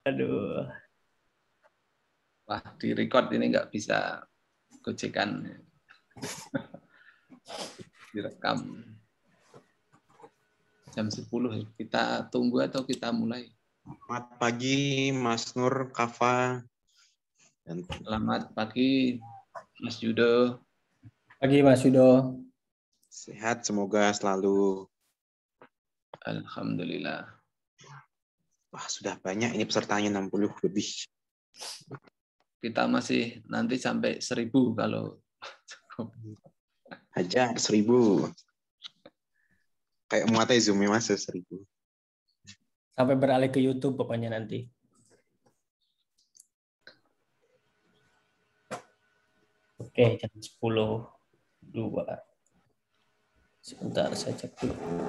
Aduh. Wah, di record ini nggak bisa gocekan. Direkam. Jam 10 kita tunggu atau kita mulai? Selamat pagi Mas Nur, Kafa. Selamat pagi Mas Yudo. Pagi Mas Yudo. Sehat semoga selalu. Alhamdulillah. Wah, sudah banyak ini pesertanya 60 lebih. Kita masih nanti sampai 1000 kalau aja 1000. Kayak muatnya Zoom Mas 1000. Sampai beralih ke YouTube pokoknya nanti. Oke, jam 10.02. Sebentar saya cek dulu.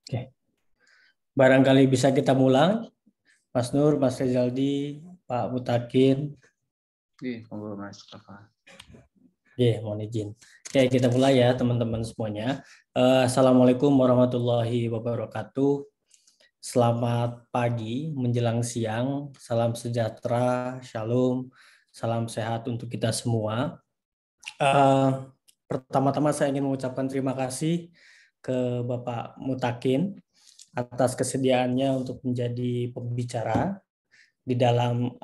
Oke. Barangkali bisa kita mulai. Mas Nur, Mas Rezaldi, Pak Mutakin. Oke, monggo Mas Kafa. Oke, mohon izin. Oke, kita mulai ya teman-teman semuanya. Assalamualaikum warahmatullahi wabarakatuh. Selamat pagi menjelang siang. Salam sejahtera, shalom, salam sehat untuk kita semua. Pertama-tama saya ingin mengucapkan terima kasih ke Bapak Mutakin atas kesediaannya untuk menjadi pembicara di dalam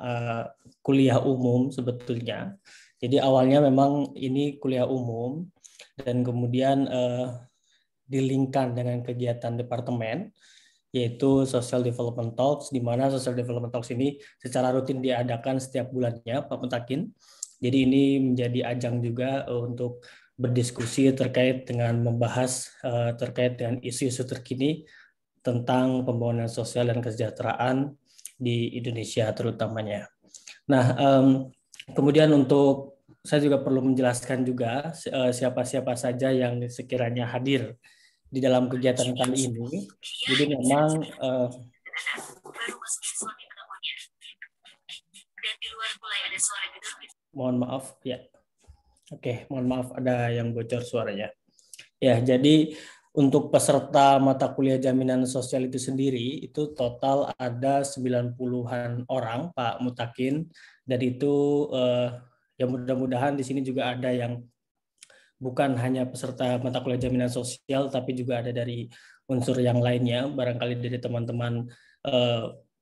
kuliah umum sebetulnya. Jadi awalnya memang ini kuliah umum dan kemudian dilingkan dengan kegiatan departemen yaitu Social Development Talks, di mana Social Development Talks ini secara rutin diadakan setiap bulannya, Pak Mutakin. Jadi ini menjadi ajang juga untuk berdiskusi terkait dengan membahas terkait dengan isu-isu terkini tentang pembangunan sosial dan kesejahteraan di Indonesia terutamanya. Nah, kemudian untuk saya juga perlu menjelaskan juga siapa-siapa saja yang sekiranya hadir di dalam kegiatan kali ini. Jadi memang mohon maaf ya. Oke, mohon maaf ada yang bocor suaranya. Ya, jadi untuk peserta mata kuliah jaminan sosial itu sendiri, itu total ada 90-an orang, Pak Mutakin. Dan itu ya mudah-mudahan di sini juga ada yang bukan hanya peserta mata kuliah jaminan sosial, tapi juga ada dari unsur yang lainnya, barangkali dari teman-teman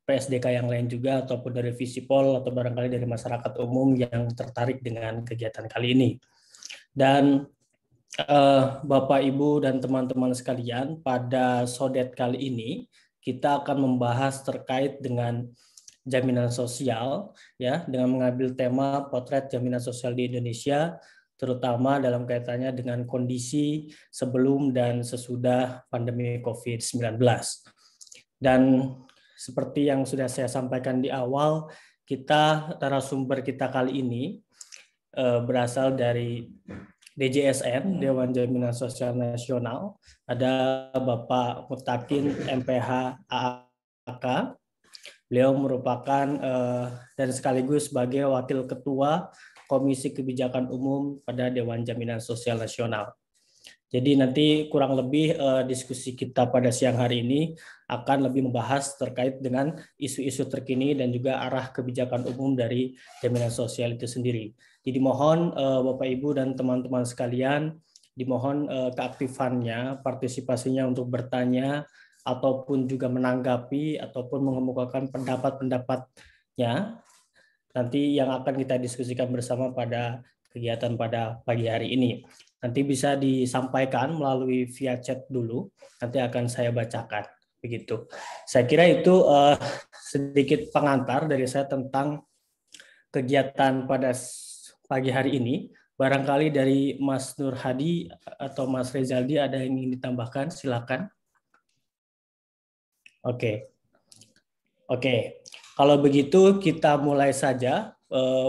PSDK yang lain juga, ataupun dari Visipol, atau barangkali dari masyarakat umum yang tertarik dengan kegiatan kali ini. Dan Bapak, Ibu, dan teman-teman sekalian, pada Sodet kali ini kita akan membahas terkait dengan jaminan sosial, ya, dengan mengambil tema potret jaminan sosial di Indonesia, terutama dalam kaitannya dengan kondisi sebelum dan sesudah pandemi COVID-19. Dan seperti yang sudah saya sampaikan di awal, narasumber kita kali ini berasal dari DJSN, Dewan Jaminan Sosial Nasional. Ada Bapak Mutakin MPH AAK. Beliau merupakan dan sekaligus sebagai Wakil Ketua Komisi Kebijakan Umum pada Dewan Jaminan Sosial Nasional. Jadi nanti kurang lebih diskusi kita pada siang hari ini akan lebih membahas terkait dengan isu-isu terkini dan juga arah kebijakan umum dari jaminan sosial itu sendiri. Jadi mohon Bapak, Ibu, dan teman-teman sekalian, dimohon keaktifannya, partisipasinya untuk bertanya, ataupun juga menanggapi, ataupun mengemukakan pendapat-pendapatnya, nanti yang akan kita diskusikan bersama pada kegiatan pada pagi hari ini. Nanti bisa disampaikan melalui via chat dulu, nanti akan saya bacakan. Begitu. Saya kira itu sedikit pengantar dari saya tentang kegiatan pada pagi hari ini. Barangkali dari Mas Nur Hadi atau Mas Rezaldi ada yang ingin ditambahkan, silakan. Oke. Kalau begitu kita mulai saja.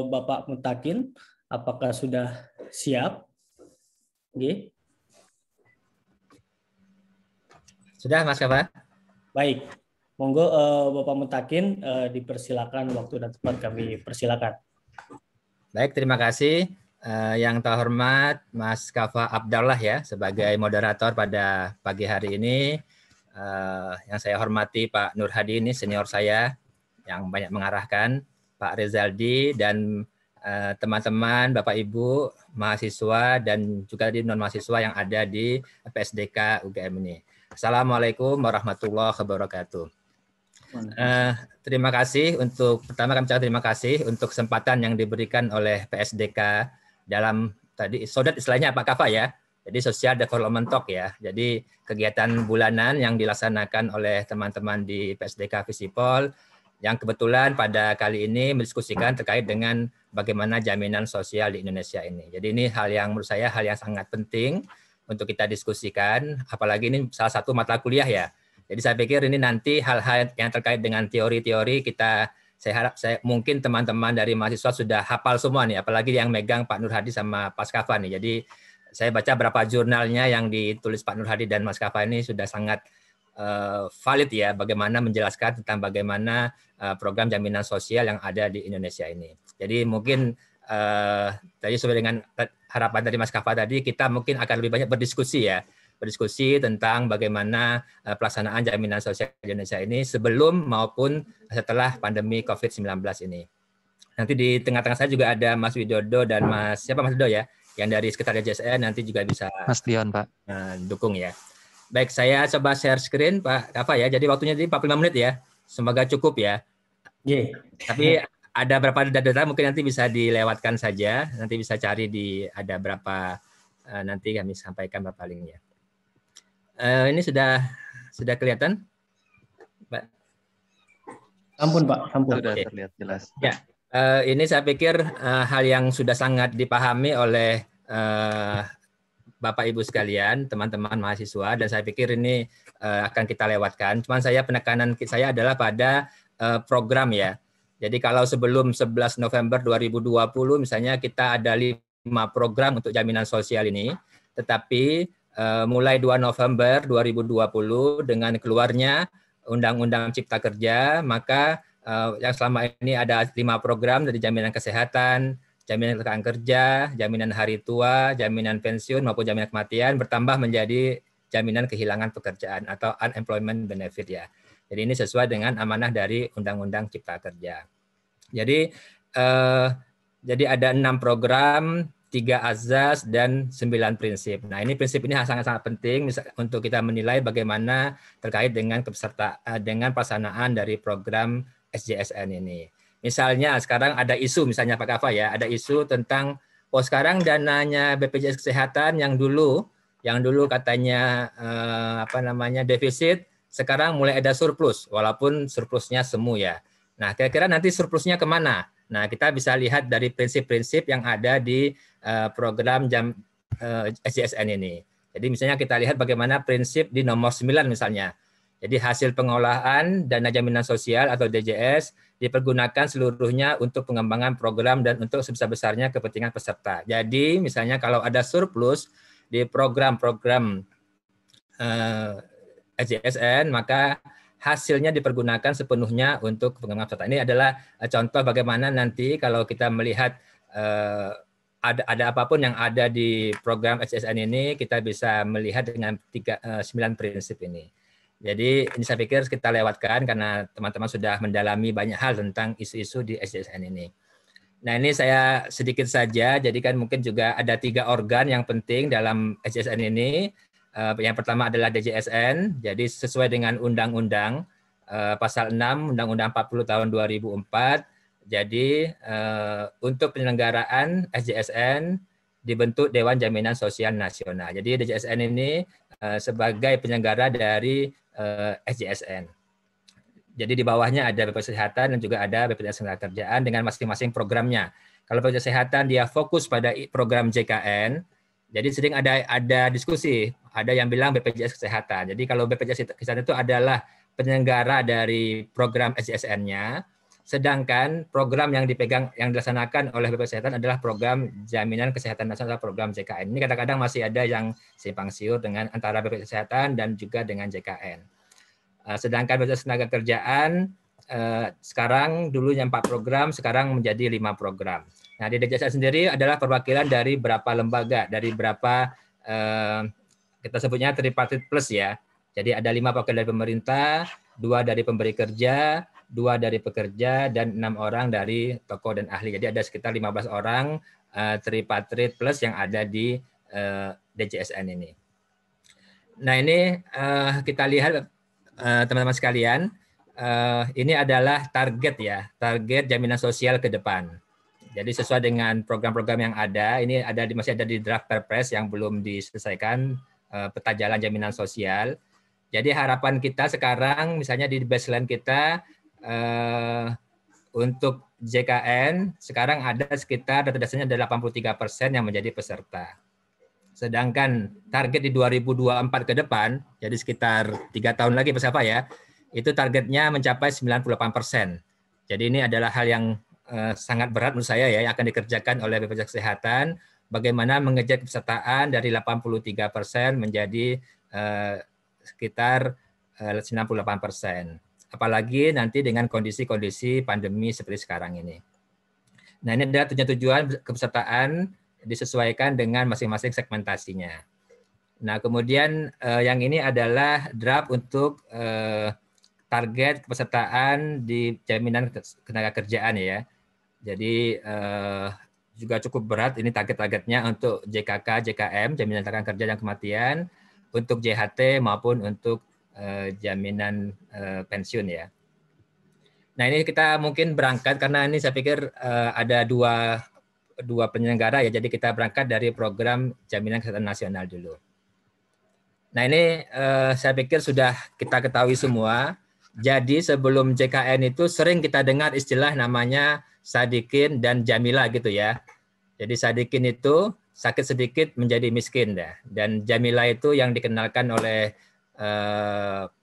Bapak Mutakin, apakah sudah siap? Oke. Sudah, Mas Kafa? Baik. Monggo Bapak Mutakin, dipersilakan, waktu dan tempat kami persilakan. Baik, terima kasih. Yang terhormat Mas Kafa Abdallah ya, sebagai moderator pada pagi hari ini. Yang saya hormati Pak Nur Hadi, ini senior saya yang banyak mengarahkan, Pak Rezaldi, dan teman-teman, Bapak Ibu, mahasiswa, dan juga di non-mahasiswa yang ada di PSDK UGM ini. Assalamualaikum warahmatullahi wabarakatuh. Terima kasih pertama kami ucapkan terima kasih untuk kesempatan yang diberikan oleh PSDK dalam tadi Sodet istilahnya Pak Kafa ya. Jadi Social Development Talk ya. Jadi kegiatan bulanan yang dilaksanakan oleh teman-teman di PSDK Visipol yang kebetulan pada kali ini mendiskusikan terkait dengan bagaimana jaminan sosial di Indonesia ini. Jadi ini hal yang menurut saya hal yang sangat penting untuk kita diskusikan, apalagi ini salah satu mata kuliah ya. Jadi saya pikir ini nanti hal-hal yang terkait dengan teori-teori saya mungkin teman-teman dari mahasiswa sudah hafal semua nih, apalagi yang megang Pak Nur Hadi sama Mas Kafa nih. Jadi saya baca beberapa jurnalnya yang ditulis Pak Nur Hadi dan Mas Kafa ini sudah sangat valid ya, bagaimana menjelaskan tentang bagaimana program jaminan sosial yang ada di Indonesia ini. Jadi mungkin tadi sesuai dengan harapan dari Mas Kafa tadi, kita mungkin akan lebih banyak berdiskusi tentang bagaimana pelaksanaan jaminan sosial di Indonesia ini sebelum maupun setelah pandemi COVID-19 ini. Nanti di tengah-tengah saya juga ada Mas Widodo dan Mas Widodo ya, yang dari Sekretariat JSN nanti juga bisa Mas Dion, Pak. Dukung ya. Baik, saya coba share screen Pak Kafa ya. Jadi waktunya di 45 menit ya. Semoga cukup ya. Tapi ada beberapa data mungkin nanti bisa dilewatkan saja. Nanti bisa cari ada berapa nanti kami sampaikan berapa linknya. Ini sudah kelihatan, Pak? Ampun Pak, ampun. Sudah terlihat jelas. Ya, ini saya pikir hal yang sudah sangat dipahami oleh Bapak Ibu sekalian, teman-teman mahasiswa, dan saya pikir ini akan kita lewatkan. Cuman penekanan saya adalah pada program ya. Jadi kalau sebelum 11 November 2020 misalnya kita ada 5 program untuk jaminan sosial ini, tetapi mulai 2 November 2020 dengan keluarnya Undang-Undang Cipta Kerja, maka yang selama ini ada 5 program dari jaminan kesehatan, jaminan kecelakaan kerja, jaminan hari tua, jaminan pensiun maupun jaminan kematian bertambah menjadi jaminan kehilangan pekerjaan atau unemployment benefit ya. Jadi ini sesuai dengan amanah dari Undang-Undang Cipta Kerja. Jadi ada 6 program 3 azas dan 9 prinsip. Nah, ini prinsip ini sangat-sangat penting untuk kita menilai bagaimana terkait dengan dengan pelaksanaan dari program SJSN ini. Misalnya sekarang ada isu, misalnya Pak Kafa ya, ada isu tentang sekarang dananya BPJS Kesehatan yang dulu katanya defisit, sekarang mulai ada surplus, walaupun surplusnya semu ya. Nah, kira-kira nanti surplusnya kemana? Nah, kita bisa lihat dari prinsip-prinsip yang ada di program SJSN ini. Jadi misalnya kita lihat bagaimana prinsip di nomor 9 misalnya. Jadi hasil pengolahan dana jaminan sosial atau DJS dipergunakan seluruhnya untuk pengembangan program dan untuk sebesar-besarnya kepentingan peserta. Jadi misalnya kalau ada surplus di program-program SJSN, maka hasilnya dipergunakan sepenuhnya untuk pengembangan peserta. Ini adalah contoh bagaimana nanti kalau kita melihat ada apapun yang ada di program SJSN ini, kita bisa melihat dengan 9 prinsip ini. Jadi ini saya pikir kita lewatkan karena teman-teman sudah mendalami banyak hal tentang isu-isu di SJSN ini. Nah, ini saya sedikit saja, jadi kan mungkin juga ada 3 organ yang penting dalam SJSN ini. Yang pertama adalah DJSN, jadi sesuai dengan undang-undang pasal 6 Undang-Undang 40 tahun 2004. Jadi untuk penyelenggaraan SJSN dibentuk Dewan Jaminan Sosial Nasional. Jadi DJSN ini sebagai penyelenggara dari SJSN. Jadi di bawahnya ada BPJS Kesehatan dan juga ada BPJS Ketenagakerjaan dengan masing-masing programnya. Kalau BPJS Kesehatan dia fokus pada program JKN, jadi sering ada diskusi, ada yang bilang BPJS Kesehatan. Jadi kalau BPJS Kesehatan itu adalah penyelenggara dari program SJSN-nya, sedangkan program yang dilaksanakan oleh BPJS Kesehatan adalah program Jaminan Kesehatan Nasional, program JKN. Ini kadang-kadang masih ada yang simpang siur dengan antara BPJS Kesehatan dan juga dengan JKN. Sedangkan BPJS Ketenagakerjaan sekarang dulunya 4 program, sekarang menjadi 5 program. Nah, di DJSN sendiri adalah perwakilan dari berapa lembaga, dari berapa kita sebutnya tripartite plus ya. Jadi ada 5 perwakilan dari pemerintah, 2 dari pemberi kerja, 2 dari pekerja, dan 6 orang dari tokoh dan ahli. Jadi ada sekitar 15 orang tripartite plus yang ada di DJSN ini. Nah, ini kita lihat teman-teman sekalian, ini adalah target ya, target jaminan sosial ke depan. Jadi sesuai dengan program-program yang ada, ini masih ada di draft Perpres yang belum diselesaikan, peta jalan jaminan sosial. Jadi harapan kita sekarang, misalnya di baseline kita untuk JKN sekarang ada sekitar data dasarnya ada 83% yang menjadi peserta. Sedangkan target di 2024 ke depan, jadi sekitar 3 tahun lagi bersama ya, itu targetnya mencapai 98%. Jadi ini adalah hal yang sangat berat menurut saya ya, yang akan dikerjakan oleh BPJS Kesehatan, bagaimana mengejar kepesertaan dari 83% menjadi sekitar 98%. Apalagi nanti dengan kondisi-kondisi pandemi seperti sekarang ini. Nah, ini adalah tujuan kepesertaan disesuaikan dengan masing-masing segmentasinya. Nah, kemudian yang ini adalah draft untuk target kepesertaan di jaminan ketenagakerjaan ya. Jadi juga cukup berat ini target-targetnya untuk JKK, JKM, jaminan ketenagakerjaan kerja dan kematian, untuk JHT maupun untuk jaminan pensiun ya. Nah, ini kita mungkin berangkat karena ini saya pikir ada dua penyelenggara ya, jadi kita berangkat dari program Jaminan Kesehatan Nasional dulu. Nah, ini saya pikir sudah kita ketahui semua. Jadi sebelum JKN itu sering kita dengar istilah namanya Sadikin dan Jamila gitu ya. Jadi Sadikin itu sakit sedikit menjadi miskin ya. Dan Jamila itu yang dikenalkan oleh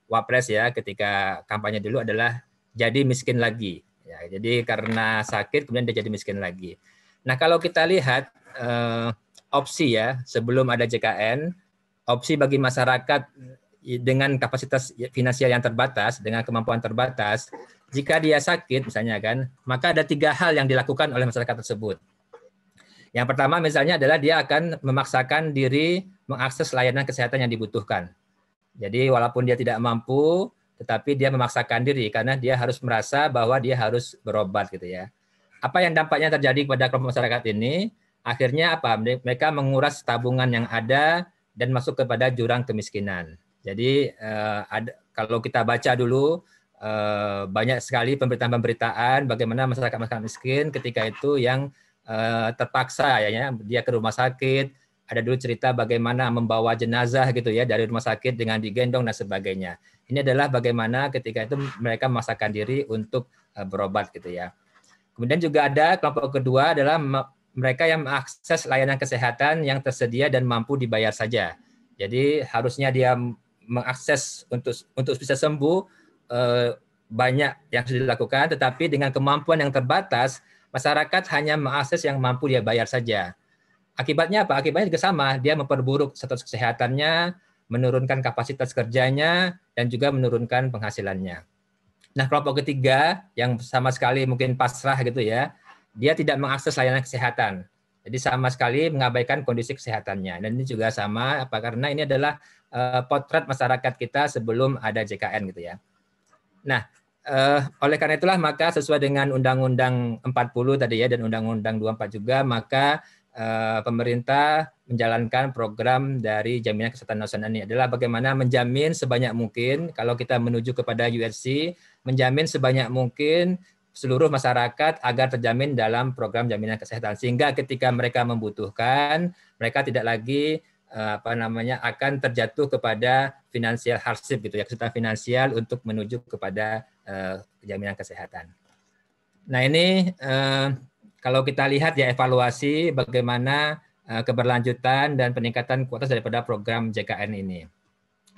Wapres ya ketika kampanye dulu adalah jadi miskin lagi. Ya, jadi karena sakit kemudian dia jadi miskin lagi. Nah, kalau kita lihat opsi ya sebelum ada JKN, opsi bagi masyarakat dengan kapasitas finansial yang terbatas, dengan kemampuan terbatas, jika dia sakit misalnya kan, maka ada 3 hal yang dilakukan oleh masyarakat tersebut. Yang pertama misalnya adalah dia akan memaksakan diri mengakses layanan kesehatan yang dibutuhkan. Jadi walaupun dia tidak mampu, tetapi dia memaksakan diri karena dia harus merasa bahwa dia harus berobat gitu ya. Apa yang dampaknya terjadi kepada kelompok masyarakat ini? akhirnya apa? Mereka menguras tabungan yang ada dan masuk kepada jurang kemiskinan. Jadi kalau kita baca dulu banyak sekali pemberitaan-pemberitaan bagaimana masyarakat miskin ketika itu yang terpaksa ya dia ke rumah sakit. Ada dulu cerita bagaimana membawa jenazah gitu ya dari rumah sakit dengan digendong dan sebagainya. Ini adalah bagaimana ketika itu mereka memaksakan diri untuk berobat gitu ya. Kemudian juga ada kelompok kedua adalah mereka yang mengakses layanan kesehatan yang tersedia dan mampu dibayar saja. Jadi harusnya dia mengakses untuk bisa sembuh banyak yang sudah dilakukan, tetapi dengan kemampuan yang terbatas, masyarakat hanya mengakses yang mampu dia bayar saja. Akibatnya apa? Akibatnya juga sama, dia memperburuk status kesehatannya, menurunkan kapasitas kerjanya, dan juga menurunkan penghasilannya. Nah, kelompok ketiga yang sama sekali mungkin pasrah gitu ya, dia tidak mengakses layanan kesehatan. Jadi sama sekali mengabaikan kondisi kesehatannya. Dan ini juga sama, karena ini adalah potret masyarakat kita sebelum ada JKN gitu ya. Nah, oleh karena itulah maka sesuai dengan Undang-Undang 40 tadi ya dan Undang-Undang 24 juga, maka pemerintah menjalankan program dari Jaminan Kesehatan Nasional ini adalah bagaimana menjamin sebanyak mungkin kalau kita menuju kepada UHC, menjamin sebanyak mungkin seluruh masyarakat agar terjamin dalam program jaminan kesehatan sehingga ketika mereka membutuhkan mereka tidak lagi akan terjatuh kepada financial hardship gitu ya, kesulitan finansial untuk menuju kepada jaminan kesehatan. Nah ini kalau kita lihat ya evaluasi bagaimana keberlanjutan dan peningkatan kualitas daripada program JKN ini.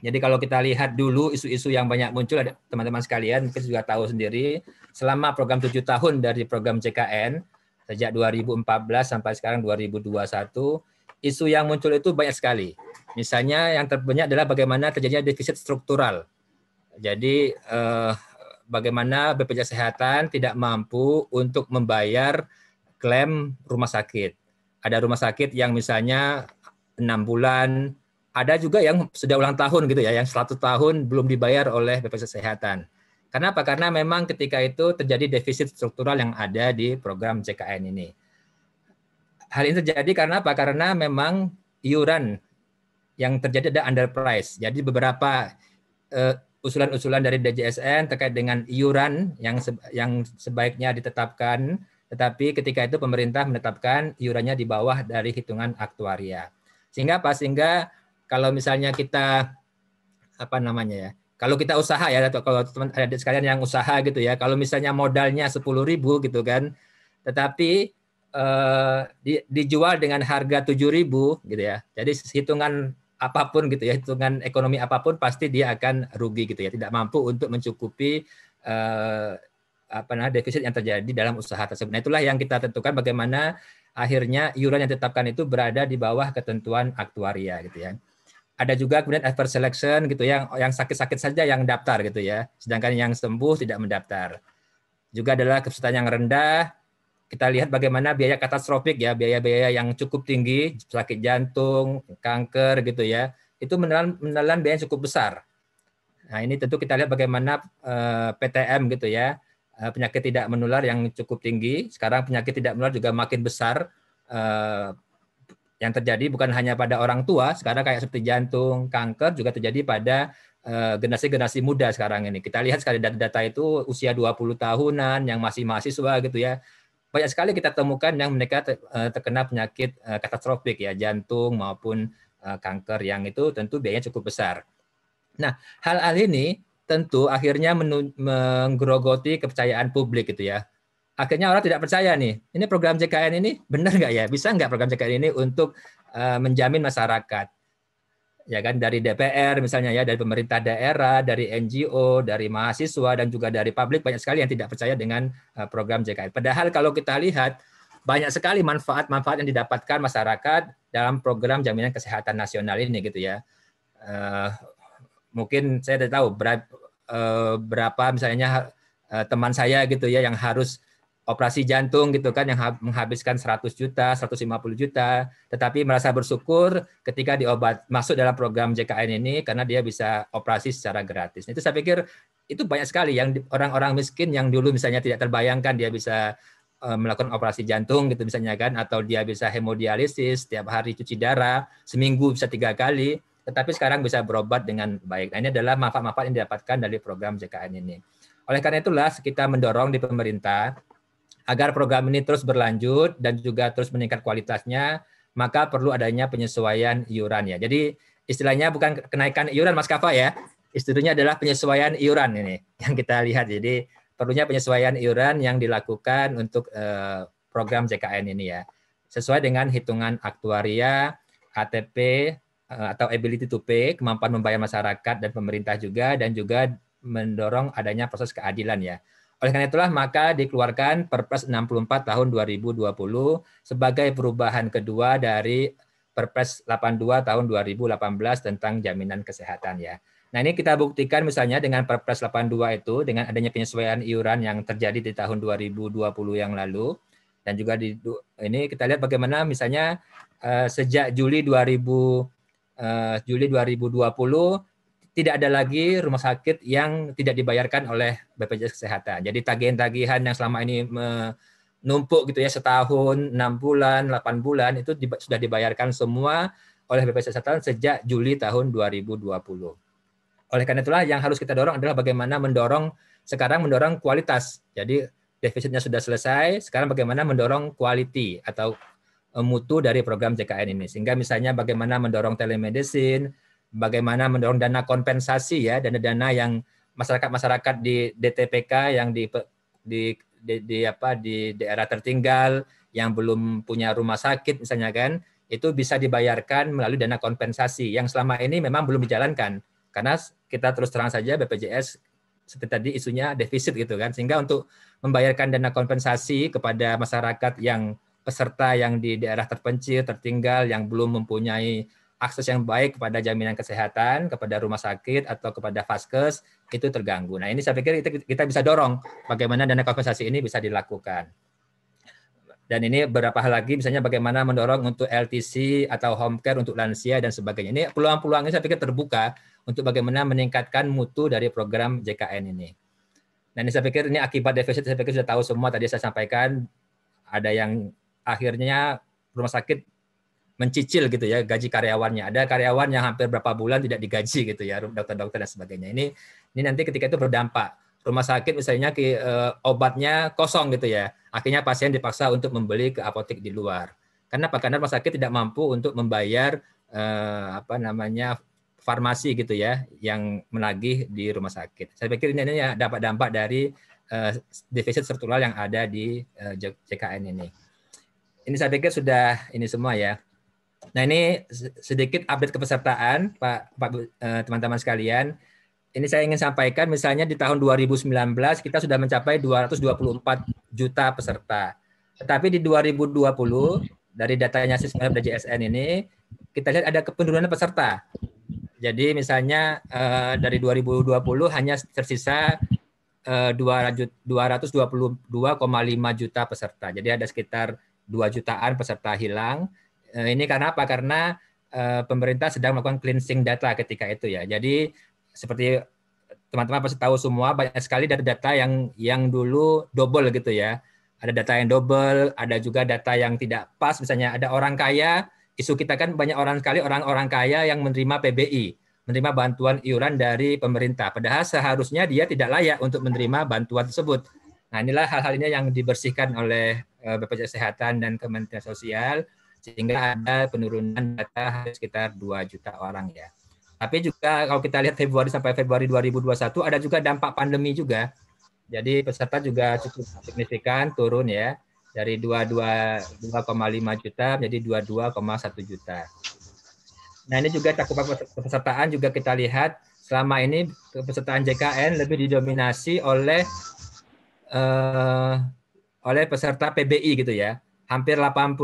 Jadi kalau kita lihat dulu isu-isu yang banyak muncul, teman-teman sekalian mungkin juga tahu sendiri, selama program 7 tahun dari program JKN, sejak 2014 sampai sekarang 2021, isu yang muncul itu banyak sekali. Misalnya yang terbanyak adalah bagaimana terjadinya defisit struktural. Jadi bagaimana BPJS Kesehatan tidak mampu untuk membayar klaim rumah sakit. Ada rumah sakit yang misalnya 6 bulan, ada juga yang sudah ulang tahun gitu ya, yang 100 tahun belum dibayar oleh BPJS Kesehatan. Kenapa? Karena memang ketika itu terjadi defisit struktural yang ada di program JKN ini. Hal ini terjadi karena apa? Karena memang iuran yang terjadi ada underprice. Jadi beberapa usulan-usulan dari DJSN terkait dengan iuran yang sebaiknya ditetapkan, tetapi ketika itu pemerintah menetapkan iurannya di bawah dari hitungan aktuaria. Sehingga apa? Sehingga kalau misalnya kita kalau kita usaha ya, atau kalau teman adik sekalian yang usaha gitu ya, kalau misalnya modalnya 10.000 gitu kan, tetapi dijual dengan harga 7.000 gitu ya. Jadi hitungan apapun gitu ya, hitungan ekonomi apapun pasti dia akan rugi gitu ya, tidak mampu untuk mencukupi defisit yang terjadi dalam usaha tersebut. Nah, itulah yang kita tentukan bagaimana akhirnya iuran yang ditetapkan itu berada di bawah ketentuan aktuaria gitu ya. Ada juga kemudian adverse selection gitu yang sakit-sakit saja yang daftar gitu ya. Sedangkan yang sembuh tidak mendaftar. Juga adalah kesulitan yang rendah. Kita lihat bagaimana biaya katastrofik ya, biaya-biaya yang cukup tinggi, sakit jantung, kanker gitu ya. Itu menelan biaya yang cukup besar. Nah, ini tentu kita lihat bagaimana PTM gitu ya. Penyakit tidak menular yang cukup tinggi. Sekarang penyakit tidak menular juga makin besar. Yang terjadi bukan hanya pada orang tua, sekarang kayak seperti jantung, kanker juga terjadi pada generasi-generasi muda sekarang ini. Kita lihat sekali data-data itu usia 20 tahunan yang masih mahasiswa gitu ya. Banyak sekali kita temukan yang mereka terkena penyakit katastrofik ya, jantung maupun kanker yang itu tentu biayanya cukup besar. Nah, hal-hal ini tentu akhirnya menggerogoti kepercayaan publik gitu ya. Akhirnya orang tidak percaya nih, ini program JKN ini benar nggak ya? Bisa nggak program JKN ini untuk menjamin masyarakat? Ya kan, dari DPR misalnya ya, dari pemerintah daerah, dari NGO, dari mahasiswa, dan juga dari publik banyak sekali yang tidak percaya dengan program JKN. Padahal kalau kita lihat, banyak sekali manfaat-manfaat yang didapatkan masyarakat dalam program jaminan kesehatan nasional ini gitu ya. Mungkin saya tidak tahu berapa misalnya teman saya gitu ya yang harus operasi jantung gitu kan, yang menghabiskan 100 juta, 150 juta, tetapi merasa bersyukur ketika masuk dalam program JKN ini karena dia bisa operasi secara gratis. Itu saya pikir itu banyak sekali yang orang-orang miskin yang dulu misalnya tidak terbayangkan dia bisa melakukan operasi jantung gitu misalnya kan, atau dia bisa hemodialisis setiap hari, cuci darah seminggu bisa 3 kali, tetapi sekarang bisa berobat dengan baik. Nah, ini adalah manfaat-manfaat yang didapatkan dari program JKN ini. Oleh karena itulah kita mendorong di pemerintah agar program ini terus berlanjut dan juga terus meningkat kualitasnya, maka perlu adanya penyesuaian iuran ya. Jadi istilahnya bukan kenaikan iuran Mas Kafa ya, istilahnya adalah penyesuaian iuran ini yang kita lihat. Jadi perlunya penyesuaian iuran yang dilakukan untuk program JKN ini ya, sesuai dengan hitungan aktuaria, ATP atau ability to pay, kemampuan membayar masyarakat dan pemerintah juga, dan juga mendorong adanya proses keadilan ya. Oleh karena itulah maka dikeluarkan Perpres 64 tahun 2020 sebagai perubahan kedua dari Perpres 82 tahun 2018 tentang jaminan kesehatan ya. Nah, ini kita buktikan misalnya dengan Perpres 82 itu dengan adanya penyesuaian iuran yang terjadi di tahun 2020 yang lalu, dan juga di ini kita lihat bagaimana misalnya sejak Juli 2020 tidak ada lagi rumah sakit yang tidak dibayarkan oleh BPJS Kesehatan. Jadi tagihan-tagihan yang selama ini menumpuk gitu ya, setahun, 6 bulan, 8 bulan, itu sudah dibayarkan semua oleh BPJS Kesehatan sejak Juli tahun 2020. Oleh karena itulah yang harus kita dorong adalah bagaimana mendorong kualitas. Jadi defisitnya sudah selesai, sekarang bagaimana mendorong quality atau mutu dari program JKN ini. Sehingga misalnya bagaimana mendorong telemedicine, bagaimana mendorong dana kompensasi ya, dana-dana yang masyarakat di DTPK yang di daerah tertinggal yang belum punya rumah sakit misalnya kan, itu bisa dibayarkan melalui dana kompensasi yang selama ini memang belum dijalankan karena kita terus terang saja BPJS seperti tadi isunya defisit gitu kan, sehingga untuk membayarkan dana kompensasi kepada masyarakat yang peserta yang di daerah terpencil, tertinggal, yang belum mempunyai akses yang baik kepada jaminan kesehatan, kepada rumah sakit atau kepada vaskes, itu terganggu. Nah, ini saya pikir kita bisa dorong bagaimana dana kompensasi ini bisa dilakukan. Dan ini beberapa hal lagi, misalnya bagaimana mendorong untuk LTC atau home care untuk lansia dan sebagainya. Ini peluang-peluang ini saya pikir terbuka untuk bagaimana meningkatkan mutu dari program JKN ini. Dan ini saya pikir ini akibat defisit, saya pikir sudah tahu semua, tadi saya sampaikan ada yang akhirnya rumah sakit mencicil gitu ya gaji karyawannya. Ada karyawan yang hampir berapa bulan tidak digaji gitu ya, dokter-dokter dan sebagainya. Ini nanti ketika itu berdampak. Rumah sakit misalnya obatnya kosong gitu ya. Akhirnya pasien dipaksa untuk membeli ke apotek di luar. Karena apa? Karena rumah sakit tidak mampu untuk membayar farmasi gitu ya yang menagih di rumah sakit. Saya pikir ini ya dapat dampak dari defisit struktural yang ada di JKN ini. Ini saya pikir sudah ini semua ya. Nah, ini sedikit update kepesertaan teman-teman sekalian. Ini saya ingin sampaikan misalnya di tahun 2019 kita sudah mencapai 224 juta peserta. Tetapi di 2020 dari datanya sistem BPJSN ini kita lihat ada penurunan peserta. Jadi misalnya dari 2020 hanya tersisa 222,5 juta peserta. Jadi ada sekitar 2 jutaan peserta hilang. Ini karena apa? Karena pemerintah sedang melakukan cleansing data ketika itu ya. Jadi seperti teman-teman pasti tahu semua, banyak sekali data yang dulu double gitu ya. Ada data yang double, ada juga data yang tidak pas. Misalnya ada orang kaya, isu kita kan banyak orang kaya yang menerima PBI, menerima bantuan iuran dari pemerintah. Padahal seharusnya dia tidak layak untuk menerima bantuan tersebut. Nah, inilah hal-hal ini yang dibersihkan oleh BPJS Kesehatan dan Kementerian Sosial, sehingga ada penurunan data sekitar 2 juta orang ya. Tapi juga kalau kita lihat Februari sampai Februari 2021 ada juga dampak pandemi juga. Jadi peserta juga cukup signifikan turun ya, dari 2,5 juta menjadi 22,1 juta. Nah, ini juga cakupan kepesertaan juga kita lihat selama ini kepesertaan JKN lebih didominasi oleh peserta PBI gitu ya. Hampir 80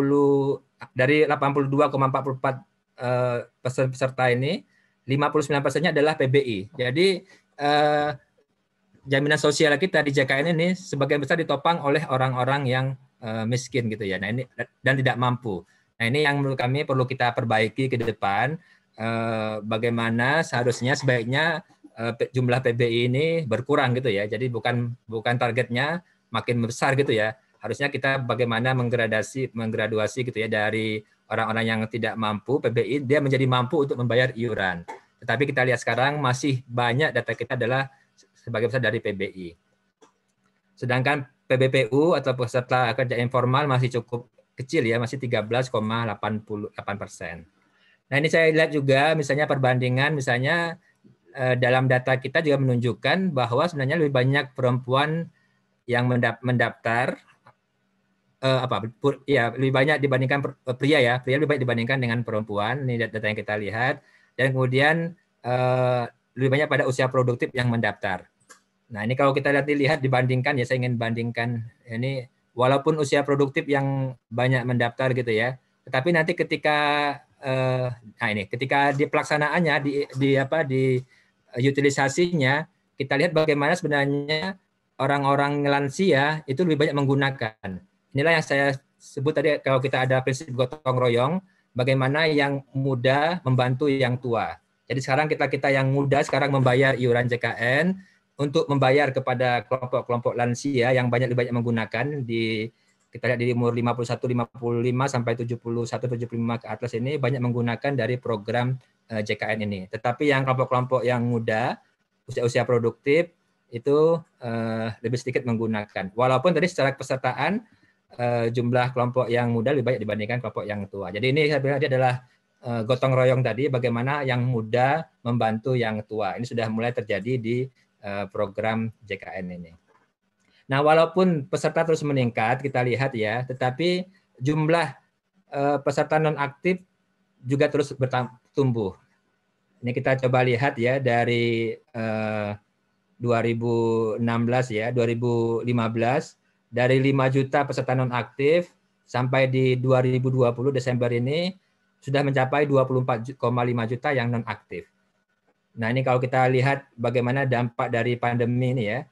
dari 82,44 peserta ini 59%-nya adalah PBI. Jadi jaminan sosial kita di JKN ini sebagian besar ditopang oleh orang-orang yang miskin gitu ya. Nah, ini dan tidak mampu. Nah, ini yang menurut kami perlu kita perbaiki ke depan. Bagaimana sebaiknya jumlah PBI ini berkurang gitu ya. Jadi bukan targetnya makin besar gitu ya. harusnya kita bagaimana menggraduasi gitu ya dari orang-orang yang tidak mampu PBI dia menjadi mampu untuk membayar iuran. Tetapi kita lihat sekarang masih banyak data kita adalah sebagai besar dari PBI. Sedangkan PBPU atau peserta kerja informal masih cukup kecil ya, masih 13,88%. Nah ini saya lihat juga misalnya perbandingan misalnya dalam data kita juga menunjukkan bahwa sebenarnya lebih banyak perempuan yang mendaftar lebih banyak dibandingkan pria ya, pria lebih banyak dibandingkan dengan perempuan. Ini data yang kita lihat. Dan kemudian lebih banyak pada usia produktif yang mendaftar. Nah ini kalau kita lihat dibandingkan ya, saya ingin bandingkan ini walaupun usia produktif yang banyak mendaftar gitu ya, tetapi nanti ketika ketika di pelaksanaannya di utilisasinya kita lihat bagaimana sebenarnya orang-orang lansia itu lebih banyak menggunakan. Inilah yang saya sebut tadi kalau kita ada prinsip gotong royong, bagaimana yang muda membantu yang tua. Jadi sekarang kita yang muda sekarang membayar iuran JKN untuk membayar kepada kelompok-kelompok lansia yang lebih banyak menggunakan kita lihat di umur 51, 55 sampai 71, 75 ke atas ini banyak menggunakan dari program JKN ini. Tetapi yang kelompok-kelompok yang muda, usia produktif itu lebih sedikit menggunakan. Walaupun tadi secara pesertaan jumlah kelompok yang muda lebih banyak dibandingkan kelompok yang tua. Jadi ini saya bilang dia adalah gotong royong tadi bagaimana yang muda membantu yang tua. Ini sudah mulai terjadi di program JKN ini. Nah, walaupun peserta terus meningkat, kita lihat ya, tetapi jumlah peserta non-aktif juga terus bertumbuh. Ini kita coba lihat ya dari 2016 ya, 2015 dari 5 juta peserta non-aktif sampai di 2020 Desember ini sudah mencapai 24,5 juta yang non-aktif. Nah ini kalau kita lihat bagaimana dampak dari pandemi ini ya,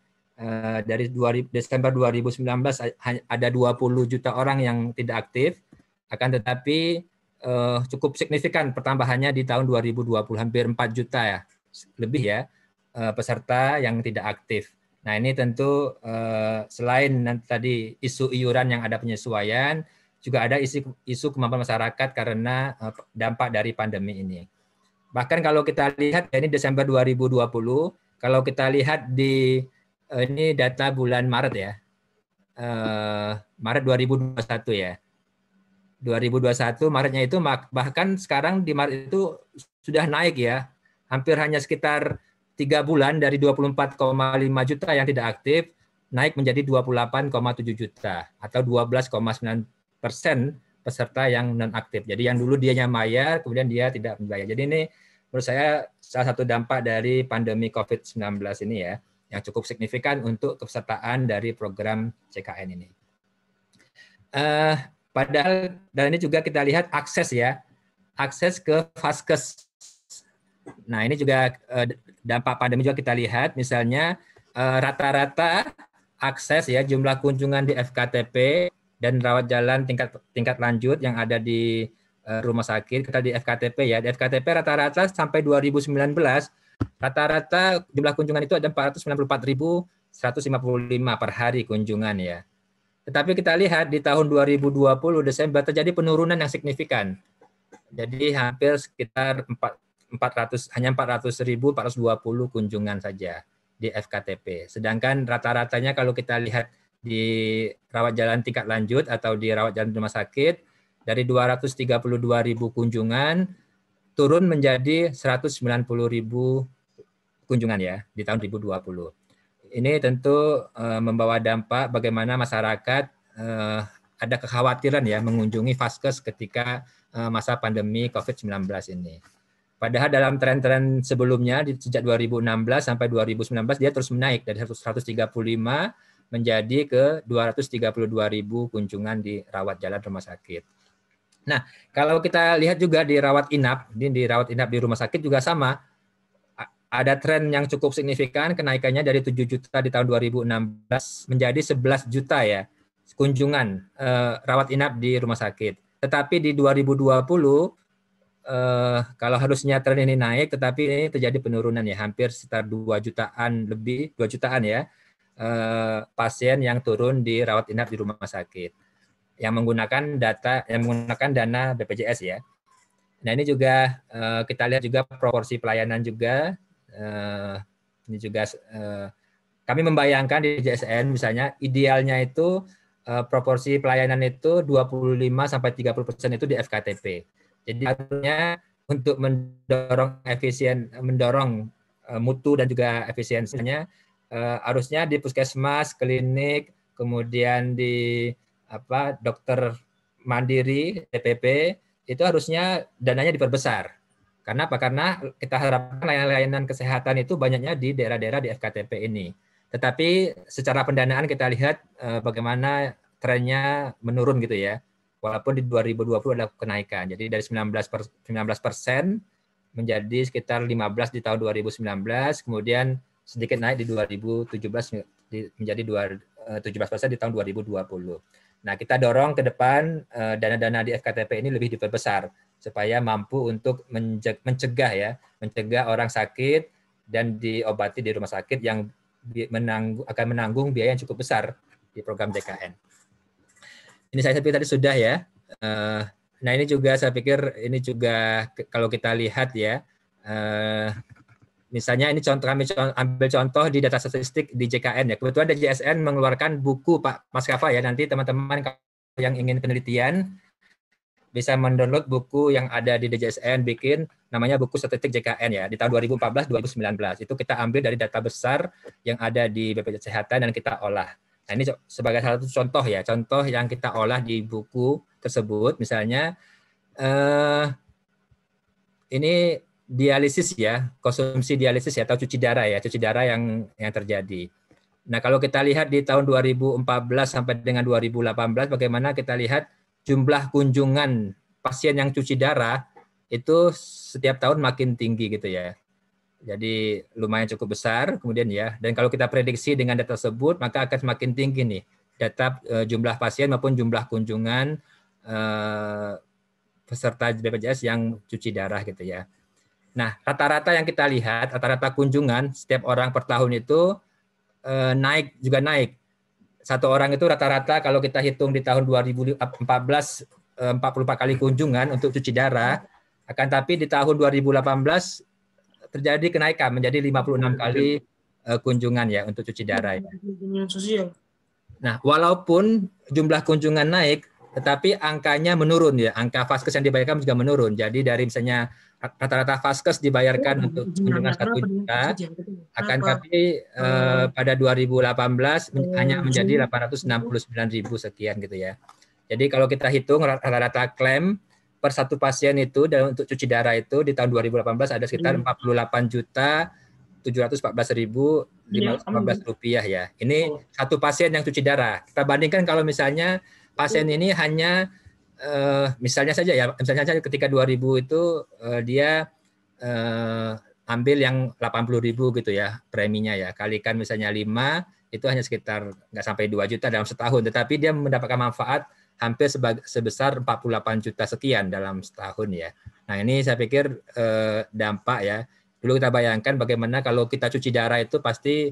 dari Desember 2019 ada 20 juta orang yang tidak aktif, akan tetapi cukup signifikan pertambahannya di tahun 2020, hampir 4 juta ya, lebih ya peserta yang tidak aktif. Nah ini tentu selain tadi isu iuran yang ada penyesuaian, juga ada isu kemampuan masyarakat karena dampak dari pandemi ini. Bahkan kalau kita lihat ini Desember 2020, kalau kita lihat di ini data bulan Maret ya, Maret 2021 ya, 2021 Maretnya itu bahkan sekarang di Maret itu sudah naik ya, hampir hanya sekitar 3 bulan dari 24,5 juta yang tidak aktif naik menjadi 28,7 juta atau 12,9% peserta yang non aktif. Jadi yang dulu dianya bayar, kemudian dia tidak membayar. Jadi ini menurut saya salah satu dampak dari pandemi COVID-19 ini ya, yang cukup signifikan untuk kepesertaan dari program JKN ini. Padahal dan ini juga kita lihat akses ya, akses ke Vaskes. Nah ini juga dampak pandemi juga kita lihat, misalnya rata-rata akses ya jumlah kunjungan di FKTP dan rawat jalan tingkat lanjut yang ada di rumah sakit, kita di FKTP ya, di FKTP rata-rata sampai 2019 rata-rata jumlah kunjungan itu ada 494.155 per hari kunjungan ya. Tetapi kita lihat di tahun 2020 Desember terjadi penurunan yang signifikan. Jadi hampir sekitar 420 kunjungan saja di FKTP. Sedangkan rata-ratanya kalau kita lihat di rawat jalan tingkat lanjut atau di rawat jalan rumah sakit dari 232.000 kunjungan turun menjadi 190.000 kunjungan ya di tahun 2020. Ini tentu membawa dampak bagaimana masyarakat ada kekhawatiran ya mengunjungi Vaskes ketika masa pandemi COVID-19 ini. Padahal dalam tren-tren sebelumnya sejak 2016 sampai 2019 dia terus menaik dari 135 menjadi ke 232.000 kunjungan di rawat jalan rumah sakit. Nah, kalau kita lihat juga di rawat inap, di rawat inap di rumah sakit juga sama. Ada tren yang cukup signifikan kenaikannya dari 7 juta di tahun 2016 menjadi 11 juta ya kunjungan rawat inap di rumah sakit. Tetapi di 2020 kalau harusnya tren ini naik, tetapi ini terjadi penurunan ya, hampir sekitar 2 jutaan lebih, 2 jutaan ya. pasien yang turun di rawat inap di rumah sakit yang menggunakan dana BPJS ya. Nah ini juga kita lihat juga proporsi pelayanan juga. Ini juga kami membayangkan di JSN misalnya idealnya itu proporsi pelayanan itu 25-30% itu di FKTP. Jadi artinya untuk mendorong mutu dan juga efisiensinya harusnya di puskesmas, klinik, kemudian di dokter mandiri, TPP itu harusnya dananya diperbesar. Karena apa? Karena kita harapkan layanan kesehatan itu banyaknya di daerah-daerah di FKTP ini. Tetapi secara pendanaan kita lihat bagaimana trennya menurun gitu ya. Walaupun di 2020 ada kenaikan. Jadi dari 19% menjadi sekitar 15% di tahun 2019, kemudian sedikit naik di 2017 menjadi 17% di tahun 2020. Nah, kita dorong ke depan dana-dana di FKTP ini lebih diperbesar supaya mampu untuk mencegah orang sakit dan diobati di rumah sakit yang akan menanggung biaya yang cukup besar di program JKN. Ini saya pikir tadi sudah ya. Nah, ini juga saya pikir ini juga kalau kita lihat ya, misalnya ini kami ambil contoh di data statistik di JKN ya. Kebetulan DJSN mengeluarkan buku Pak Mas Kafa ya. Nanti teman-teman yang ingin penelitian bisa mendownload buku yang ada di DJSN bikin namanya buku statistik JKN ya di tahun 2014-2019. Itu kita ambil dari data besar yang ada di BPJS Kesehatan dan kita olah. Nah, ini sebagai salah satu contoh ya, contoh yang kita olah di buku tersebut misalnya ini dialisis ya, konsumsi dialisis ya atau cuci darah yang terjadi. Nah, kalau kita lihat di tahun 2014 sampai dengan 2018 bagaimana kita lihat jumlah kunjungan pasien yang cuci darah itu setiap tahun makin tinggi gitu ya. Jadi lumayan cukup besar kemudian ya. Dan kalau kita prediksi dengan data tersebut maka akan semakin tinggi nih data jumlah pasien maupun jumlah kunjungan peserta BPJS yang cuci darah gitu ya. Nah, rata-rata yang kita lihat, rata-rata kunjungan setiap orang per tahun itu naik. Satu orang itu rata-rata kalau kita hitung di tahun 2014 44 kali kunjungan untuk cuci darah, akan tapi di tahun 2018 terjadi kenaikan menjadi 56 kali kunjungan ya untuk cuci darah. Ya. Nah, walaupun jumlah kunjungan naik, tetapi angkanya menurun ya, angka vaskes yang dibayarkan juga menurun. Jadi dari misalnya rata-rata vaskes dibayarkan untuk kunjungan 1 juta, akan tapi pada 2018 hanya menjadi 869.000 sekian gitu ya. Jadi kalau kita hitung rata-rata klaim per satu pasien itu dan untuk cuci darah itu di tahun 2018 ada sekitar 48.714.515 rupiah ya. Ini satu pasien yang cuci darah. Kita bandingkan kalau misalnya pasien ini hanya misalnya saja ketika 2000 itu dia ambil yang 80.000 gitu ya preminya ya, kalikan misalnya 5 itu hanya sekitar nggak sampai 2 juta dalam setahun, tetapi dia mendapatkan manfaat hampir sebesar 48 juta sekian dalam setahun ya. Nah ini saya pikir dampak ya. Dulu kita bayangkan bagaimana kalau kita cuci darah itu pasti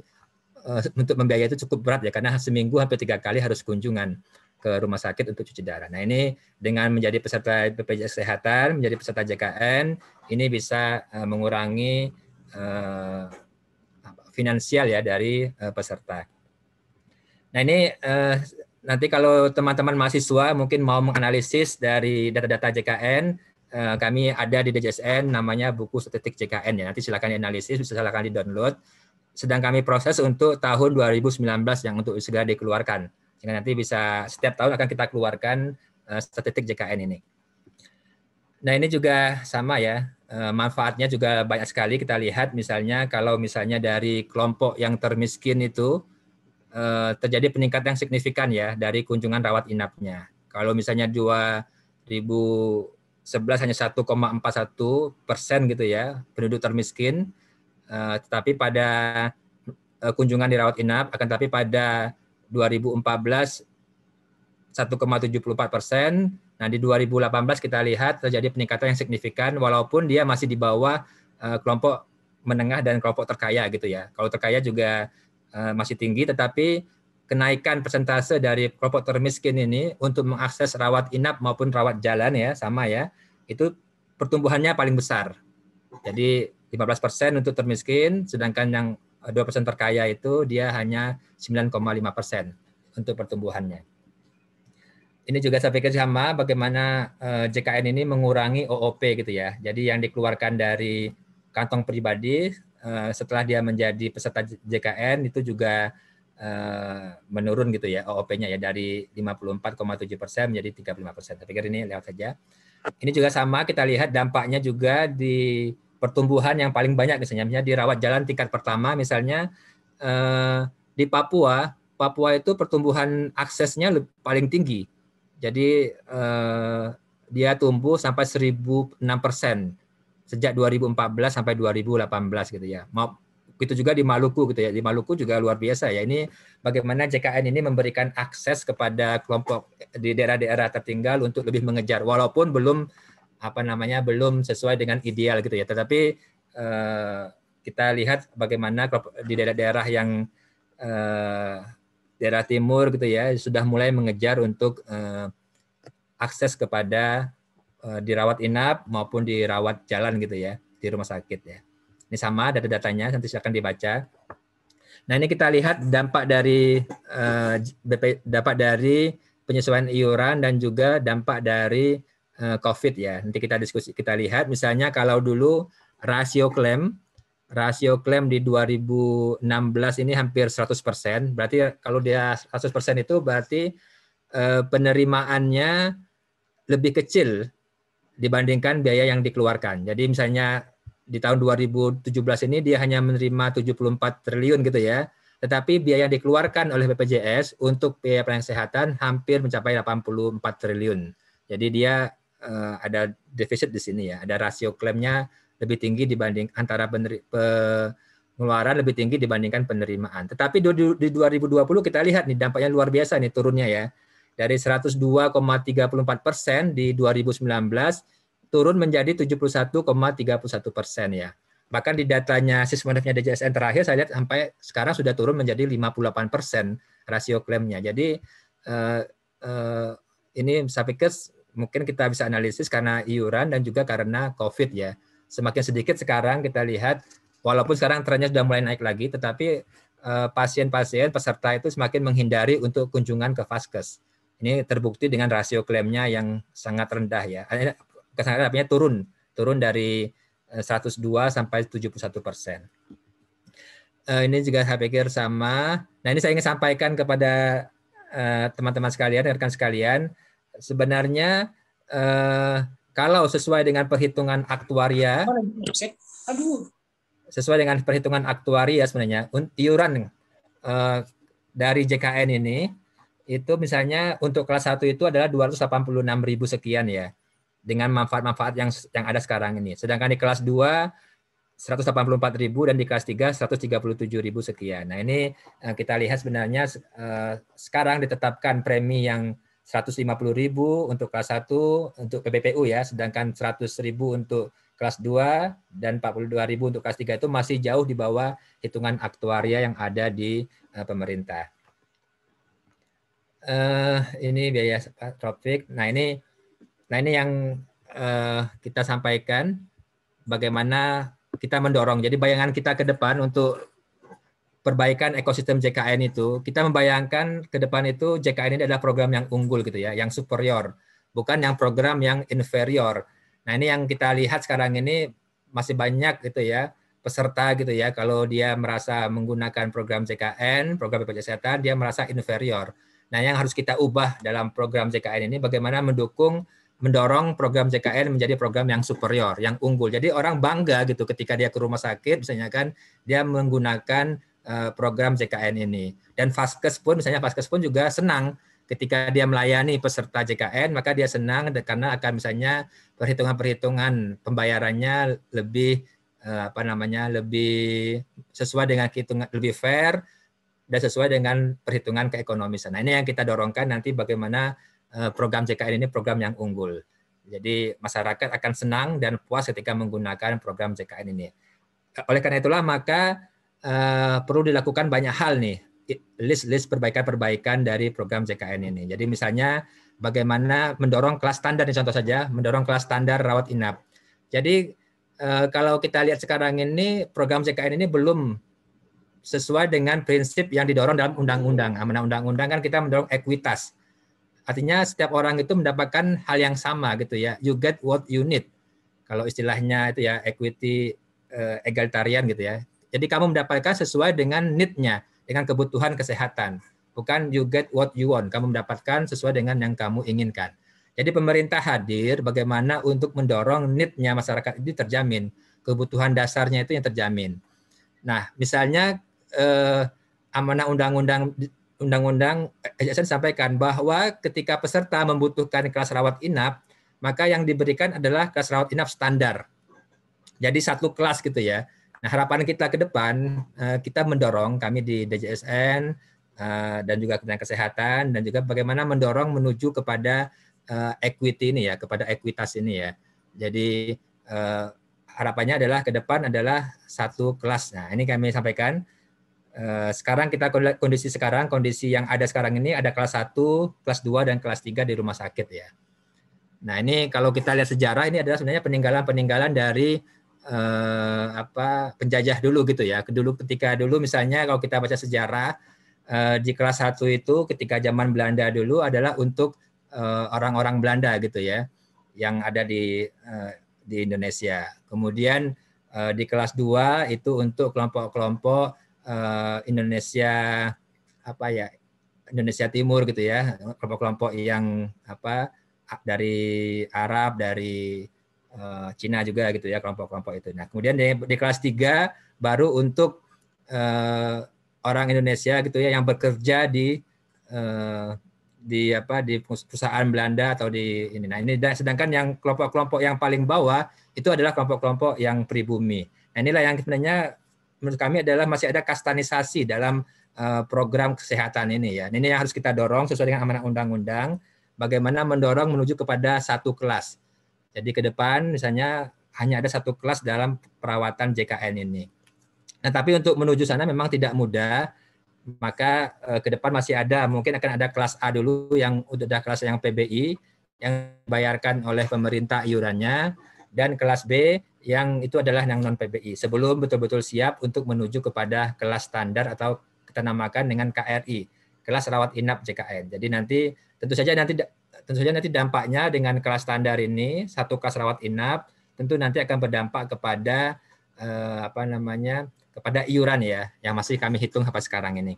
untuk membiayai itu cukup berat ya, karena seminggu hampir 3 kali harus kunjungan ke rumah sakit untuk cuci darah. Nah ini dengan menjadi peserta BPJS Kesehatan, menjadi peserta JKN, ini bisa mengurangi finansial ya dari peserta. Nah ini nanti kalau teman-teman mahasiswa mungkin mau menganalisis dari data-data JKN, kami ada di DJSN namanya buku statistik JKN ya. Nanti silakan dianalisis, silakan di-download. Sedang kami proses untuk tahun 2019 yang untuk segera dikeluarkan. Sehingga nanti bisa setiap tahun akan kita keluarkan statistik JKN ini. Nah ini juga sama ya, manfaatnya juga banyak sekali kita lihat misalnya kalau misalnya dari kelompok yang termiskin itu terjadi peningkatan yang signifikan ya dari kunjungan rawat inapnya. Kalau misalnya 2011 hanya 1,41% gitu ya penduduk termiskin, tetapi pada kunjungan di rawat inap, akan tapi pada 2014 1,74%. Nah di 2018 kita lihat terjadi peningkatan yang signifikan walaupun dia masih di bawah kelompok menengah dan kelompok terkaya gitu ya. Kalau terkaya juga masih tinggi, tetapi kenaikan persentase dari kelompok termiskin ini untuk mengakses rawat inap maupun rawat jalan ya sama ya, itu pertumbuhannya paling besar. Jadi 15% untuk termiskin, sedangkan yang 2% terkaya itu dia hanya 9,5% untuk pertumbuhannya. Ini juga saya pikir sama bagaimana JKN ini mengurangi OOP gitu ya. Jadi yang dikeluarkan dari kantong pribadi setelah dia menjadi peserta JKN itu juga menurun gitu ya OOP-nya ya dari 54,7% menjadi 35%. Saya pikir ini lewat saja. Ini juga sama kita lihat dampaknya juga di pertumbuhan yang paling banyak misalnya di rawat jalan tingkat pertama misalnya di Papua itu pertumbuhan aksesnya paling tinggi. Jadi dia tumbuh sampai 1.006% sejak 2014 sampai 2018 gitu ya. Itu juga di Maluku gitu ya. Di Maluku juga luar biasa ya. Ini bagaimana JKN ini memberikan akses kepada kelompok di daerah-daerah tertinggal untuk lebih mengejar walaupun belum belum sesuai dengan ideal gitu ya. Tetapi kita lihat bagaimana di daerah-daerah yang daerah timur gitu ya sudah mulai mengejar untuk akses kepada dirawat inap maupun dirawat jalan gitu ya di rumah sakit ya. Ini sama data-datanya nanti silakan dibaca. Nah ini kita lihat dampak dari penyesuaian iuran dan juga dampak dari COVID ya. Nanti kita lihat misalnya kalau dulu rasio klaim di 2016 ini hampir 100%. Berarti kalau dia 100% itu berarti penerimaannya lebih kecil dibandingkan biaya yang dikeluarkan. Jadi misalnya di tahun 2017 ini dia hanya menerima 74 triliun gitu ya. Tetapi biaya yang dikeluarkan oleh BPJS untuk biaya pelayanan kesehatan hampir mencapai 84 triliun. Jadi dia ada defisit di sini ya. Ada rasio klaimnya lebih tinggi dibanding antara pengeluaran lebih tinggi dibandingkan penerimaan. Tetapi di 2020 kita lihat nih dampaknya luar biasa nih turunnya ya. Dari 102,34% di 2019 turun menjadi 71,31% ya. Bahkan di datanya Sismonefnya DJSN terakhir saya lihat sampai sekarang sudah turun menjadi 58% rasio klaimnya. Jadi ini saya pikir mungkin kita bisa analisis karena iuran dan juga karena COVID ya. Semakin sedikit sekarang kita lihat, walaupun sekarang trennya sudah mulai naik lagi, tetapi pasien-pasien peserta itu semakin menghindari untuk kunjungan ke vaskes. Ini terbukti dengan rasio klaimnya yang sangat rendah ya. Artinya turun dari 102 sampai 71%. Ini juga saya pikir sama. Nah ini saya ingin sampaikan kepada teman-teman sekalian, rekan sekalian, sebenarnya kalau sesuai dengan perhitungan aktuaria, sebenarnya iuran dari JKN ini itu misalnya untuk kelas 1 itu adalah 286.000 sekian ya, dengan manfaat-manfaat yang ada sekarang ini. Sedangkan di kelas 2 184.000 dan di kelas 3 137.000 sekian. Nah ini kita lihat sebenarnya sekarang ditetapkan premi yang 150.000 untuk kelas 1 untuk PPPU ya, sedangkan 100.000 untuk kelas 2 dan 42.000 untuk kelas 3 itu masih jauh di bawah hitungan aktuaria yang ada di pemerintah. Ini biaya tropik. Nah ini yang kita sampaikan bagaimana kita mendorong. Jadi bayangan kita ke depan untuk perbaikan ekosistem JKN itu, kita membayangkan ke depan itu JKN ini adalah program yang unggul gitu ya, yang superior, bukan yang program yang inferior. Nah ini yang kita lihat sekarang ini masih banyak gitu ya peserta gitu ya, kalau dia merasa menggunakan program JKN, program BPJS Kesehatan, dia merasa inferior. Nah yang harus kita ubah dalam program JKN ini bagaimana mendorong program JKN menjadi program yang superior, yang unggul. Jadi orang bangga gitu ketika dia ke rumah sakit, misalnya kan dia menggunakan program JKN ini. Dan Vaskes pun, misalnya Vaskes pun juga senang ketika dia melayani peserta JKN, maka dia senang karena akan misalnya perhitungan pembayarannya lebih lebih sesuai dengan hitungan, lebih fair dan sesuai dengan perhitungan keekonomisan. Nah ini yang kita dorongkan nanti bagaimana program JKN ini program yang unggul. Jadi masyarakat akan senang dan puas ketika menggunakan program JKN ini. Oleh karena itulah maka perlu dilakukan banyak hal nih, list perbaikan-perbaikan dari program JKN ini. Jadi misalnya bagaimana mendorong kelas standar, contoh saja, mendorong kelas standar rawat inap. Jadi kalau kita lihat sekarang ini program JKN ini belum sesuai dengan prinsip yang didorong dalam undang-undang. Amanah undang-undang kan kita mendorong ekuitas. Artinya setiap orang itu mendapatkan hal yang sama gitu ya. You get what you need. Kalau istilahnya itu ya equity egalitarian gitu ya. Jadi kamu mendapatkan sesuai dengan need-nya, dengan kebutuhan kesehatan. Bukan you get what you want. Kamu mendapatkan sesuai dengan yang kamu inginkan. Jadi pemerintah hadir bagaimana untuk mendorong need-nya masyarakat ini terjamin. Kebutuhan dasarnya itu yang terjamin. Nah, misalnya amanah undang-undang ASN sampaikan bahwa ketika peserta membutuhkan kelas rawat inap, maka yang diberikan adalah kelas rawat inap standar. Jadi satu kelas gitu ya. Nah, harapan kita ke depan, kita mendorong, kami di DJSN dan juga Kementerian Kesehatan, dan juga bagaimana mendorong menuju kepada equity ini ya, kepada ekuitas ini ya. Jadi harapannya adalah ke depan adalah satu kelas. Nah, ini kami sampaikan. Sekarang kita kondisi yang ada sekarang ini ada kelas 1, kelas 2, dan kelas 3 di rumah sakit ya. Nah, ini kalau kita lihat sejarah ini adalah sebenarnya peninggalan dari penjajah dulu gitu ya. Ketika dulu misalnya kalau kita baca sejarah di kelas 1 itu ketika zaman Belanda dulu adalah untuk orang-orang Belanda gitu ya yang ada di Indonesia. Kemudian di kelas 2 itu untuk kelompok-kelompok Indonesia Indonesia Timur gitu ya, kelompok-kelompok yang dari Arab, dari Cina juga gitu ya, kelompok-kelompok itu. Nah, kemudian di kelas 3 baru untuk orang Indonesia gitu ya yang bekerja di perusahaan Belanda atau di ini. Nah, ini sedangkan yang kelompok-kelompok yang paling bawah itu adalah kelompok-kelompok yang pribumi. Nah, inilah yang sebenarnya menurut kami adalah masih ada kastanisasi dalam program kesehatan ini ya. Ini yang harus kita dorong sesuai dengan amanah undang-undang, bagaimana mendorong menuju kepada satu kelas. Jadi ke depan misalnya hanya ada satu kelas dalam perawatan JKN ini. Nah, tapi untuk menuju sana memang tidak mudah. Maka ke depan masih ada, mungkin akan ada kelas A dulu yang udah kelas yang PBI yang dibayarkan oleh pemerintah iurannya, dan kelas B yang itu adalah yang non PBI sebelum betul-betul siap untuk menuju kepada kelas standar atau kita namakan dengan KRI, kelas rawat inap JKN. Jadi tentu saja nanti dampaknya dengan kelas standar ini satu kelas rawat inap tentu nanti akan berdampak kepada kepada iuran ya, yang masih kami hitung sampai sekarang ini.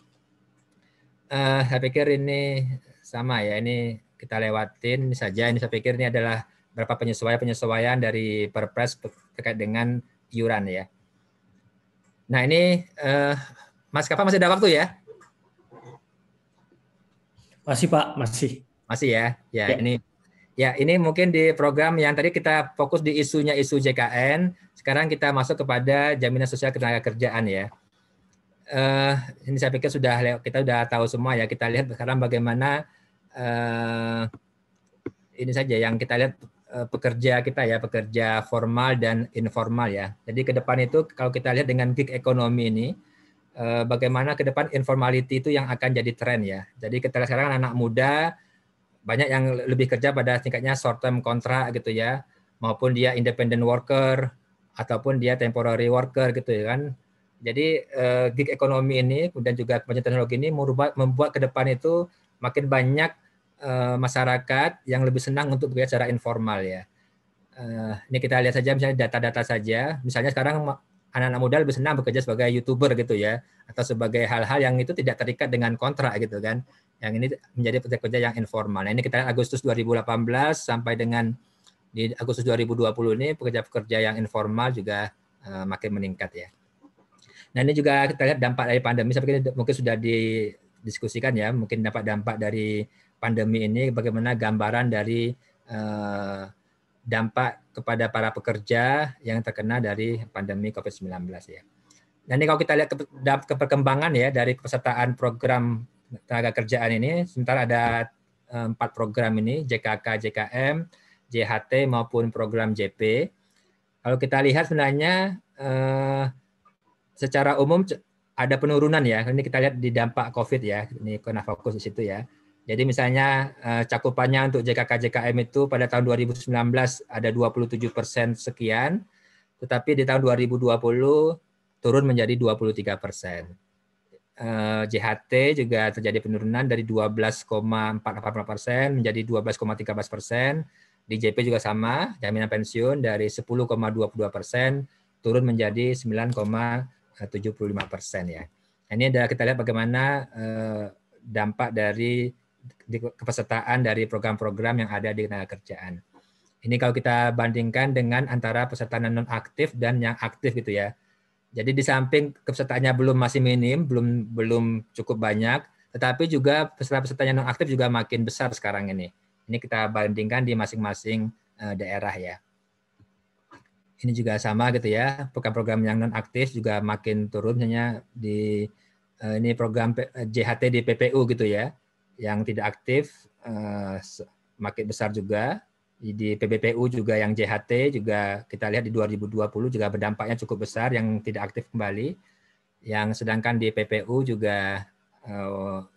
Saya pikir ini sama ya, ini kita lewatin saja. Ini saya pikir ini adalah beberapa penyesuaian dari Perpres terkait dengan iuran ya. Nah, ini Mas Kafa masih ada waktu ya? Masih Pak, masih. Masih ya. Ini mungkin di program yang tadi kita fokus di isu JKN, sekarang kita masuk kepada jaminan sosial ketenagakerjaan ya. Ini saya pikir kita sudah tahu semua ya. Kita lihat sekarang bagaimana ini saja yang kita lihat pekerja formal dan informal ya. Jadi ke depan itu kalau kita lihat dengan gig ekonomi ini, bagaimana ke depan informality itu yang akan jadi tren ya. Jadi kita lihat sekarang anak muda banyak yang lebih kerja pada tingkatnya short term kontrak gitu ya, maupun dia independent worker ataupun dia temporary worker gitu ya kan. Jadi gig ekonomi ini dan juga kemajuan teknologi ini membuat ke depan itu makin banyak masyarakat yang lebih senang untuk bekerja secara informal ya. Ini kita lihat saja misalnya data-data saja. Misalnya sekarang anak-anak muda lebih senang bekerja sebagai YouTuber gitu ya, atau sebagai hal-hal yang itu tidak terikat dengan kontrak gitu kan. Yang ini menjadi pekerja yang informal. Nah, ini kita lihat Agustus 2018 sampai dengan di Agustus 2020 ini pekerja-pekerja yang informal juga makin meningkat ya. Nah, ini juga kita lihat dampak dari pandemi. Saya pikir mungkin sudah didiskusikan ya, mungkin dampak dari pandemi ini, bagaimana gambaran dari dampak kepada para pekerja yang terkena dari pandemi COVID-19 ya. Nah, ini kalau kita lihat ke perkembangan ya dari kepesertaan program tenaga kerjaan ini, sementara ada 4 program ini, JKK, JKM, JHT maupun program JP. Kalau kita lihat sebenarnya secara umum ada penurunan ya. Ini kita lihat di dampak COVID ya. Ini kena fokus di situ ya. Jadi misalnya cakupannya untuk JKK JKM itu pada tahun 2019 ada 27% sekian, tetapi di tahun 2020 turun menjadi 23%. JHT juga terjadi penurunan dari 12,48% menjadi 12,13%. Di JP juga sama, jaminan pensiun dari 10,22% turun menjadi 9,75% ya. Ini adalah kita lihat bagaimana dampak dari kepesertaan dari program-program yang ada di tenaga kerjaan. Ini kalau kita bandingkan dengan antara peserta non aktif dan yang aktif gitu ya. Jadi di samping kepesertaannya masih minim, belum cukup banyak, tetapi juga peserta-pesertanya non aktif juga makin besar sekarang ini. Ini kita bandingkan di masing-masing daerah ya. Ini juga sama gitu ya, program-program yang non aktif juga makin turun, misalnya di ini program JHT di PPU gitu ya, yang tidak aktif makin besar juga. Di PBPU juga yang JHT juga kita lihat di 2020 juga berdampaknya cukup besar yang tidak aktif kembali. Yang sedangkan di PPU juga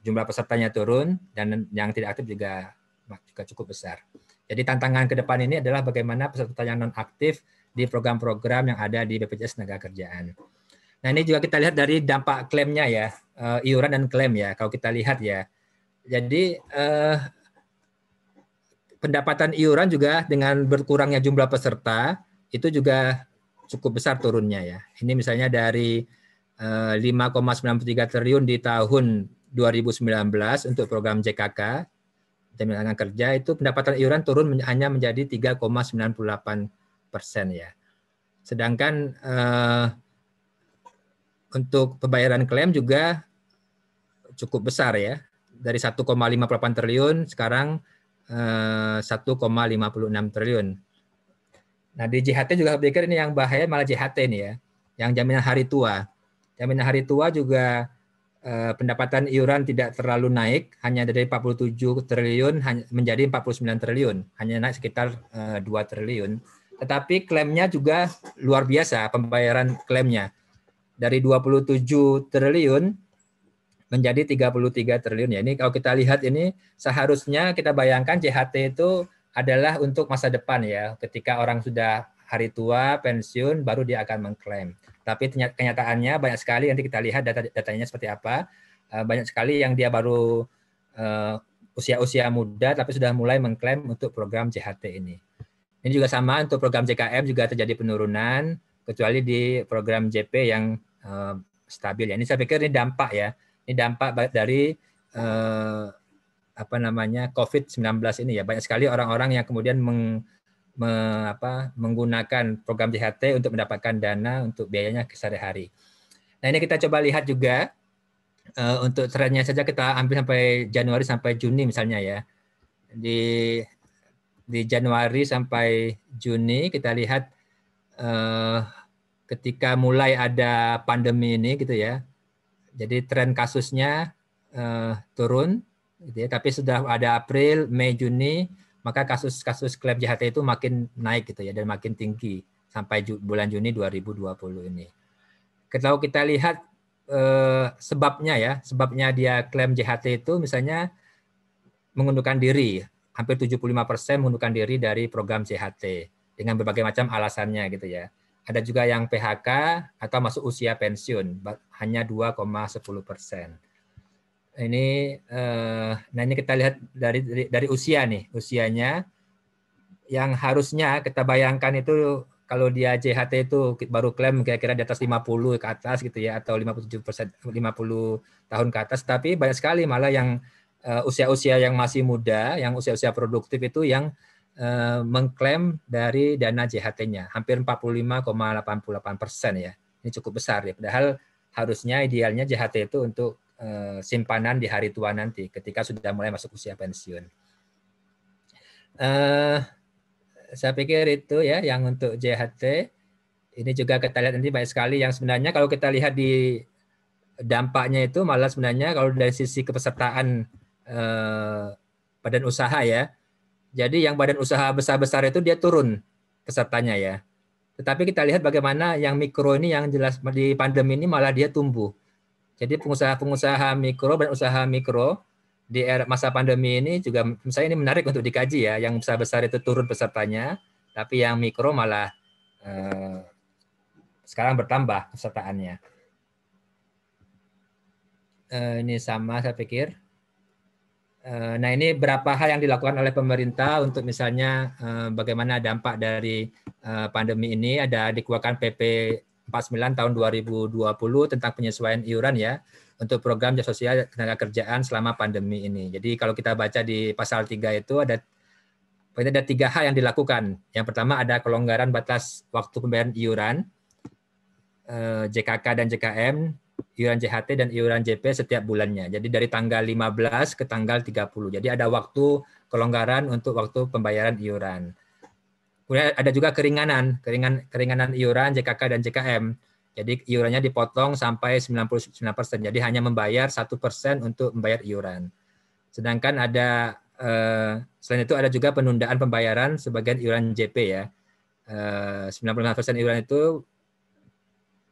jumlah pesertanya turun dan yang tidak aktif juga cukup besar. Jadi tantangan ke depan ini adalah bagaimana peserta yang non aktif di program-program yang ada di BPJS Tenagakerjaan. Nah ini juga kita lihat dari dampak klaimnya ya, iuran dan klaim ya. Kalau kita lihat ya, jadi pendapatan iuran juga dengan berkurangnya jumlah peserta itu juga cukup besar turunnya ya. Ini misalnya dari 5,93 triliun di tahun 2019 untuk program JKK jaminan kerja itu pendapatan iuran turun hanya menjadi 3,98% ya. Sedangkan untuk pembayaran klaim juga cukup besar ya. Dari 1,58 triliun sekarang 1,56 triliun. Nah di JHT juga pikir ini yang bahaya malah JHT ini ya, yang jaminan hari tua. Jaminan hari tua juga pendapatan iuran tidak terlalu naik, hanya dari 47 triliun menjadi 49 triliun, hanya naik sekitar 2 triliun. Tetapi klaimnya juga luar biasa pembayaran klaimnya. Dari 27 triliun menjadi 33 triliun ya. Ini kalau kita lihat ini seharusnya kita bayangkan JHT itu adalah untuk masa depan ya. Ketika orang sudah hari tua, pensiun, baru dia akan mengklaim. Tapi kenyataannya banyak sekali, nanti kita lihat datanya seperti apa. Banyak sekali yang dia baru usia-usia muda tapi sudah mulai mengklaim untuk program JHT ini. Ini juga sama untuk program JKM juga terjadi penurunan, kecuali di program JP yang stabil ya. Ini saya pikir ini dampak ya. Ini dampak dari COVID-19 ini ya. Banyak sekali orang-orang yang kemudian menggunakan program JHT untuk mendapatkan dana untuk biayanya sehari-hari. Nah ini kita coba lihat juga untuk trennya saja kita ambil sampai Januari sampai Juni misalnya ya. Di Januari sampai Juni kita lihat ketika mulai ada pandemi ini gitu ya. Jadi tren kasusnya turun, gitu ya. Tapi sudah ada April, Mei, Juni, maka kasus-kasus klaim JHT itu makin naik gitu ya dan makin tinggi sampai bulan Juni 2020 ini. Kalau kita lihat sebabnya dia klaim JHT itu misalnya mengundurkan diri, hampir 75% mengundurkan diri dari program JHT dengan berbagai macam alasannya gitu ya. Ada juga yang PHK atau masuk usia pensiun, hanya 2,10%. Ini, nah ini kita lihat dari usia nih, usianya yang harusnya kita bayangkan itu kalau dia JHT itu baru klaim kira-kira di atas 50 ke atas gitu ya, atau 57%, 50 tahun ke atas, tapi banyak sekali malah yang usia-usia yang masih muda, yang usia-usia produktif itu yang mengklaim dari dana JHT-nya hampir 45,88% ya. Ini cukup besar ya. Padahal harusnya idealnya JHT itu untuk simpanan di hari tua nanti ketika sudah mulai masuk usia pensiun. Saya pikir itu ya yang untuk JHT. Ini juga kita lihat nanti banyak sekali yang sebenarnya kalau kita lihat di dampaknya itu malah sebenarnya kalau dari sisi kepesertaan badan usaha ya. Jadi yang badan usaha besar-besar itu dia turun pesertanya ya. Tetapi kita lihat bagaimana yang mikro ini yang jelas di pandemi ini malah dia tumbuh. Jadi pengusaha-pengusaha mikro dan usaha mikro di era masa pandemi ini juga misalnya ini menarik untuk dikaji ya. Yang besar-besar itu turun pesertanya, tapi yang mikro malah sekarang bertambah pesertaannya. Ini sama saya pikir. Nah, ini berapa hal yang dilakukan oleh pemerintah untuk misalnya bagaimana dampak dari pandemi ini. Ada dikeluarkan PP 49 tahun 2020 tentang penyesuaian iuran ya untuk program jasa sosial tenaga kerjaan selama pandemi ini. Jadi kalau kita baca di pasal 3 itu ada 3 hal yang dilakukan. Yang pertama ada kelonggaran batas waktu pembayaran iuran, JKK dan JKM, iuran JHT dan iuran JP setiap bulannya. Jadi dari tanggal 15 ke tanggal 30. Jadi ada waktu kelonggaran untuk waktu pembayaran iuran. Kemudian ada juga keringanan iuran JKK dan JKM. Jadi iurannya dipotong sampai 99%. Jadi hanya membayar 1% untuk membayar iuran. Sedangkan ada selain itu ada juga penundaan pembayaran sebagian iuran JP ya. 95% iuran itu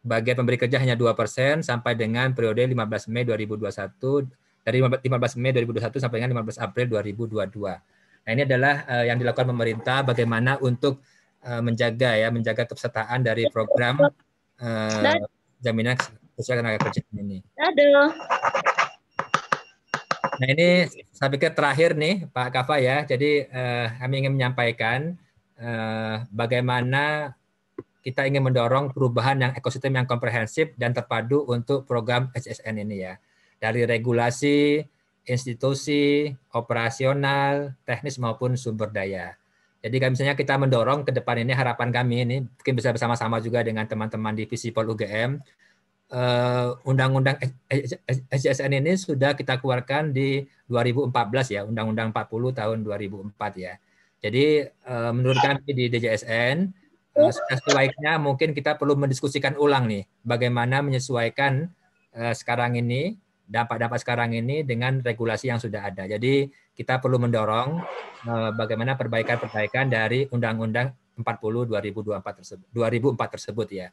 bagi pemberi kerja hanya 2% sampai dengan periode 15 Mei 2021 dari 15 Mei 2021 sampai dengan 15 April 2022. Nah, ini adalah yang dilakukan pemerintah bagaimana untuk menjaga kepesertaan dari program jaminan sosial tenaga kerja ini. Nah, ini saya pikir terakhir nih Pak Kafa ya. Jadi kami ingin menyampaikan bagaimana kita ingin mendorong perubahan yang ekosistem yang komprehensif dan terpadu untuk program HSN ini ya. Dari regulasi, institusi, operasional, teknis maupun sumber daya. Jadi misalnya kita mendorong ke depan ini harapan kami ini mungkin bisa bersama-sama juga dengan teman-teman di Visipol UGM. Undang-undang HSN ini sudah kita keluarkan di 2014 ya, Undang-Undang 40 tahun 2004 ya. Jadi menurut kami di DJSN sebaiknya mungkin kita perlu mendiskusikan ulang nih bagaimana menyesuaikan sekarang ini dampak-dampak sekarang ini dengan regulasi yang sudah ada. Jadi kita perlu mendorong bagaimana perbaikan-perbaikan dari Undang-Undang 40 2004 tersebut ya.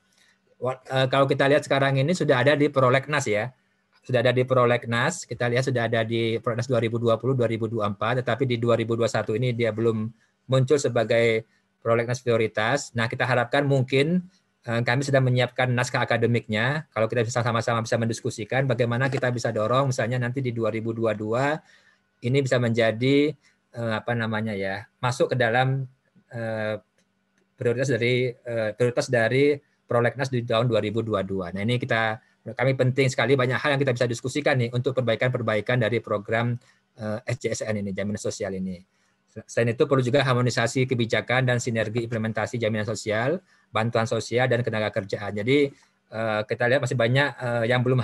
Kalau kita lihat sekarang ini sudah ada di Prolegnas ya. Sudah ada di Prolegnas, kita lihat sudah ada di Prolegnas 2020-2024, tetapi di 2021 ini dia belum muncul sebagai Prolegnas prioritas. Nah, kita harapkan mungkin kami sudah menyiapkan naskah akademiknya. Kalau kita bisa sama-sama bisa mendiskusikan bagaimana kita bisa dorong misalnya nanti di 2022 ini bisa menjadi masuk ke dalam prioritas dari Prolegnas di tahun 2022. Nah, ini kami penting sekali banyak hal yang kita bisa diskusikan nih untuk perbaikan-perbaikan dari program SJSN ini, jaminan sosial ini. Selain itu perlu juga harmonisasi kebijakan dan sinergi implementasi jaminan sosial, bantuan sosial, dan tenaga kerjaan. Jadi kita lihat masih banyak yang belum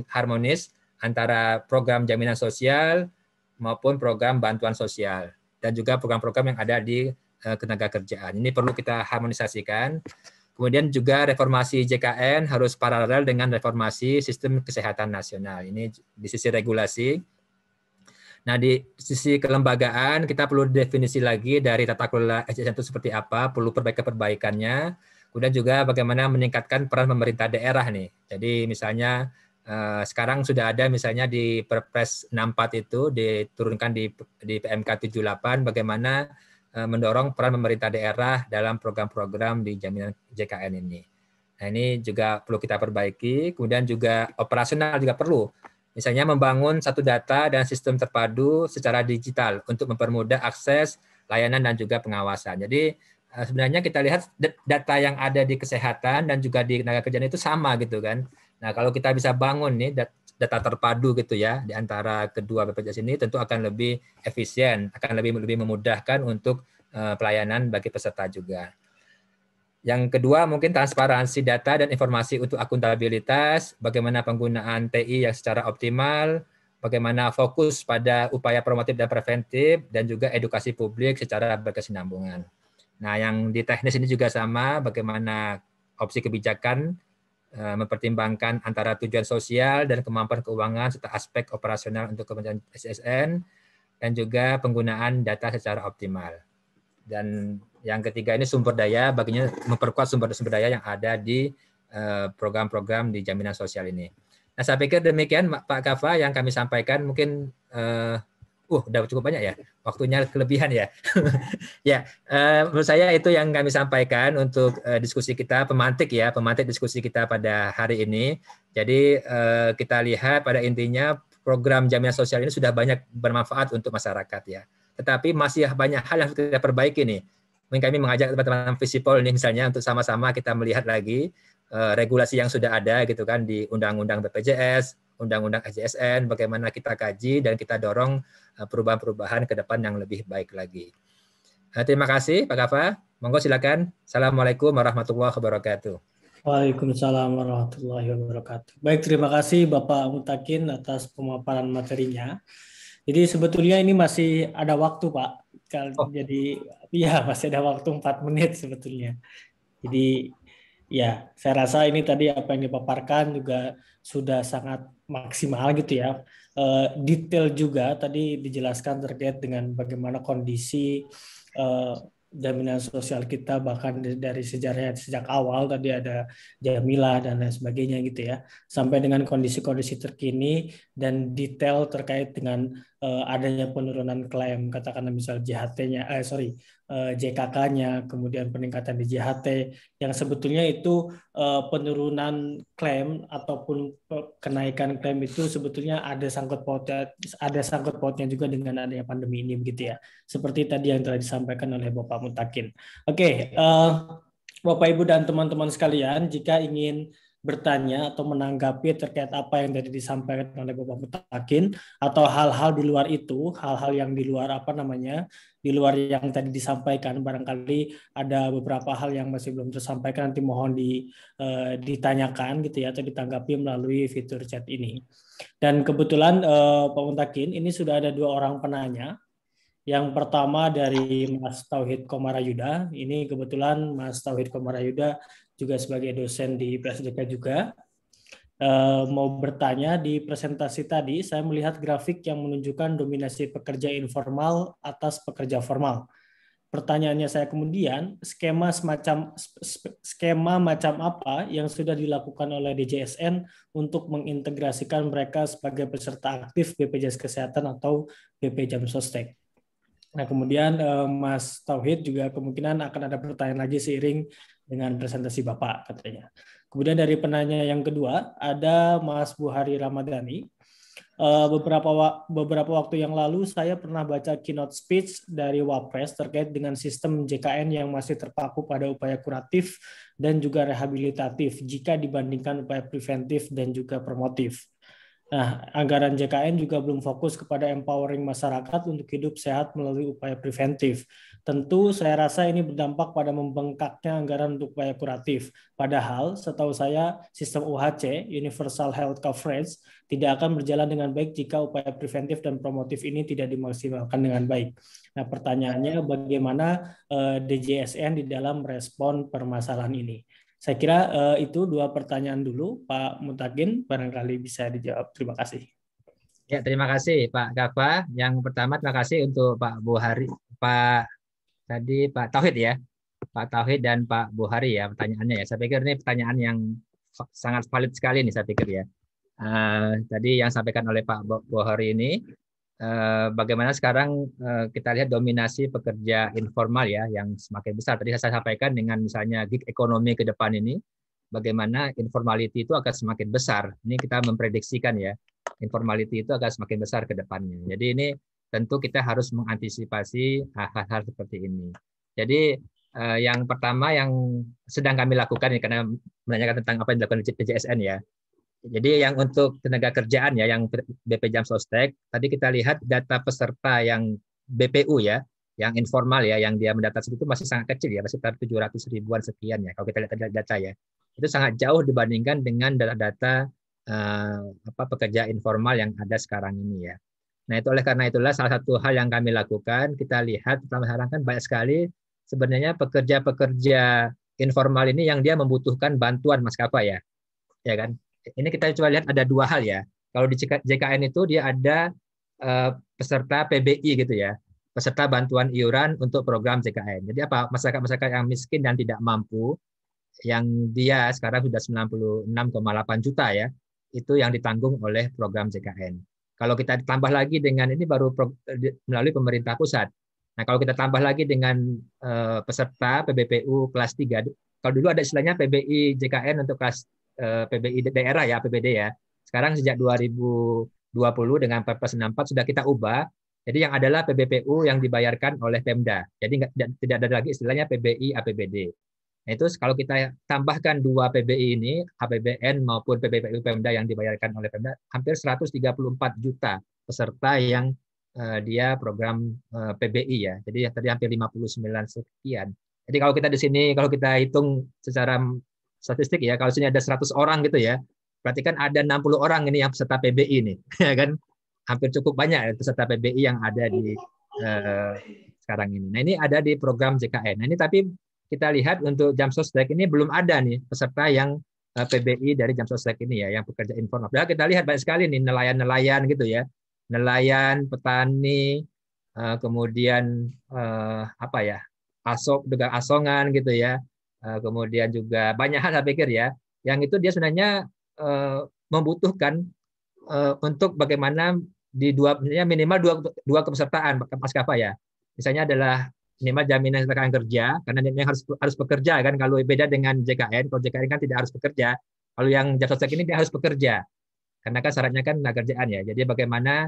harmonis antara program jaminan sosial maupun program bantuan sosial dan juga program-program yang ada di tenaga kerjaan. Ini perlu kita harmonisasikan. Kemudian juga reformasi JKN harus paralel dengan reformasi sistem kesehatan nasional. Ini di sisi regulasi. Nah, di sisi kelembagaan kita perlu definisi lagi dari tata kelola HSN itu seperti apa, perlu perbaikan-perbaikannya. Kemudian juga bagaimana meningkatkan peran pemerintah daerah nih. Jadi misalnya sekarang sudah ada misalnya di Perpres 64 itu diturunkan di PMK 78 bagaimana mendorong peran pemerintah daerah dalam program-program di jaminan JKN ini. Nah, ini juga perlu kita perbaiki. Kemudian juga operasional juga perlu. Misalnya membangun satu data dan sistem terpadu secara digital untuk mempermudah akses, layanan, dan juga pengawasan. Jadi sebenarnya kita lihat data yang ada di kesehatan dan juga di tenaga kerjaan itu sama gitu kan. Nah, kalau kita bisa bangun nih data terpadu gitu ya di antara kedua BPJS ini tentu akan lebih efisien, akan lebih memudahkan untuk pelayanan bagi peserta juga. Yang kedua mungkin transparansi data dan informasi untuk akuntabilitas, bagaimana penggunaan TI yang secara optimal, bagaimana fokus pada upaya promotif dan preventif, dan juga edukasi publik secara berkesinambungan. Nah, yang di teknis ini juga sama, bagaimana opsi kebijakan mempertimbangkan antara tujuan sosial dan kemampuan keuangan serta aspek operasional untuk Kementerian SSN, dan juga penggunaan data secara optimal. Dan yang ketiga ini sumber daya, baginya memperkuat sumber daya yang ada di program-program di jaminan sosial ini. Nah, saya pikir demikian Pak Kafa yang kami sampaikan. Mungkin udah cukup banyak ya, waktunya kelebihan ya. Ya, menurut saya itu yang kami sampaikan untuk diskusi kita, pemantik diskusi kita pada hari ini. Jadi kita lihat pada intinya program jaminan sosial ini sudah banyak bermanfaat untuk masyarakat ya. Tetapi masih banyak hal yang harus kita perbaiki nih. Mungkin kami mengajak teman-teman Visipol ini misalnya untuk sama-sama kita melihat lagi regulasi yang sudah ada gitu kan di Undang-Undang BPJS, Undang-Undang SJSN, bagaimana kita kaji dan kita dorong perubahan-perubahan ke depan yang lebih baik lagi. Terima kasih Pak Kafa. Monggo silakan. Assalamualaikum warahmatullahi wabarakatuh. Waalaikumsalam warahmatullahi wabarakatuh. Baik, terima kasih Bapak Mutakin atas pemaparan materinya. Jadi sebetulnya ini masih ada waktu Pak. Jadi ya masih ada waktu 4 menit sebetulnya. Jadi ya saya rasa ini tadi apa yang dipaparkan juga sudah sangat maksimal gitu ya. Detail juga tadi dijelaskan terkait dengan bagaimana kondisi jaminan sosial kita, bahkan dari sejarahnya sejak awal tadi ada Jamilah dan lain sebagainya gitu ya, sampai dengan kondisi-kondisi terkini dan detail terkait dengan adanya penurunan klaim, katakanlah misal JHT-nya, JKK-nya, kemudian peningkatan di JHT, yang sebetulnya itu penurunan klaim ataupun kenaikan klaim itu sebetulnya ada sangkut pautnya juga dengan adanya pandemi ini begitu ya. Seperti tadi yang telah disampaikan oleh Bapak Mutakin. Oke, Bapak Ibu dan teman-teman sekalian, jika ingin bertanya atau menanggapi terkait apa yang tadi disampaikan oleh Bapak Mutakin atau hal-hal di luar itu, hal-hal yang di luar di luar yang tadi disampaikan, barangkali ada beberapa hal yang masih belum tersampaikan, nanti mohon ditanyakan gitu ya atau ditanggapi melalui fitur chat ini. Dan kebetulan Pak Mutakin ini sudah ada 2 orang penanya. Yang pertama dari Mas Tauhid Komarayuda. Ini kebetulan Mas Tauhid Komarayuda juga sebagai dosen di PSDK juga. Mau bertanya, di presentasi tadi saya melihat grafik yang menunjukkan dominasi pekerja informal atas pekerja formal. Pertanyaannya saya kemudian, skema macam apa yang sudah dilakukan oleh DJSN untuk mengintegrasikan mereka sebagai peserta aktif BPJS Kesehatan atau BP Jam Sostek? Nah, kemudian Mas Tauhid juga kemungkinan akan ada pertanyaan lagi seiring dengan presentasi Bapak katanya. Kemudian dari penanya yang kedua ada Mas Buhari Ramadhani. Beberapa waktu yang lalu saya pernah baca keynote speech dari Wapres terkait dengan sistem JKN yang masih terpaku pada upaya kuratif dan juga rehabilitatif jika dibandingkan upaya preventif dan juga promotif. Nah, anggaran JKN juga belum fokus kepada empowering masyarakat untuk hidup sehat melalui upaya preventif. Tentu saya rasa ini berdampak pada membengkaknya anggaran untuk upaya kuratif. Padahal setahu saya sistem UHC, Universal Health Coverage, tidak akan berjalan dengan baik jika upaya preventif dan promotif ini tidak dimaksimalkan dengan baik. Nah, pertanyaannya bagaimana DJSN di dalam merespon permasalahan ini? Saya kira itu 2 pertanyaan dulu, Pak Mutakin, barangkali bisa dijawab. Terima kasih. Ya, terima kasih Pak Kafa. Yang pertama terima kasih untuk Pak Buhari, Pak Tauhid ya, Pak Tauhid dan Pak Buhari ya pertanyaannya ya. Saya pikir ini pertanyaan yang sangat valid sekali nih saya pikir ya. Tadi yang sampaikan oleh Pak Buhari ini, bagaimana sekarang kita lihat dominasi pekerja informal ya yang semakin besar. Tadi saya sampaikan dengan misalnya gig ekonomi ke depan ini, bagaimana informality itu akan semakin besar. Ini kita memprediksikan ya, informality itu akan semakin besar ke depannya. Jadi ini tentu kita harus mengantisipasi hal-hal seperti ini. Jadi yang pertama yang sedang kami lakukan ini karena menanyakan tentang apa yang dilakukan di DJSN ya. Jadi yang untuk tenaga kerjaan ya, yang BP Jam Sostek, tadi kita lihat data peserta yang BPU ya, yang informal ya, yang dia mendata itu masih sangat kecil ya, masih sekitar 700 ribuan sekian ya, kalau kita lihat data ya. Itu sangat jauh dibandingkan dengan data-data pekerja informal yang ada sekarang ini ya. Nah, itu oleh karena itulah salah satu hal yang kami lakukan, kita lihat pertama sekarang kan banyak sekali sebenarnya pekerja-pekerja informal ini yang dia membutuhkan bantuan maskapai ya kan. Ini kita coba lihat ada 2 hal ya. Kalau di JKN itu dia ada peserta PBI gitu ya, peserta bantuan iuran untuk program JKN. Jadi apa, masyarakat yang miskin dan tidak mampu, yang dia sekarang sudah 96,8 juta ya, itu yang ditanggung oleh program JKN. Kalau kita tambah lagi dengan ini baru melalui pemerintah pusat. Nah, kalau kita tambah lagi dengan peserta PBPU kelas 3, kalau dulu ada istilahnya PBI JKN untuk kelas PBI daerah ya, APBD ya. Sekarang sejak 2020 dengan Perpres 64 sudah kita ubah. Jadi yang adalah PBPU yang dibayarkan oleh Pemda. Jadi tidak ada lagi istilahnya PBI APBD. Nah, itu kalau kita tambahkan dua PBI ini, APBN maupun PBPU Pemda yang dibayarkan oleh Pemda, hampir 134 juta peserta yang dia program PBI ya. Jadi tadi hampir 59 sekian. Jadi kalau kita di sini, kalau kita hitung secara statistik ya, kalau sini ada 100 orang gitu ya, berarti kan ada 60 orang ini yang peserta PBI nih, ya kan? Hampir cukup banyak peserta PBI yang ada di sekarang ini. Nah, ini ada di program JKN. Nah, ini tapi kita lihat untuk Jamsostek ini belum ada nih peserta yang PBI dari Jamsostek ini ya, yang pekerja informal. Padahal kita lihat banyak sekali nih nelayan-nelayan gitu ya, nelayan, petani, kemudian apa ya, juga asongan gitu ya, kemudian juga banyak hal saya pikir ya, yang itu dia sebenarnya membutuhkan untuk bagaimana di minimal dua kepesertaan maskapai ya. Misalnya adalah minimal jaminan ketenaga kerja, karena yang harus bekerja kan. Kalau beda dengan JKN, kalau JKN kan tidak harus bekerja. Kalau yang Jamsostek ini dia harus bekerja, karena kan syaratnya kan tenaga kerjaan ya. Jadi bagaimana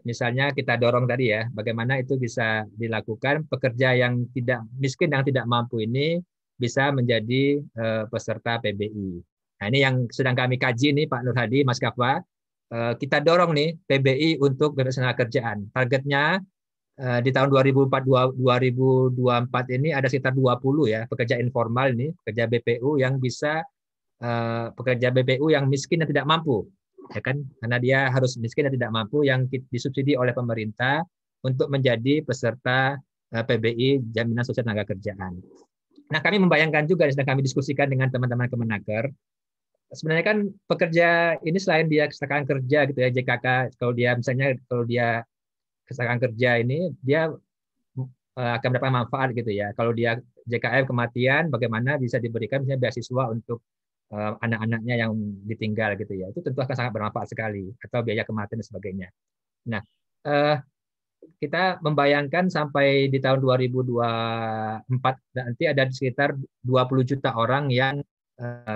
misalnya kita dorong tadi ya, bagaimana itu bisa dilakukan, pekerja yang tidak miskin, yang tidak mampu ini bisa menjadi peserta PBI. Nah, ini yang sedang kami kaji nih Pak Nur Hadi, Mas Kafa. Kita dorong nih PBI untuk bebas tenaga kerjaan. Targetnya di tahun 2024 ini ada sekitar 20 ya pekerja informal ini, pekerja BPU yang bisa pekerja BPU yang miskin dan tidak mampu. Ya kan? Karena dia harus miskin dan tidak mampu yang disubsidi oleh pemerintah untuk menjadi peserta PBI Jaminan Sosial Tenaga Kerjaan. Nah, kami membayangkan juga sedang kami diskusikan dengan teman-teman Kemenaker. Sebenarnya kan pekerja ini selain dia kecelakaan kerja gitu ya, JKK, kalau dia misalnya kalau dia kecelakaan kerja ini dia akan mendapat manfaat gitu ya. Kalau dia JKM kematian, bagaimana bisa diberikan misalnya beasiswa untuk anak-anaknya yang ditinggal gitu ya. Itu tentu akan sangat bermanfaat sekali, atau biaya kematian dan sebagainya. Nah, kita membayangkan sampai di tahun 2024 nanti ada sekitar 20 juta orang yang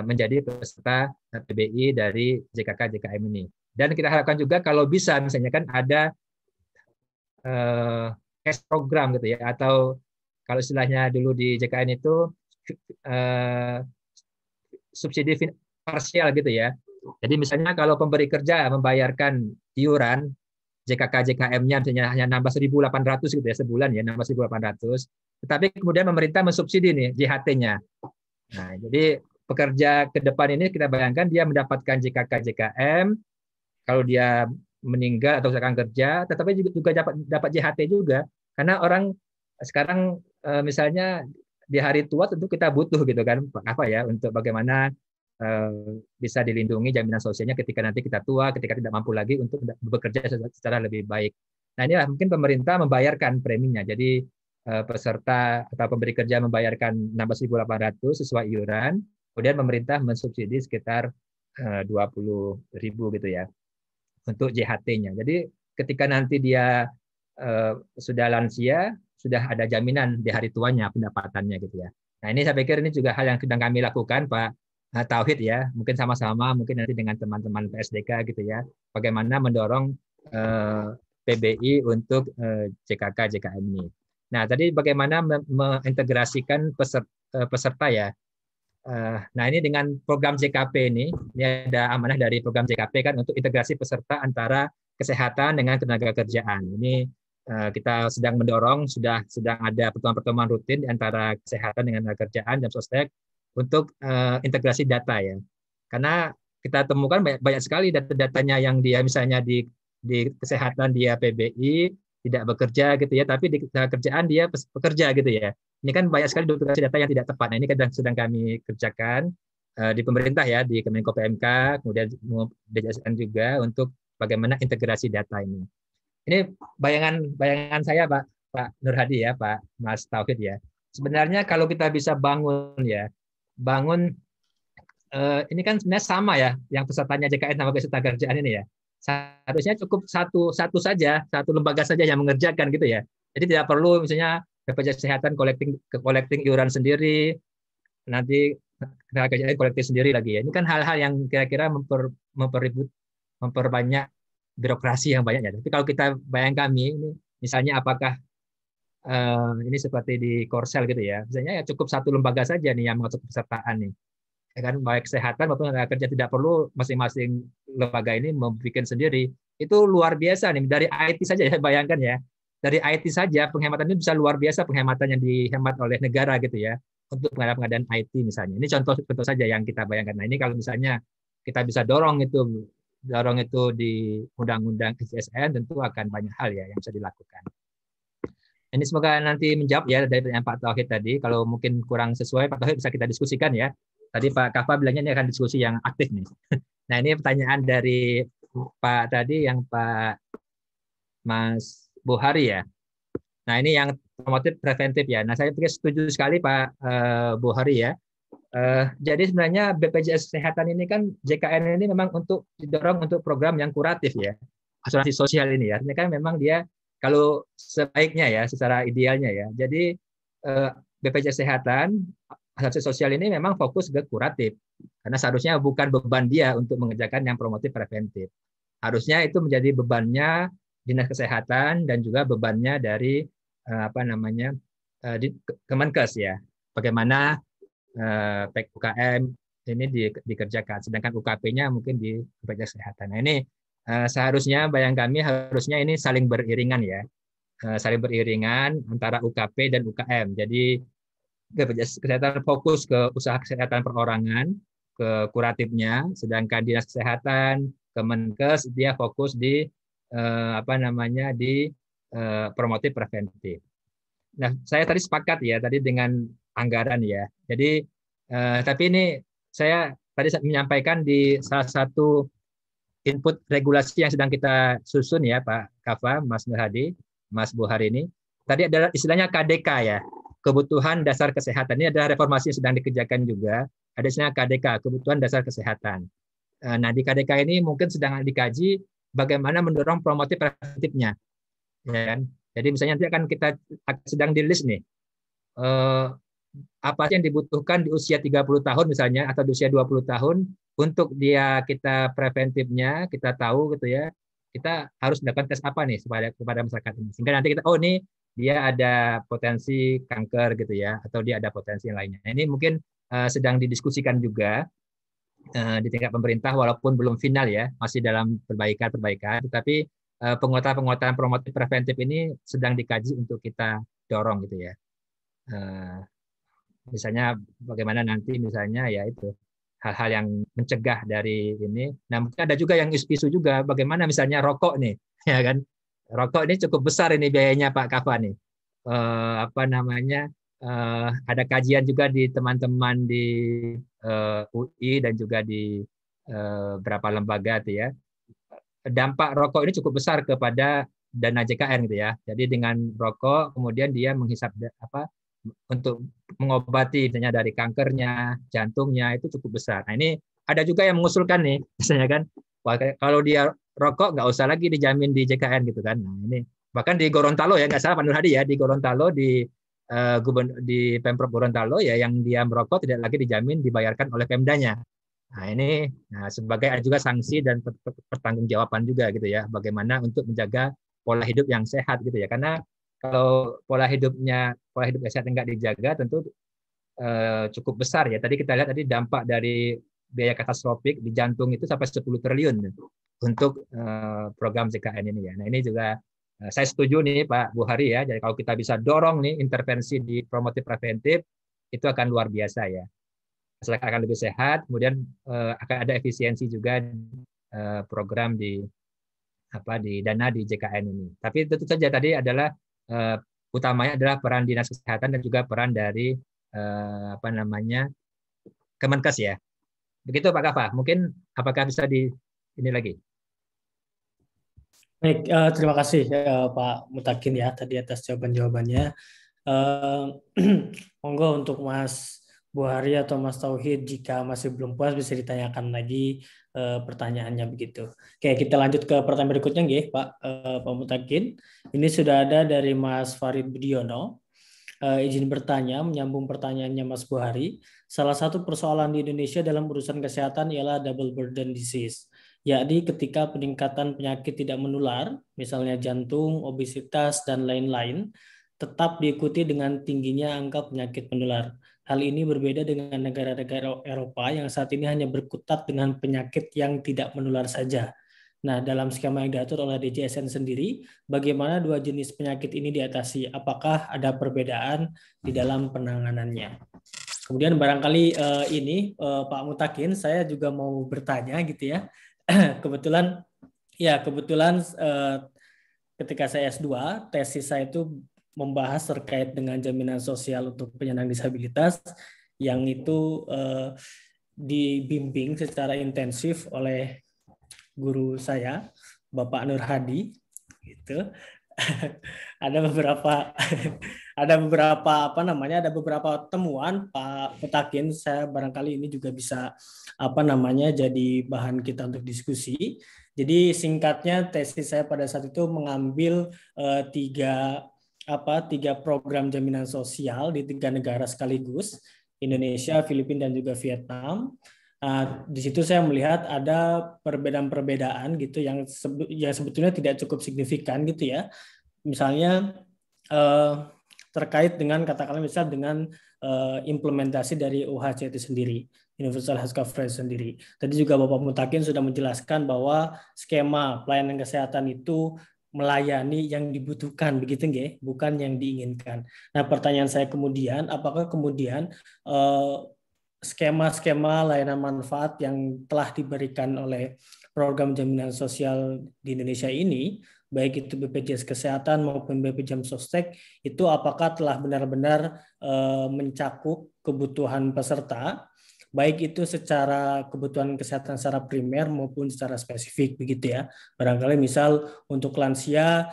menjadi peserta PBI dari JKK JKM ini. Dan kita harapkan juga kalau bisa misalnya kan ada cash program gitu ya, atau kalau istilahnya dulu di JKN itu subsidi parsial gitu ya. Jadi misalnya kalau pemberi kerja membayarkan iuran JKK JKM-nya misalnya hanya nambah 1.800 gitu ya sebulan ya, nambah 1.800. Tetapi kemudian pemerintah mensubsidi nih JHT-nya. Nah, jadi pekerja ke depan ini kita bayangkan dia mendapatkan JKK JKM, kalau dia meninggal atau kecelakaan kerja, tetapi juga dapat JHT juga, karena orang sekarang misalnya di hari tua tentu kita butuh gitu kan apa ya untuk bagaimana bisa dilindungi jaminan sosialnya ketika nanti kita tua, ketika tidak mampu lagi untuk bekerja secara lebih baik. Nah, inilah mungkin pemerintah membayarkan preminya. Jadi peserta atau pemberi kerja membayarkan 16.800 sesuai iuran, kemudian pemerintah mensubsidi sekitar 20.000 gitu ya untuk JHT-nya. Jadi ketika nanti dia sudah lansia, sudah ada jaminan di hari tuanya pendapatannya gitu ya. Nah, ini saya pikir ini juga hal yang sedang kami lakukan Pak Tauhid ya, mungkin sama-sama mungkin nanti dengan teman-teman PSDK gitu ya, bagaimana mendorong PBI untuk JKK JKM ini. Nah, tadi bagaimana mengintegrasikan peserta ya. Nah, ini dengan program JKP ini ada amanah dari program JKP kan untuk integrasi peserta antara kesehatan dengan tenaga kerjaan. Ini kita sedang mendorong, sedang ada pertemuan-pertemuan rutin antara kesehatan dengan tenaga kerjaan Jamsostek untuk integrasi data ya. Karena kita temukan banyak sekali data-datanya yang dia misalnya di kesehatan dia PBI tidak bekerja gitu ya, tapi di kerjaan dia bekerja gitu ya. Ini kan banyak sekali duplikasi data yang tidak tepat. Nah, ini sedang kami kerjakan di pemerintah ya, di Kemenko PMK, kemudian DJSN juga untuk bagaimana integrasi data ini. Ini bayangan saya Pak Nur Hadi ya, Pak Mas Tauhid ya. Sebenarnya kalau kita bisa bangun ini kan sebenarnya sama ya, yang pesertanya JKN sama Ketenagakerjaan ini ya. Seharusnya cukup satu saja, satu lembaga saja yang mengerjakan gitu ya. Jadi tidak perlu misalnya BPJS Kesehatan collecting iuran sendiri, nanti Ketenagakerjaan collecting sendiri lagi ya. Ini kan hal-hal yang kira-kira memperbanyak birokrasi yang banyak ya. Tapi kalau kita bayangkan ini, misalnya apakah ini seperti di Korsel gitu ya, misalnya ya cukup satu lembaga saja nih yang masuk pesertaan nih. Ya kan, baik kesehatan maupun tenaga kerja, tidak perlu masing-masing lembaga ini membuat sendiri. Itu luar biasa nih, dari IT saja ya, bayangkan ya, dari IT saja penghematan ini bisa luar biasa, penghematan yang dihemat oleh negara gitu ya, untuk pengadaan IT misalnya. Ini contoh saja yang kita bayangkan. Nah ini kalau misalnya kita bisa dorong itu di undang-undang SSN, tentu akan banyak hal ya yang bisa dilakukan. Ini semoga nanti menjawab ya dari pertanyaan Pak Tauhid tadi. Kalau mungkin kurang sesuai, Pak Tauhid bisa kita diskusikan ya. Tadi Pak Kafa bilangnya ini akan diskusi yang aktif nih. Nah ini pertanyaan dari Pak tadi yang Pak Mas Buhari ya. Nah ini yang promotif preventif ya. Nah saya pikir setuju sekali Pak Buhari ya. Jadi sebenarnya BPJS Kesehatan ini kan JKN ini memang untuk didorong untuk program yang kuratif ya. Asuransi sosial ini ya. Artinya kan memang dia kalau sebaiknya ya, secara idealnya ya. Jadi BPJS Kesehatan asuransi sosial ini memang fokus ke kuratif, karena seharusnya bukan beban dia untuk mengerjakan yang promotif preventif. Harusnya itu menjadi bebannya Dinas Kesehatan dan juga bebannya dari Kemenkes ya. Bagaimana UKM ini dikerjakan, sedangkan UKP-nya mungkin di BPJS Kesehatan. Nah ini seharusnya bayang kami harusnya ini saling beriringan ya, saling beriringan antara UKP dan UKM. Jadi BPJS Kesehatan fokus ke usaha kesehatan perorangan, ke kuratifnya, sedangkan Dinas Kesehatan, Kemenkes dia fokus di promotif preventif. Nah, saya tadi sepakat ya tadi dengan anggaran ya. Jadi tapi ini saya tadi menyampaikan di salah satu input regulasi yang sedang kita susun ya Pak Kafa, Mas Nurhadi, Mas Buhari ini. Tadi adalah istilahnya KDK ya. Kebutuhan dasar kesehatan. Ini adalah reformasi yang sedang dikerjakan juga. Ada istilah KDK, kebutuhan dasar kesehatan. Nah, di KDK ini mungkin sedang dikaji bagaimana mendorong promotif preventifnya. Ya kan? Jadi misalnya nanti akan kita sedang di list nih. Apa yang dibutuhkan di usia 30 tahun misalnya, atau di usia 20 tahun, untuk kita preventifnya, kita tahu gitu ya, kita harus melakukan tes apa nih kepada masyarakat ini. Sehingga nanti kita, ini dia ada potensi kanker gitu ya, atau dia ada potensi yang lainnya. Nah, ini mungkin sedang didiskusikan juga di tingkat pemerintah, walaupun belum final ya, masih dalam perbaikan, tetapi penguatan promotif preventif ini sedang dikaji untuk kita dorong gitu ya. Misalnya bagaimana nanti misalnya ya itu hal-hal yang mencegah dari ini. Nah mungkin ada juga yang isu juga bagaimana misalnya rokok nih, ya kan? Rokok ini cukup besar ini biayanya Pak Kafa nih. Ada kajian juga di teman-teman di UI dan juga di beberapa lembaga tuh ya. Dampak rokok ini cukup besar kepada dana JKN gitu ya. Jadi dengan rokok kemudian dia menghisap untuk mengobati misalnya dari kankernya, jantungnya itu cukup besar. Nah ini ada juga yang mengusulkan nih, misalnya kan, kalau dia rokok nggak usah lagi dijamin di JKN gitu kan. Nah ini bahkan di Gorontalo ya, nggak salah Pak Nurhadi ya, di Gorontalo di Pemprov Gorontalo ya, yang dia merokok tidak lagi dijamin dibayarkan oleh Pemdanya. Nah ini sebagai juga sanksi dan pertanggungjawaban juga gitu ya, bagaimana untuk menjaga pola hidup yang sehat gitu ya, karena kalau pola hidup kesehatan nggak dijaga tentu cukup besar ya. Tadi kita lihat tadi dampak dari biaya katastrofik di jantung itu sampai 10 triliun untuk program JKN ini ya. Nah ini juga saya setuju nih Pak Buhari ya. Jadi kalau kita bisa dorong nih intervensi di promotif preventif itu akan luar biasa ya. Masyarakat akan lebih sehat, kemudian akan ada efisiensi juga program di dana di JKN ini. Tapi tentu saja tadi adalah utamanya adalah peran Dinas Kesehatan dan juga peran dari Kemenkes ya. Begitu Pak Kafa. Mungkin apakah bisa ini lagi? Baik, terima kasih Pak Mutakin ya tadi atas jawabannya. Monggo untuk Mas Bu Hari atau Mas Tauhid, jika masih belum puas bisa ditanyakan lagi pertanyaannya begitu. Oke, kita lanjut ke pertanyaan berikutnya nggih, Pak Mutakin. Ini sudah ada dari Mas Farid Budiono. Izin bertanya, menyambung pertanyaannya Mas Buhari. Salah satu persoalan di Indonesia dalam urusan kesehatan ialah double burden disease, yakni ketika peningkatan penyakit tidak menular, misalnya jantung, obesitas, dan lain-lain, tetap diikuti dengan tingginya angka penyakit menular. Hal ini berbeda dengan negara-negara Eropa yang saat ini hanya berkutat dengan penyakit yang tidak menular saja. Nah, dalam skema yang diatur oleh DJSN sendiri, bagaimana dua jenis penyakit ini diatasi? Apakah ada perbedaan di dalam penanganannya? Kemudian barangkali ini Pak Mutakin, saya juga mau bertanya gitu ya. Kebetulan ketika saya S2, tesis saya itu membahas terkait dengan jaminan sosial untuk penyandang disabilitas yang itu dibimbing secara intensif oleh guru saya, Bapak Nur Hadi, gitu. ada beberapa temuan Pak Mutakin, saya barangkali ini juga bisa jadi bahan kita untuk diskusi. Jadi singkatnya tesis saya pada saat itu mengambil tiga program jaminan sosial di 3 negara sekaligus, Indonesia, Filipina, dan juga Vietnam. Di situ saya melihat ada perbedaan-perbedaan gitu yang sebetulnya tidak cukup signifikan gitu ya. Misalnya terkait dengan katakanlah misal dengan implementasi dari UHC itu sendiri, Universal Health Coverage sendiri. Tadi juga Bapak Mutakin sudah menjelaskan bahwa skema pelayanan kesehatan itu melayani yang dibutuhkan, begitu nggih, bukan yang diinginkan. Nah, pertanyaan saya kemudian, apakah kemudian skema-skema layanan manfaat yang telah diberikan oleh program jaminan sosial di Indonesia ini, baik itu BPJS Kesehatan maupun BPJS Sostek, itu apakah telah benar-benar mencakup kebutuhan peserta, baik itu secara kebutuhan kesehatan secara primer maupun secara spesifik begitu ya. Barangkali misal untuk lansia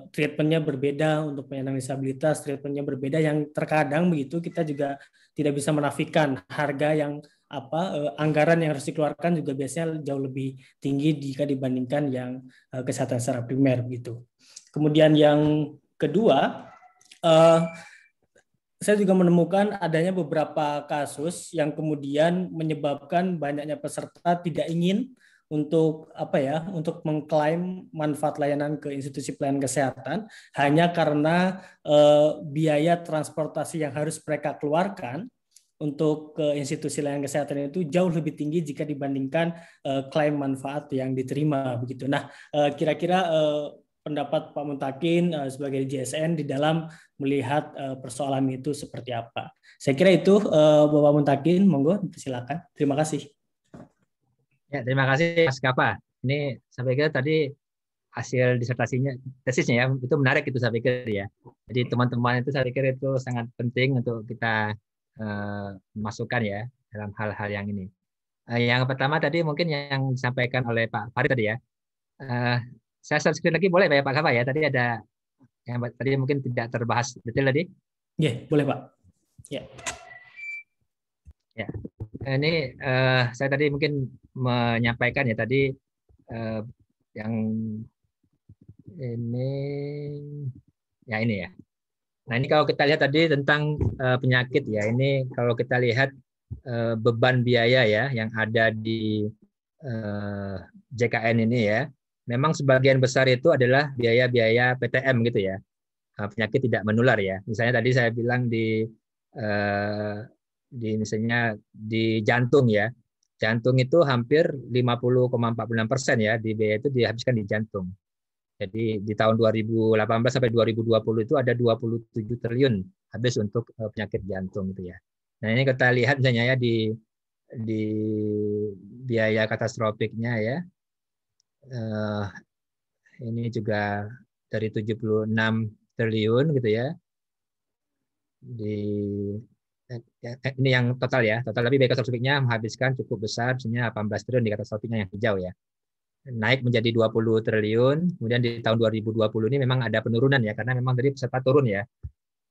treatmentnya berbeda, untuk penyandang disabilitas treatmentnya berbeda, yang terkadang begitu kita juga tidak bisa menafikan harga yang anggaran yang harus dikeluarkan juga biasanya jauh lebih tinggi jika dibandingkan yang kesehatan secara primer begitu. Kemudian yang kedua, saya juga menemukan adanya beberapa kasus yang kemudian menyebabkan banyaknya peserta tidak ingin untuk untuk mengklaim manfaat layanan ke institusi pelayanan kesehatan hanya karena biaya transportasi yang harus mereka keluarkan untuk ke institusi layanan kesehatan itu jauh lebih tinggi jika dibandingkan klaim manfaat yang diterima begitu. Nah, kira-kira pendapat Pak Mutakin sebagai JSN di dalam melihat persoalan itu seperti apa? Saya kira itu Bapak Mutakin, monggo silakan. Terima kasih. Ya, terima kasih Mas Kafa. Ini saya pikir tadi hasil disertasinya, tesisnya ya, itu menarik itu saya pikir ya. Jadi teman-teman itu saya pikir itu sangat penting untuk kita masukkan ya dalam hal-hal yang ini. Yang pertama tadi mungkin yang disampaikan oleh Pak Farid tadi ya. Saya share screen lagi boleh ya Pak Kafa ya? Tadi ada yang tadi mungkin tidak terbahas detail tadi. Ya, boleh Pak. Ya. Ya. Ini saya tadi mungkin menyampaikan ya tadi yang ini ya ini ya. Nah ini kalau kita lihat tadi tentang penyakit ya, ini kalau kita lihat beban biaya ya yang ada di JKN ini ya, memang sebagian besar itu adalah biaya-biaya PTM gitu ya, penyakit tidak menular ya. Misalnya tadi saya bilang di misalnya di jantung ya, jantung itu hampir 50,46% ya di biaya itu dihabiskan di jantung. Jadi di tahun 2018 sampai 2020 itu ada 27 triliun habis untuk penyakit jantung gitu ya. Nah ini kita lihat misalnya ya di biaya katastrofiknya ya, ini juga dari 76 triliun gitu ya. Ini yang total ya, total, tapi biaya katastrofiknya menghabiskan cukup besar, misalnya 18 triliun di katastrofiknya yang hijau ya. Naik menjadi 20 triliun, kemudian di tahun 2020 ini memang ada penurunan ya, karena memang tadi peserta turun ya,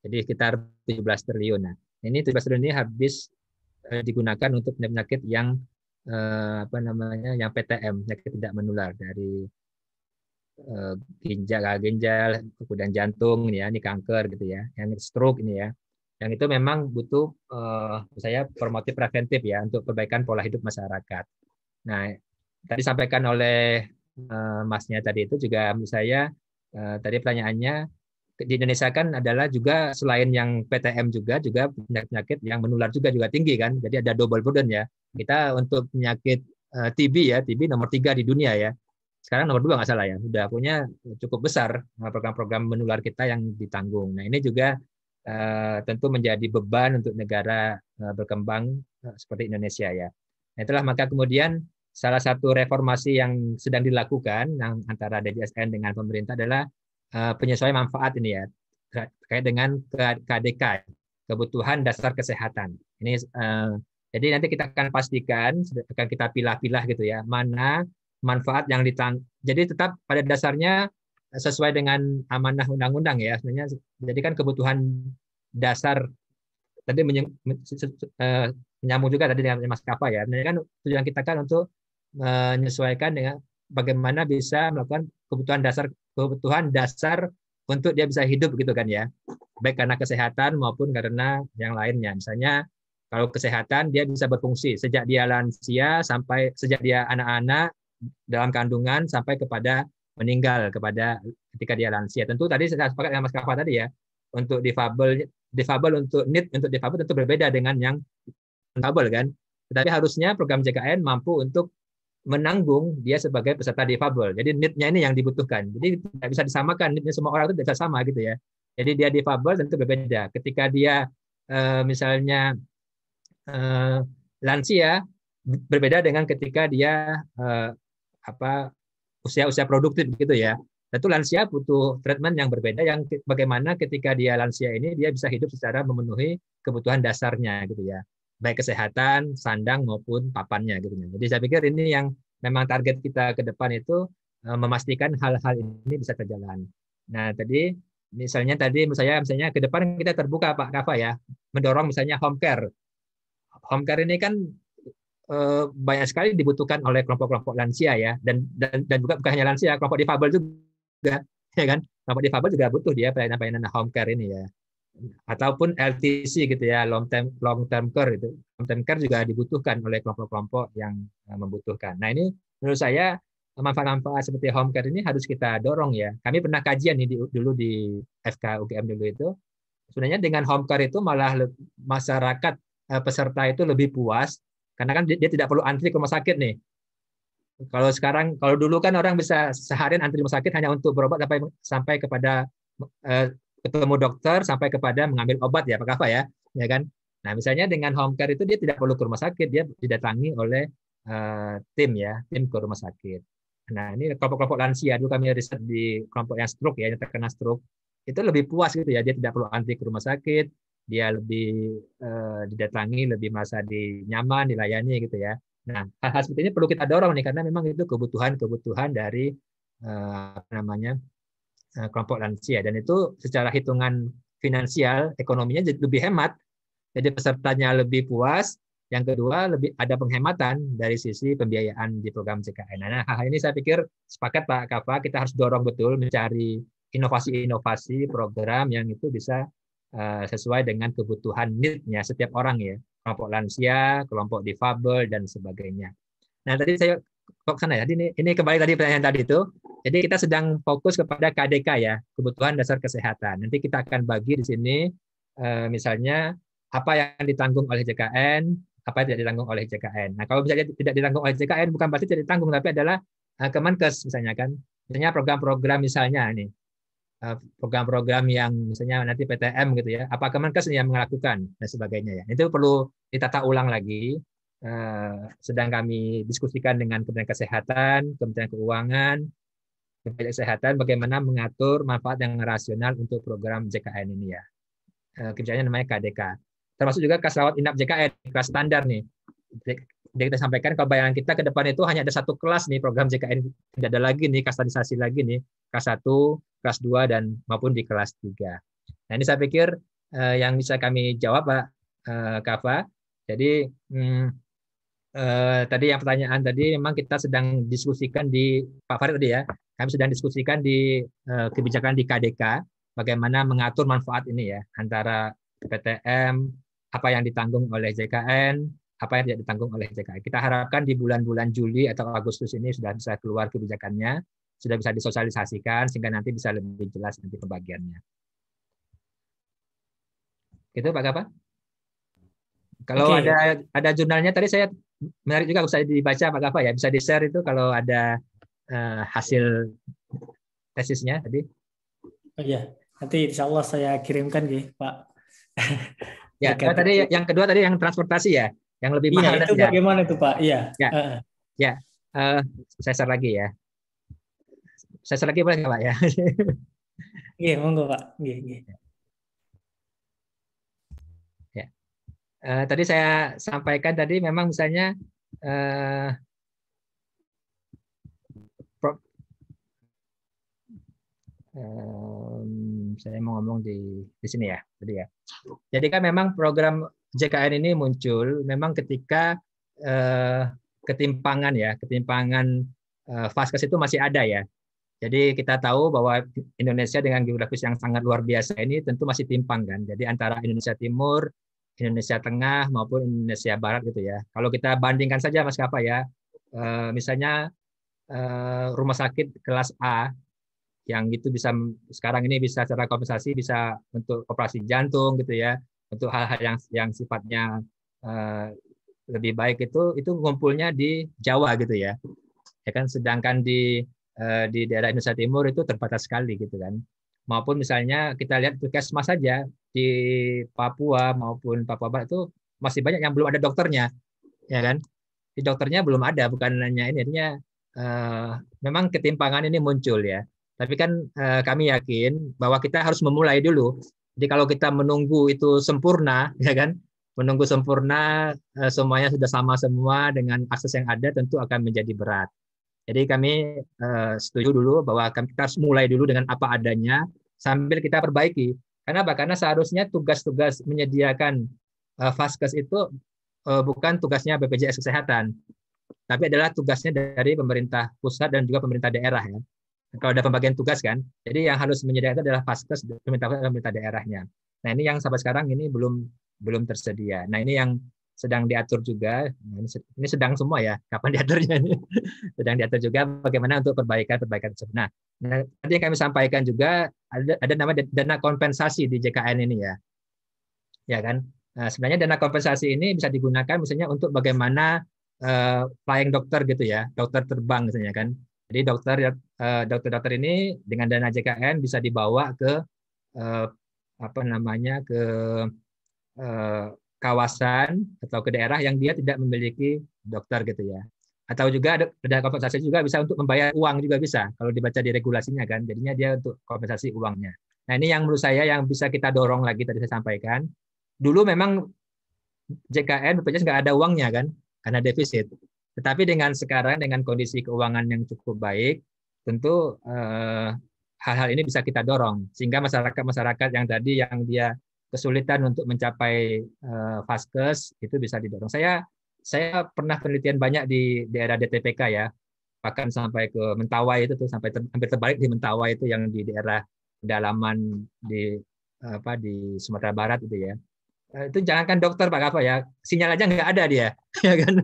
jadi sekitar 17 triliun. Nah, Ini 17 triliun ini habis digunakan untuk penyakit yang yang PTM, penyakit tidak menular, dari ginjal, kemudian jantung, ini kanker gitu ya, yang stroke ini ya, yang itu memang butuh saya promotif preventif ya untuk perbaikan pola hidup masyarakat. Nah, tadi sampaikan oleh Masnya tadi itu juga menurut saya tadi pertanyaannya di Indonesia kan adalah juga selain yang PTM juga penyakit yang menular juga tinggi kan, jadi ada double burden ya. Kita untuk penyakit TB ya, TB nomor 3 di dunia ya. Sekarang nomor 2 nggak salah ya, udah punya cukup besar program-program menular kita yang ditanggung. Nah ini juga tentu menjadi beban untuk negara berkembang seperti Indonesia ya. Nah, itulah maka kemudian salah satu reformasi yang sedang dilakukan yang antara DJSN dengan pemerintah adalah penyesuaian manfaat ini ya, terkait dengan KDK, kebutuhan dasar kesehatan. Ini jadi nanti kita akan pastikan, akan kita pilah-pilah gitu ya, mana manfaat yang jadi tetap pada dasarnya sesuai dengan amanah undang-undang ya sebenarnya. Jadi kan kebutuhan dasar tadi menyambung juga tadi dengan Mas Kafa ya. Sebenarnya kan tujuan kita kan untuk menyesuaikan dengan bagaimana bisa melakukan kebutuhan dasar untuk dia bisa hidup gitu kan ya. Baik karena kesehatan maupun karena yang lainnya. Misalnya kalau kesehatan dia bisa berfungsi sejak dia lansia sampai sejak dia anak-anak dalam kandungan sampai kepada meninggal ketika dia lansia. Tentu tadi saya sepakat dengan Mas Kafa tadi ya, untuk difabel untuk NEET untuk difabel tentu berbeda dengan yang difabel kan. Tetapi harusnya program JKN mampu untuk menanggung dia sebagai peserta difabel. Jadi NEET-nya ini yang dibutuhkan. Jadi tidak bisa disamakan, NEET-nya semua orang itu tidak bisa sama gitu ya. Jadi dia difabel tentu berbeda. Ketika dia misalnya lansia berbeda dengan ketika dia usia produktif gitu ya. Tentu lansia butuh treatment yang berbeda yang bagaimana ketika dia lansia ini dia bisa hidup secara memenuhi kebutuhan dasarnya gitu ya. Baik kesehatan, sandang maupun papannya gitu. Jadi saya pikir ini yang memang target kita ke depan itu memastikan hal-hal ini bisa berjalan. Nah, tadi misalnya ke depan kita terbuka Pak Kafa ya, mendorong misalnya home care. Home care ini kan banyak sekali dibutuhkan oleh kelompok-kelompok lansia ya, dan juga bukan hanya lansia, kelompok difabel juga ya kan. Kelompok difabel juga butuh dia pelayanan home care ini ya, ataupun LTC gitu ya, long term care itu. Long term care juga dibutuhkan oleh kelompok-kelompok yang membutuhkan. Nah ini menurut saya manfaat-manfaat seperti home care ini harus kita dorong ya. Kami pernah kajian nih dulu di FK UGM dulu itu, sebenarnya dengan home care itu malah masyarakat peserta itu lebih puas karena kan dia tidak perlu antri ke rumah sakit nih. Kalau dulu kan orang bisa seharian antri rumah sakit hanya untuk berobat sampai kepada ketemu dokter sampai kepada mengambil obat ya Pak Kafa ya kan. Nah misalnya dengan home care itu dia tidak perlu ke rumah sakit, dia didatangi oleh tim ke rumah sakit. Nah ini kelompok-kelompok lansia dulu kami riset di kelompok yang stroke ya, yang terkena stroke itu lebih puas gitu ya, dia tidak perlu antri ke rumah sakit, dia lebih didatangi, lebih merasa nyaman, dilayani gitu ya. Nah, hal-hal seperti ini perlu kita dorong nih karena memang itu kebutuhan dari kelompok lansia, dan itu secara hitungan finansial ekonominya jadi lebih hemat. Jadi pesertanya lebih puas, yang kedua lebih ada penghematan dari sisi pembiayaan di program JKN. Nah, hal ini saya pikir sepakat Pak Kafa, kita harus dorong betul mencari inovasi-inovasi program yang itu bisa sesuai dengan kebutuhan need-nya setiap orang ya, kelompok lansia, kelompok difabel dan sebagainya. Nah tadi saya kok sana ya, ini kembali tadi pertanyaan tadi itu. Jadi kita sedang fokus kepada KDK ya, kebutuhan dasar kesehatan. Nanti kita akan bagi di sini misalnya apa yang ditanggung oleh JKN, apa yang tidak ditanggung oleh JKN. Nah kalau misalnya tidak ditanggung oleh JKN bukan berarti tidak ditanggung, tapi adalah Kemenkes misalnya kan, misalnya program-program misalnya ini. Program-program yang misalnya nanti PTM gitu ya, apa Kemenkes yang melakukan dan sebagainya ya. Itu perlu ditata ulang lagi. Sedang kami diskusikan dengan Kementerian Kesehatan, Kementerian Keuangan, Kementerian Kesehatan bagaimana mengatur manfaat yang rasional untuk program JKN ini ya. Kebijakannya namanya KDK. Termasuk juga kas rawat inap JKN, kelas standar nih. Jadi kita sampaikan kalau bayangan kita ke depan itu hanya ada satu kelas nih program JKN, tidak ada lagi nih kastanisasi lagi nih, kelas 1, kelas 2 dan maupun di kelas 3. Nah, ini saya pikir yang bisa kami jawab Pak Kava. Jadi tadi yang pertanyaan tadi memang kita sedang diskusikan di Pak Farid tadi ya. Kami sedang diskusikan di kebijakan di KDK bagaimana mengatur manfaat ini ya antara PTM, apa yang ditanggung oleh JKN, apa yang tidak ditanggung oleh JKN. Kita harapkan di bulan-bulan Juli atau Agustus ini sudah bisa keluar kebijakannya, sudah bisa disosialisasikan sehingga nanti bisa lebih jelas nanti pembagiannya. Gitu Pak Kava? Kalau ada jurnalnya tadi saya menarik juga bisa dibaca Pak Kava ya, bisa di-share itu kalau ada hasil tesisnya tadi. Oh iya, nanti insya Allah saya kirimkan Pak. Ya, tadi yang kedua tadi yang transportasi ya, yang lebih mahal. Itu ya. Bagaimana itu Pak? Iya. Ya, saya share lagi ya. Saya share lagi boleh nggak Pak ya? Iya, monggo Pak. Iya. Tadi saya sampaikan tadi memang misalnya saya mau ngomong di sini ya tadi ya. Jadi kan memang program JKN ini muncul memang ketika ketimpangan vaskes itu masih ada ya. Jadi kita tahu bahwa Indonesia dengan geografis yang sangat luar biasa ini tentu masih timpang kan. Jadi antara Indonesia Timur, Indonesia Tengah maupun Indonesia Barat gitu ya. Kalau kita bandingkan saja Mas Kava ya, misalnya rumah sakit kelas A yang itu bisa sekarang ini bisa secara kompensasi bisa untuk operasi jantung gitu ya, untuk hal-hal yang sifatnya lebih baik itu ngumpulnya di Jawa gitu ya. Ya kan, sedangkan di daerah Indonesia Timur itu terbatas sekali gitu kan. Maupun misalnya kita lihat puskesmas saja di Papua maupun Papua Barat itu masih banyak yang belum ada dokternya, ya kan? Di dokternya belum ada, bukan hanya ini, artinya memang ketimpangan ini muncul ya. Tapi kan kami yakin bahwa kita harus memulai dulu. Jadi kalau kita menunggu itu sempurna, ya kan? Menunggu sempurna semuanya sudah sama semua dengan akses yang ada tentu akan menjadi berat. Jadi kami setuju dulu bahwa kita harus mulai dulu dengan apa adanya sambil kita perbaiki. Karena apa? Karena seharusnya tugas-tugas menyediakan vaskes itu bukan tugasnya BPJS Kesehatan, tapi adalah tugasnya dari pemerintah pusat dan juga pemerintah daerah ya. Kalau ada pembagian tugas kan, jadi yang harus menyediakan adalah vaskes pemerintah daerahnya. Nah ini yang sampai sekarang ini belum tersedia. Nah ini yang sedang diatur juga. Ini sedang semua ya, kapan diaturnya ini? Sedang diatur juga bagaimana untuk perbaikan tersebut. Nah, tadi yang kami sampaikan juga ada namanya dana kompensasi di JKN ini ya, ya kan? Nah, sebenarnya dana kompensasi ini bisa digunakan misalnya untuk bagaimana flying dokter gitu ya, dokter terbang misalnya kan. Jadi dokter ini dengan dana JKN bisa dibawa ke ke kawasan atau ke daerah yang dia tidak memiliki dokter gitu ya. Atau juga dana kompensasi juga bisa untuk membayar uang juga bisa kalau dibaca di regulasinya kan. Jadinya dia untuk kompensasi uangnya. Nah ini yang menurut saya yang bisa kita dorong lagi tadi saya sampaikan. Dulu memang JKN BPJS nggak ada uangnya kan karena defisit. Tetapi dengan sekarang dengan kondisi keuangan yang cukup baik, tentu hal-hal ini bisa kita dorong sehingga masyarakat yang tadi yang dia kesulitan untuk mencapai vaskes itu bisa didorong. Saya pernah penelitian banyak di daerah DTPK ya, bahkan sampai ke Mentawai itu tuh sampai hampir terbalik di Mentawai itu yang di daerah pedalaman di Sumatera Barat itu ya. Itu jangankan dokter Pak Kava ya, sinyal aja nggak ada dia, ya kan?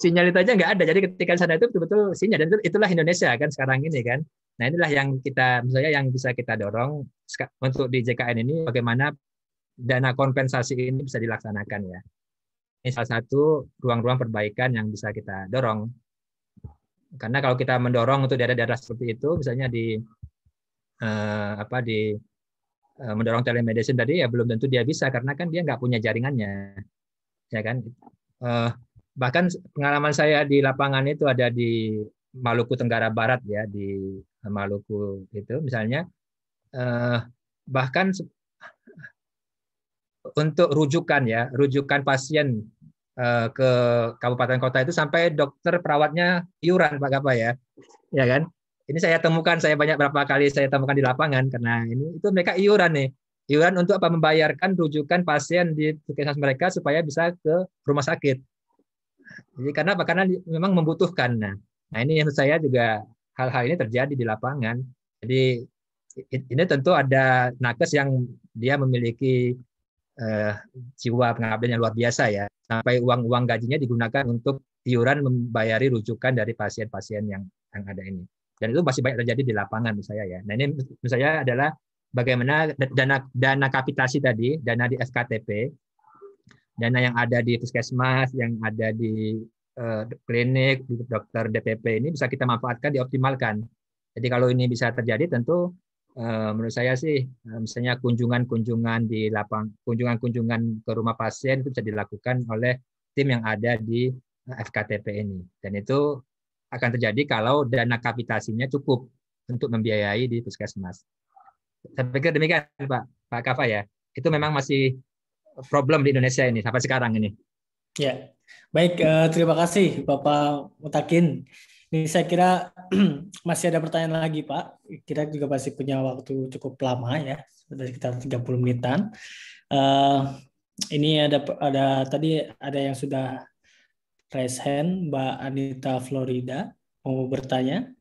Sinyal itu aja nggak ada. Jadi ketika sana itu betul-betul sinyal, dan itulah Indonesia kan sekarang ini kan. Nah inilah yang misalnya yang bisa kita dorong untuk di JKN ini bagaimana dana kompensasi ini bisa dilaksanakan ya. Ini salah satu ruang-ruang perbaikan yang bisa kita dorong. Karena kalau kita mendorong untuk daerah-daerah seperti itu, misalnya mendorong telemedicine tadi ya belum tentu dia bisa karena kan dia nggak punya jaringannya, ya kan. Bahkan pengalaman saya di lapangan itu ada di Maluku Tenggara Barat ya, di Maluku itu misalnya bahkan untuk rujukan pasien ke kabupaten kota itu sampai dokter perawatnya iuran Pak Kava ya kan. Ini saya banyak berapa kali saya temukan di lapangan karena itu mereka iuran nih. iuran untuk apa? Membayarkan rujukan pasien di puskesmas mereka supaya bisa ke rumah sakit. Jadi karena apa? Karena memang membutuhkan. Nah ini yang saya juga hal-hal ini terjadi di lapangan. Jadi ini tentu ada nakes yang dia memiliki jiwa pengabdian yang luar biasa ya. Sampai uang gajinya digunakan untuk iuran membayari rujukan dari pasien-pasien yang ada ini. Dan itu masih banyak terjadi di lapangan menurut saya ya. Nah ini menurut saya adalah bagaimana dana kapitasi tadi, dana di FKTP, dana yang ada di puskesmas, yang ada di klinik, di dokter DPP ini bisa kita manfaatkan, dioptimalkan. Jadi kalau ini bisa terjadi, tentu menurut saya sih, misalnya kunjungan-kunjungan di lapang, kunjungan-kunjungan ke rumah pasien itu bisa dilakukan oleh tim yang ada di FKTP ini. Dan itu akan terjadi kalau dana kapitasinya cukup untuk membiayai di puskesmas. Saya pikir demikian, Pak Kafa ya. Itu memang masih problem di Indonesia ini sampai sekarang ini. Ya, baik. Terima kasih Bapak Mutakin. Ini saya kira masih ada pertanyaan lagi Pak. Kita juga masih punya waktu cukup lama ya, sudah sekitar 30 menitan. Ini ada tadi ada yang sudah raise hand, Mbak Anita Florida mau bertanya.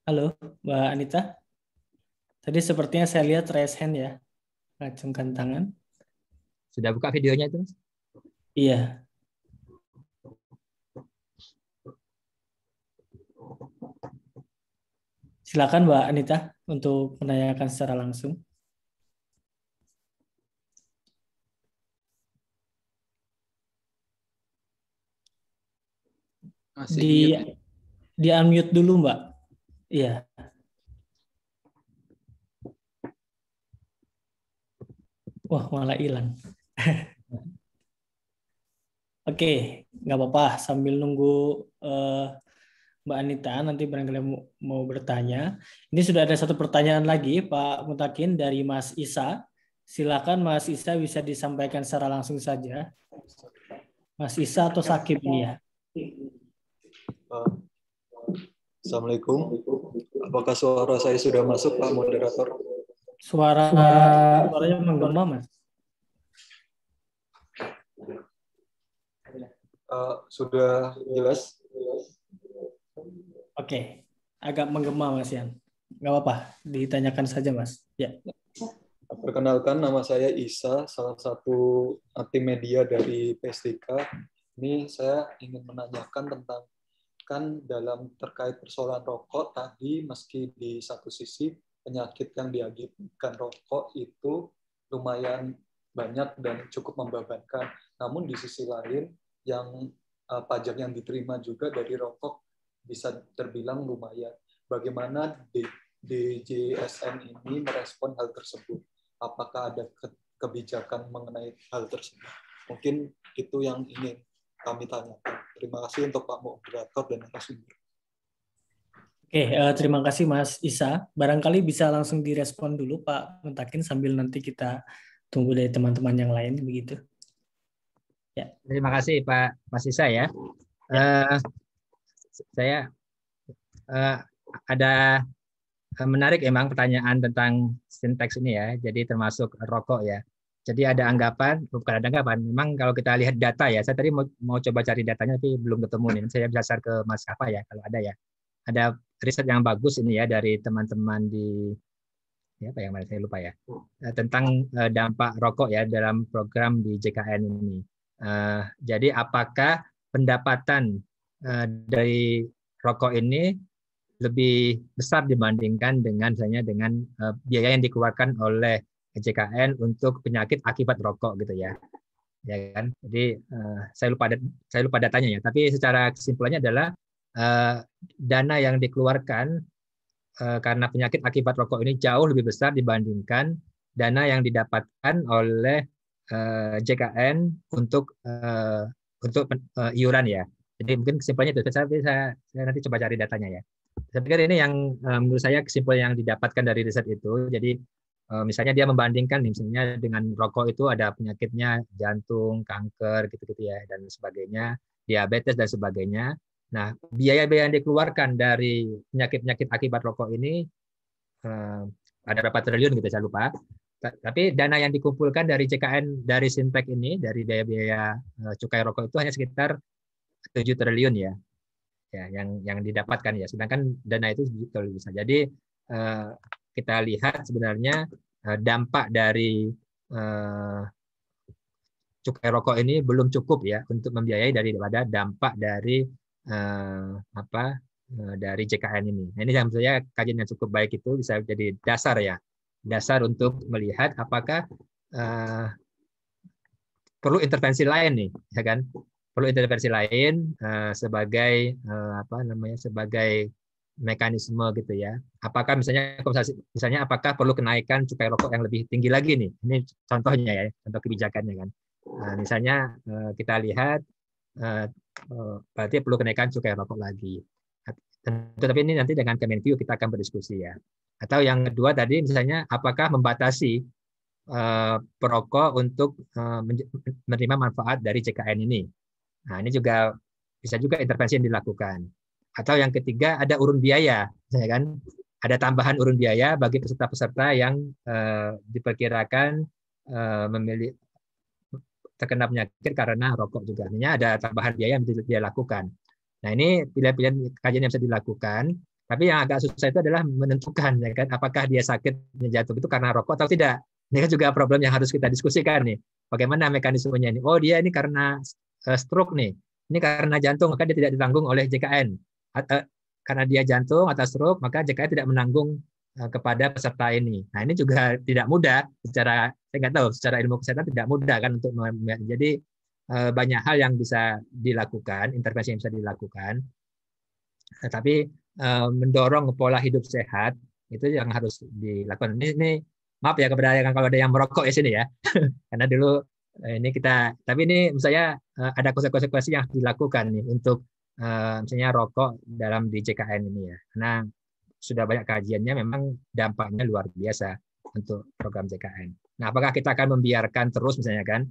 Halo, Mbak Anita. Tadi sepertinya saya lihat raise hand ya, acungkan tangan. Sudah buka videonya itu? Iya. Silakan Mbak Anita untuk menanyakan secara langsung. Masih di unmute dulu Mbak. Iya. Wah, malah hilang. Oke, nggak apa-apa. Sambil nunggu Mbak Anita nanti barangkali mau bertanya. Ini sudah ada satu pertanyaan lagi, Pak Mutakin, dari Mas Isa. Silakan Mas Isa bisa disampaikan secara langsung saja. Mas Isa atau Sakib ini ya? Assalamualaikum. Apakah suara saya sudah masuk, Pak Moderator? Suaranya menggema, Mas. Sudah jelas? Oke, agak menggema Mas Yan. Nggak apa-apa, ditanyakan saja Mas. Ya. Perkenalkan, nama saya Isa, salah satu tim media dari PSDK. Ini saya ingin menanyakan tentang dalam terkait persoalan rokok tadi, meski di satu sisi penyakit yang diakibatkan rokok itu lumayan banyak dan cukup membebankan. Namun di sisi lain, yang pajak yang diterima juga dari rokok bisa terbilang lumayan. Bagaimana DJSN ini merespon hal tersebut? Apakah ada kebijakan mengenai hal tersebut? Mungkin itu yang ingin kami tanyakan. Terima kasih untuk Pak Moderator dan narasumber. Oke, terima kasih Mas Isa. Barangkali bisa langsung direspon dulu Pak Mutakin sambil nanti kita tunggu dari teman-teman yang lain begitu. Ya, terima kasih Pak Mas Isa ya. Saya ada menarik emang pertanyaan tentang sinteks ini ya. Jadi termasuk rokok ya. Jadi ada anggapan, bukan ada anggapan. Memang kalau kita lihat data ya, saya tadi mau coba cari datanya tapi belum ketemu nih. Saya berdasar ke Mas Kafa ya kalau ada ya. Ada riset yang bagus ini ya dari teman-teman di apa yang saya lupa ya. Tentang dampak rokok ya dalam program di JKN ini. Jadi apakah pendapatan dari rokok ini lebih besar dibandingkan dengan misalnya dengan biaya yang dikeluarkan oleh JKN untuk penyakit akibat rokok gitu ya, ya kan? Jadi saya lupa datanya ya. Tapi secara kesimpulannya adalah dana yang dikeluarkan karena penyakit akibat rokok ini jauh lebih besar dibandingkan dana yang didapatkan oleh JKN untuk iuran ya. Jadi mungkin kesimpulannya itu. Saya nanti coba cari datanya ya. Saya pikir ini yang menurut saya kesimpulan yang didapatkan dari riset itu. Jadi misalnya dia membandingkan misalnya dengan rokok itu ada penyakitnya jantung, kanker gitu-gitu ya dan sebagainya, diabetes dan sebagainya. Nah, biaya-biaya yang dikeluarkan dari penyakit-penyakit akibat rokok ini ada berapa triliun gitu, saya lupa. Tapi dana yang dikumpulkan dari JKN, dari Sintek ini, dari biaya-biaya cukai rokok itu hanya sekitar 7 triliun ya, yang didapatkan ya. Sedangkan dana itu lebih besar. Jadi kita lihat sebenarnya dampak dari cukai rokok ini belum cukup ya untuk membiayai daripada dampak dari dari JKN ini. Nah, ini yang saya kajian yang cukup baik itu bisa jadi dasar ya, dasar untuk melihat apakah perlu intervensi lain nih, ya kan? Perlu intervensi lain sebagai sebagai mekanisme gitu ya. Apakah misalnya apakah perlu kenaikan cukai rokok yang lebih tinggi lagi nih? Ini contohnya ya, contoh kebijakannya kan. Misalnya kita lihat berarti perlu kenaikan cukai rokok lagi. Tetapi ini nanti dengan Kemenq kita akan berdiskusi ya. Atau yang kedua tadi misalnya apakah membatasi perokok untuk menerima manfaat dari JKN ini. Nah, ini juga bisa juga intervensi yang dilakukan. Atau yang ketiga ada urun biaya, ya kan? Ada tambahan urun biaya bagi peserta-peserta yang diperkirakan memilih terkena penyakit karena rokok juga. Artinya ada tambahan biaya yang dia lakukan. Nah, ini pilihan-pilihan kajian yang bisa dilakukan. Tapi yang agak susah itu adalah menentukan, ya kan? Apakah dia sakit jatuh itu karena rokok atau tidak. Ini kan juga problem yang harus kita diskusikan nih. Bagaimana mekanismenya ini? Oh, dia ini karena stroke nih. Ini karena jantung, maka dia tidak ditanggung oleh JKN. Karena dia jantung atau stroke, maka JKN tidak menanggung kepada peserta ini. Nah, ini juga tidak mudah saya nggak tahu, secara ilmu kesehatan tidak mudah kan untuk jadi banyak hal yang bisa dilakukan, intervensi yang bisa dilakukan. Tapi mendorong pola hidup sehat itu yang harus dilakukan. Ini maaf ya kepada kalau ada yang merokok di sini ya. Karena dulu tapi ini misalnya ada konsekuensi yang dilakukan nih untuk misalnya rokok dalam di JKN ini ya. Karena sudah banyak kajiannya memang dampaknya luar biasa untuk program JKN. Nah, apakah kita akan membiarkan terus misalnya kan?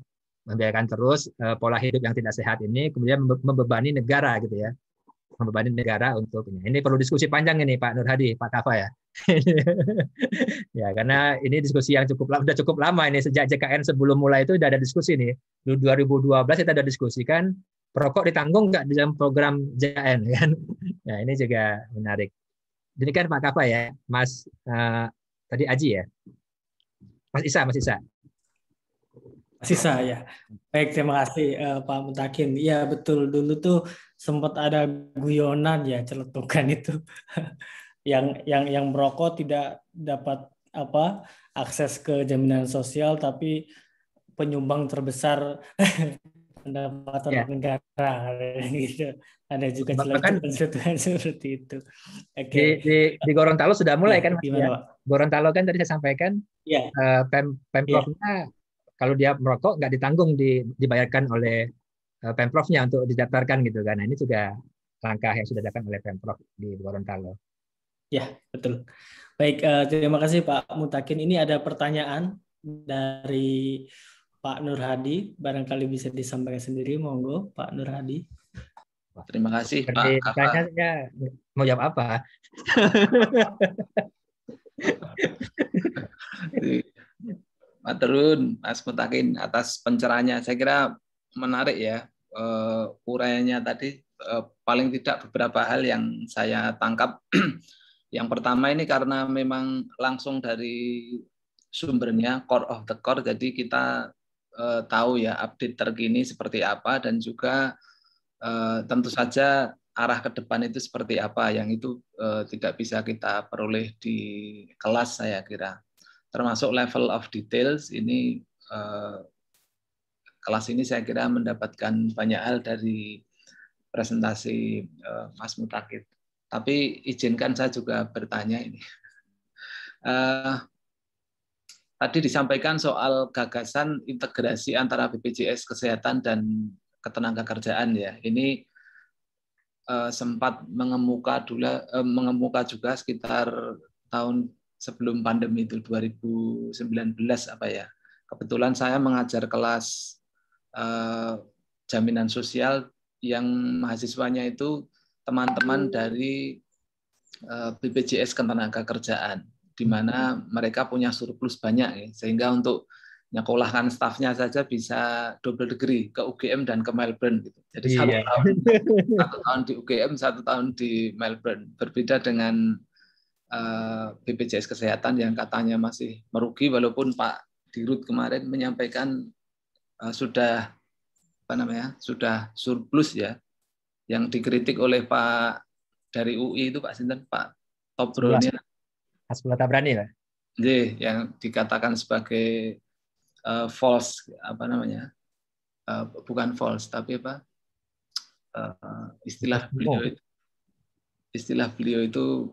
Membiarkan terus pola hidup yang tidak sehat ini kemudian membebani negara gitu ya. Membebani negara untuk ini. Ini perlu diskusi panjang ini Pak Nur Hadi, Pak Kafa ya. Ya, karena ini diskusi yang sudah cukup lama ini sejak JKN sebelum mulai itu sudah ada diskusi nih. 2012 kita sudah diskusikan perokok ditanggung nggak di dalam program JKN kan. Nah, ini juga menarik. Jadi kan Pak Kafa ya, Mas tadi Aji ya. Mas Isa. Sisa ya. Baik, terima kasih Pak Mutakin. Iya betul, dulu tuh sempat ada guyonan ya celetukan itu. yang merokok tidak dapat akses ke jaminan sosial, tapi penyumbang terbesar pendapatan negara gitu. Ada juga celetukan seperti itu. Oke. Di Gorontalo sudah mulai kan Mas ya? Gorontalo kan tadi saya sampaikan Pemprovnya kalau dia merokok nggak ditanggung dibayarkan oleh Pemprovnya untuk didaftarkan gitu kan. Nah, ini juga langkah yang sudah dilakukan oleh Pemprov di Gorontalo. Ya, betul. Baik, terima kasih Pak Mutakin. Ini ada pertanyaan dari Pak Nur Hadi. Barangkali bisa disampaikan sendiri, monggo Pak Nur Hadi. Terima kasih Pak Kafa. Pertanyaannya mau jawab apa? Pak Terun, Mas Mutakin atas pencerahannya. Saya kira menarik ya uraiannya tadi. Paling tidak beberapa hal yang saya tangkap. Yang pertama ini karena memang langsung dari sumbernya core of the core, jadi kita tahu ya update terkini seperti apa dan juga tentu saja arah ke depan itu seperti apa yang itu tidak bisa kita peroleh di kelas saya kira. Termasuk level of details ini kelas ini saya kira mendapatkan banyak hal dari presentasi Mas Mutakin. Tapi izinkan saya juga bertanya ini. Tadi disampaikan soal gagasan integrasi antara BPJS Kesehatan dan Ketenagakerjaan ya. Ini sempat mengemuka juga sekitar tahun sebelum pandemi itu 2019 apa ya. Kebetulan saya mengajar kelas jaminan sosial yang mahasiswanya itu teman-teman dari BPJS Ketenagakerjaan, di mana mereka punya surplus banyak, ya, sehingga untuk nyekolahkan stafnya saja bisa double degree ke UGM dan ke Melbourne. Gitu. Jadi Iya. satu tahun di UGM, 1 tahun di Melbourne. Berbeda dengan BPJS Kesehatan yang katanya masih merugi, walaupun Pak Dirut kemarin menyampaikan sudah surplus ya, yang dikritik oleh Pak dari UI itu Pak Sinten, Pak Tobroni, Hasbullah Tabrani lah. Yang dikatakan sebagai false, bukan false, tapi istilah beliau itu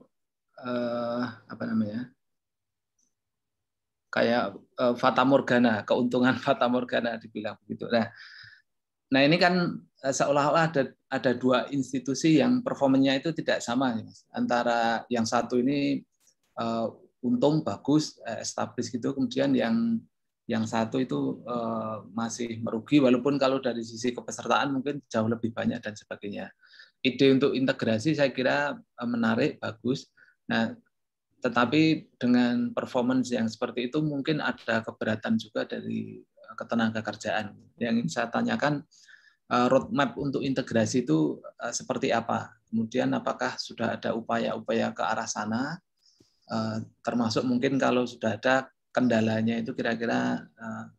kayak fata morgana, keuntungan fata morgana dibilang begitu. Nah ini kan seolah-olah ada 2 institusi yang performanya itu tidak sama, ya, Mas. Antara yang satu ini untung bagus, established gitu, kemudian yang satu itu masih merugi, walaupun kalau dari sisi kepesertaan mungkin jauh lebih banyak dan sebagainya. Ide untuk integrasi saya kira menarik, bagus. Nah, tetapi dengan performance yang seperti itu mungkin ada keberatan juga dari ketenagakerjaan. Yang ingin saya tanyakan, roadmap untuk integrasi itu seperti apa? Kemudian apakah sudah ada upaya-upaya ke arah sana? Termasuk mungkin kalau sudah ada kendalanya itu kira-kira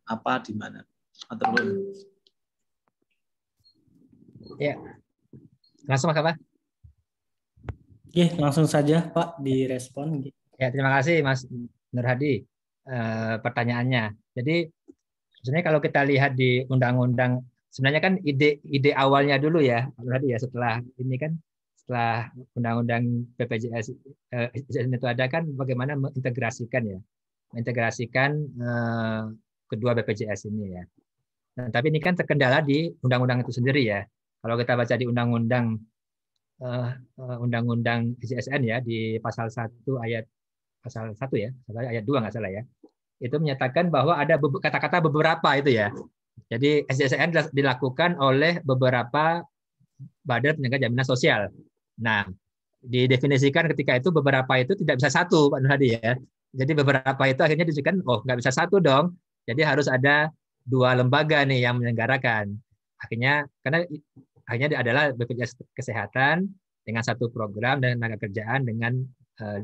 apa, di mana? Ya, langsung Pak. Langsung saja Pak direspon. Ya, terima kasih Mas Nur Hadi pertanyaannya. Jadi sebenarnya kalau kita lihat di undang-undang, sebenarnya kan ide awalnya dulu ya Pak Nur Hadi ya, setelah undang-undang BPJS itu ada kan bagaimana mengintegrasikan kedua BPJS ini ya. Nah, tapi ini kan terkendala di undang-undang itu sendiri ya. Kalau kita baca di undang-undang JSN ya, di pasal 1 ayat 1 ya, ayat 2 nggak salah ya. Itu menyatakan bahwa ada kata-kata beberapa itu ya. Jadi SJSN dilakukan oleh beberapa badan penyelenggara jaminan sosial. Nah, didefinisikan ketika itu beberapa itu tidak bisa satu, Pak Nur Hadi ya. Jadi beberapa itu akhirnya disebutkan, nggak bisa satu dong. Jadi harus ada 2 lembaga nih yang menyelenggarakan. Akhirnya adalah BPJS Kesehatan dengan 1 program dan tenaga kerjaan dengan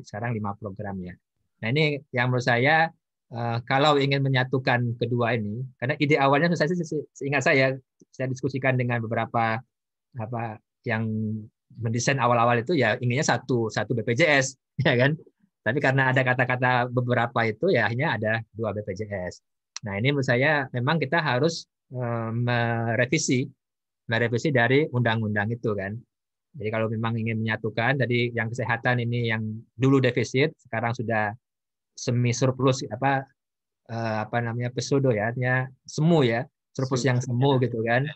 sekarang 5 program ya. Nah ini yang menurut saya kalau ingin menyatukan kedua ini, karena ide awalnya seingat saya diskusikan dengan beberapa yang mendesain awal-awal itu ya inginnya satu BPJS ya kan. Tapi karena ada kata-kata beberapa itu ya akhirnya ada 2 BPJS. Nah ini menurut saya memang kita harus merevisi dari undang-undang itu kan. Jadi kalau memang ingin menyatukan, tadi yang kesehatan ini yang dulu defisit, sekarang sudah semi surplus pseudo ya, artinya semu ya, surplus yang semu gitu kan.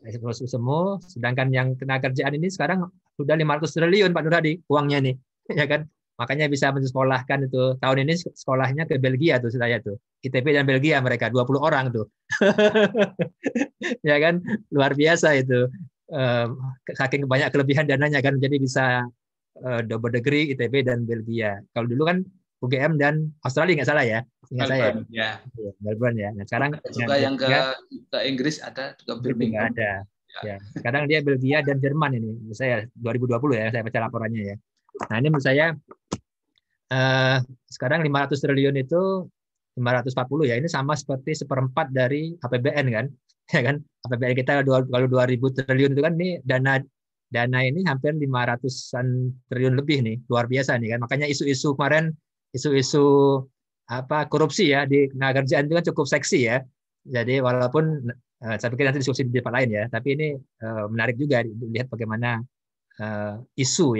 Surplus semu, sedangkan yang tenaga kerjaan ini sekarang sudah 500 triliun Pak Nur Hadi uangnya nih, ya kan. Makanya bisa mensekolahkan itu. Tahun ini sekolahnya ke Belgia tuh saya tuh. ITB dan Belgia mereka 20 orang tuh. Ya kan, luar biasa itu. Saking banyak kelebihan dananya kan, jadi bisa double degree ITB dan Belgia. Kalau dulu kan UGM dan Australia nggak salah ya, ingat saya. Ya. Melbourne ya. Nah sekarang juga yang ke Inggris ada, ke Birmingham. Ada. Ya. Sekarang dia Belgia dan Jerman ini. Saya 2020 ya, saya baca laporannya ya. Nah ini menurut saya sekarang 500 triliun itu 540 ya, ini sama seperti 1/4 dari APBN kan, ya kan. APBN kita kalau 2.000 triliun itu kan, ini dana ini hampir 500-an triliun lebih nih, luar biasa nih kan. Makanya isu-isu kemarin, isu-isu korupsi ya di tenaga kerjaan itu kan cukup seksi ya. Jadi walaupun saya pikir nanti diskusi di tempat lain ya, tapi ini menarik juga dilihat bagaimana isu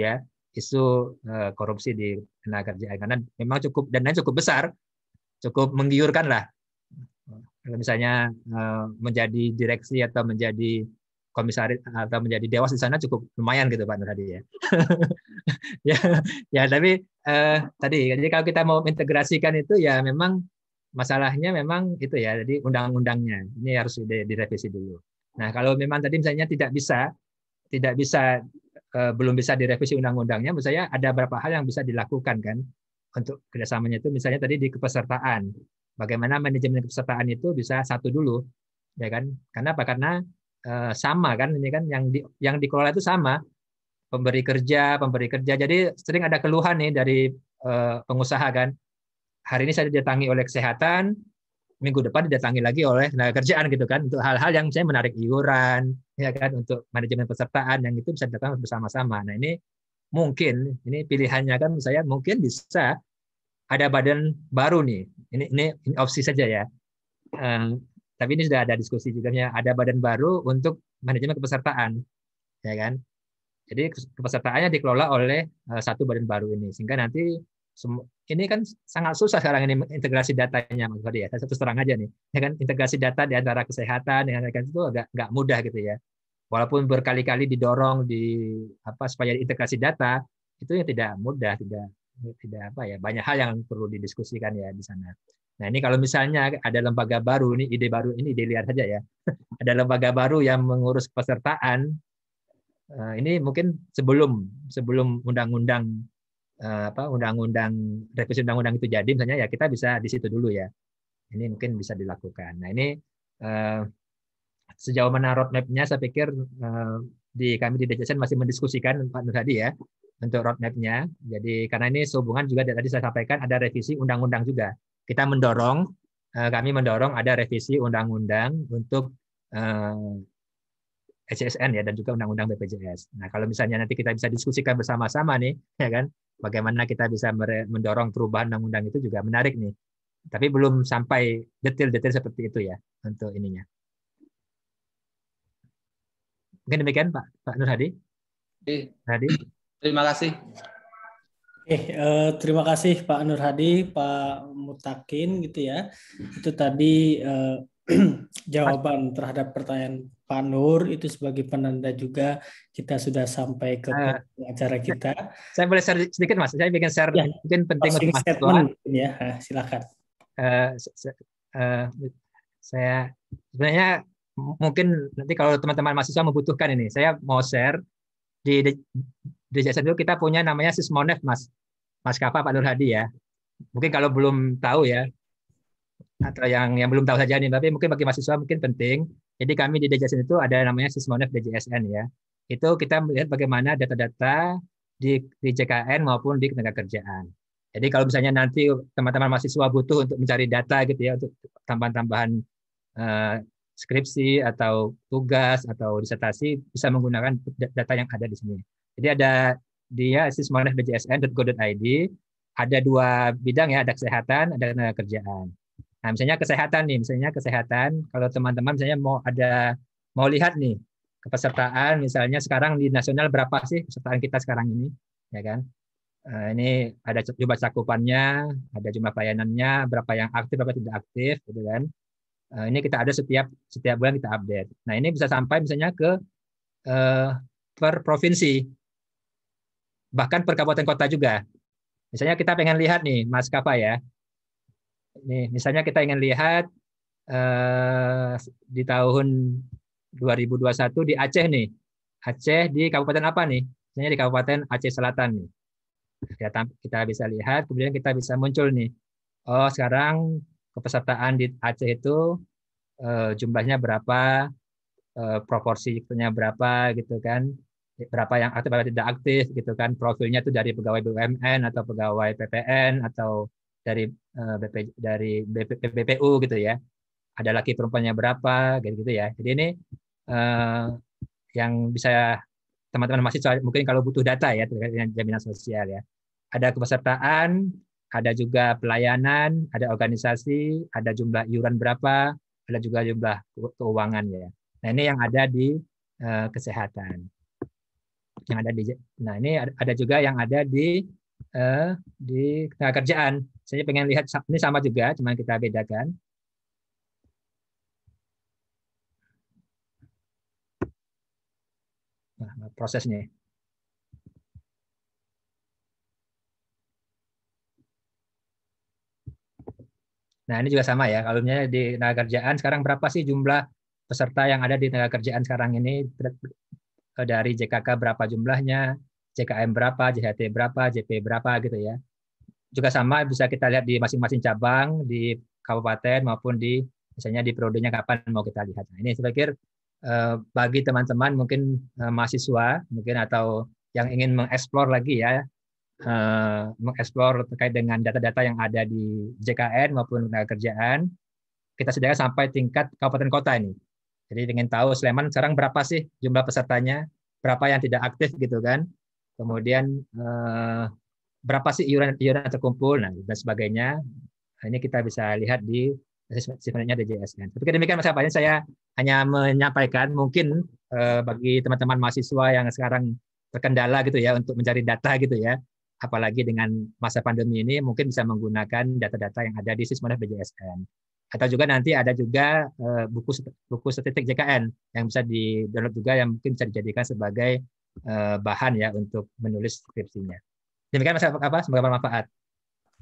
korupsi di tenaga kerjaan, karena memang dananya cukup besar, cukup menggiurkan lah. Kalau misalnya menjadi direksi atau menjadi komisaris atau menjadi dewas di sana cukup lumayan gitu Pak Nur Hadi ya. ya tapi tadi jadi kalau kita mau integrasikan itu ya memang masalahnya memang itu ya, jadi undang-undangnya ini harus direvisi dulu. Nah kalau memang tadi misalnya tidak bisa belum bisa direvisi undang-undangnya, menurut saya ada beberapa hal yang bisa dilakukan kan untuk kerjasamanya itu, misalnya tadi di kepesertaan, bagaimana manajemen kepesertaan itu bisa satu dulu, ya kan? Karena apa? Karena sama kan, ini kan yang dikelola itu sama, pemberi kerja. Jadi sering ada keluhan nih dari pengusaha kan. Hari ini saya didatangi oleh kesehatan, minggu depan didatangi lagi oleh tenaga kerjaan gitu kan, untuk hal-hal yang saya menarik iuran, ya kan, untuk manajemen pesertaan yang itu bisa dilakukan bersama-sama. Nah ini mungkin ini pilihannya kan, saya mungkin bisa ada badan baru nih. Ini opsi saja ya. Tapi ini sudah ada diskusi juga, ada badan baru untuk manajemen kepesertaan, ya kan. Jadi kepesertaannya dikelola oleh satu badan baru ini, sehingga nanti ini kan sangat susah sekarang ini integrasi datanya, Mas Fadi ya. Saya terus terang aja nih, ya kan, integrasi data di antara kesehatan dengan itu agak nggak mudah gitu ya. Walaupun berkali-kali didorong supaya integrasi data, itu yang tidak mudah, tidak banyak hal yang perlu didiskusikan ya di sana. Nah ini kalau misalnya ada lembaga baru, ini ide liar saja ya. Ada lembaga baru yang mengurus pesertaan, ini mungkin sebelum undang-undang revisi undang-undang itu jadi, misalnya ya kita bisa di situ dulu ya. Ini mungkin bisa dilakukan. Nah ini sejauh mana roadmap-nya, saya pikir kami di DJSN masih mendiskusikan Pak Nur Hadi ya untuk roadmap-nya. Jadi karena ini sehubungan juga tadi saya sampaikan ada revisi undang-undang juga. Kami mendorong ada revisi undang-undang untuk SCSN ya, dan juga undang-undang BPJS. Nah kalau misalnya nanti kita bisa diskusikan bersama-sama nih, ya kan, bagaimana kita bisa mendorong perubahan undang-undang itu juga menarik nih. Tapi belum sampai detail-detail seperti itu ya untuk ininya. Mungkin demikian Pak Nur Hadi. Terima kasih. Terima kasih Pak Nur Hadi, Pak Mutakin gitu ya. Itu tadi jawaban terhadap pertanyaan Pak Nur, itu sebagai penanda juga kita sudah sampai ke acara kita. Saya boleh share sedikit Mas, saya bikin share ya, mungkin penting untuk mahasiswa. Ya, silakan. Saya sebenarnya mungkin nanti kalau teman-teman mahasiswa membutuhkan ini, saya mau share di DJSN dulu kita punya namanya Sismonef Mas Kafa Pak Nur Hadi ya. Mungkin kalau belum tahu ya, atau yang belum tahu saja nih, tapi mungkin bagi mahasiswa mungkin penting. Jadi kami di DJSN itu ada namanya Sismonef DJSN ya. Itu kita melihat bagaimana data-data di JKN maupun di ketenaga kerjaan. Jadi kalau misalnya nanti teman-teman mahasiswa butuh untuk mencari data gitu ya, untuk tambahan-tambahan skripsi atau tugas atau disertasi, bisa menggunakan data yang ada di sini. Jadi ada sismonef.bjsn.go.id, ada dua bidang ya, ada kesehatan, ada ketenaga kerjaan. Nah, misalnya kesehatan, kalau teman-teman misalnya mau lihat nih kepesertaan, misalnya sekarang di nasional berapa sih pesertaan kita sekarang ini, ya kan? Ini ada jumlah cakupannya, ada jumlah pelayanannya, berapa yang aktif, berapa tidak aktif, gitu kan? Ini kita ada setiap bulan kita update. Nah, ini bisa sampai misalnya ke per provinsi, bahkan per kabupaten kota juga. Misalnya kita pengen lihat nih, Mas Kafa ya. Nih, misalnya kita ingin lihat di tahun 2021 di Aceh nih. Aceh di kabupaten apa nih? Misalnya di Kabupaten Aceh Selatan nih. Kita bisa lihat, kemudian kita bisa muncul nih. Oh, sekarang kepesertaan di Aceh itu jumlahnya berapa, proporsinya berapa gitu kan. Berapa yang aktif, berapa tidak aktif gitu kan. Profilnya itu dari pegawai BUMN atau pegawai PPN atau dari BPU gitu ya. Ada laki perempuannya berapa gitu ya. Jadi ini yang bisa teman-teman mahasiswa mungkin kalau butuh data ya terkait dengan jaminan sosial ya. Ada kepesertaan, ada juga pelayanan, ada organisasi, ada jumlah iuran berapa, ada juga jumlah keuangan ya. Nah ini yang ada di kesehatan. Nah ini ada juga yang ada di ketenaga kerjaan. Saya pengen lihat ini sama juga, cuma kita bedakan. Nah, prosesnya. Nah ini juga sama ya. Kalau misalnya di tenaga kerjaan sekarang berapa sih jumlah peserta yang ada di tenaga kerjaan sekarang ini dari JKK berapa jumlahnya, JKM berapa, JHT berapa, JP berapa gitu ya. Juga sama bisa kita lihat di masing-masing cabang, di kabupaten maupun di misalnya di periodenya kapan mau kita lihat. Nah, ini saya pikir bagi teman-teman mungkin mahasiswa mungkin atau yang ingin mengeksplor lagi ya, mengeksplor terkait dengan data-data yang ada di JKN maupun tenaga kerjaan, kita sediakan sampai tingkat kabupaten kota ini. Jadi ingin tahu Sleman sekarang berapa sih jumlah pesertanya, berapa yang tidak aktif gitu kan, kemudian berapa sih iuran yang terkumpul, nah dan sebagainya. Ini kita bisa lihat di sebenarnya DJSN. Tapi demikian Mas Kafa, saya hanya menyampaikan mungkin bagi teman-teman mahasiswa yang sekarang terkendala gitu ya untuk mencari data gitu ya, apalagi dengan masa pandemi ini mungkin bisa menggunakan data-data yang ada di Sismonet BJSN. Atau juga nanti ada juga buku statistik JKN yang bisa di-download juga yang mungkin bisa dijadikan sebagai bahan ya untuk menulis skripsinya. Demikian Mas Kafa, semoga bermanfaat.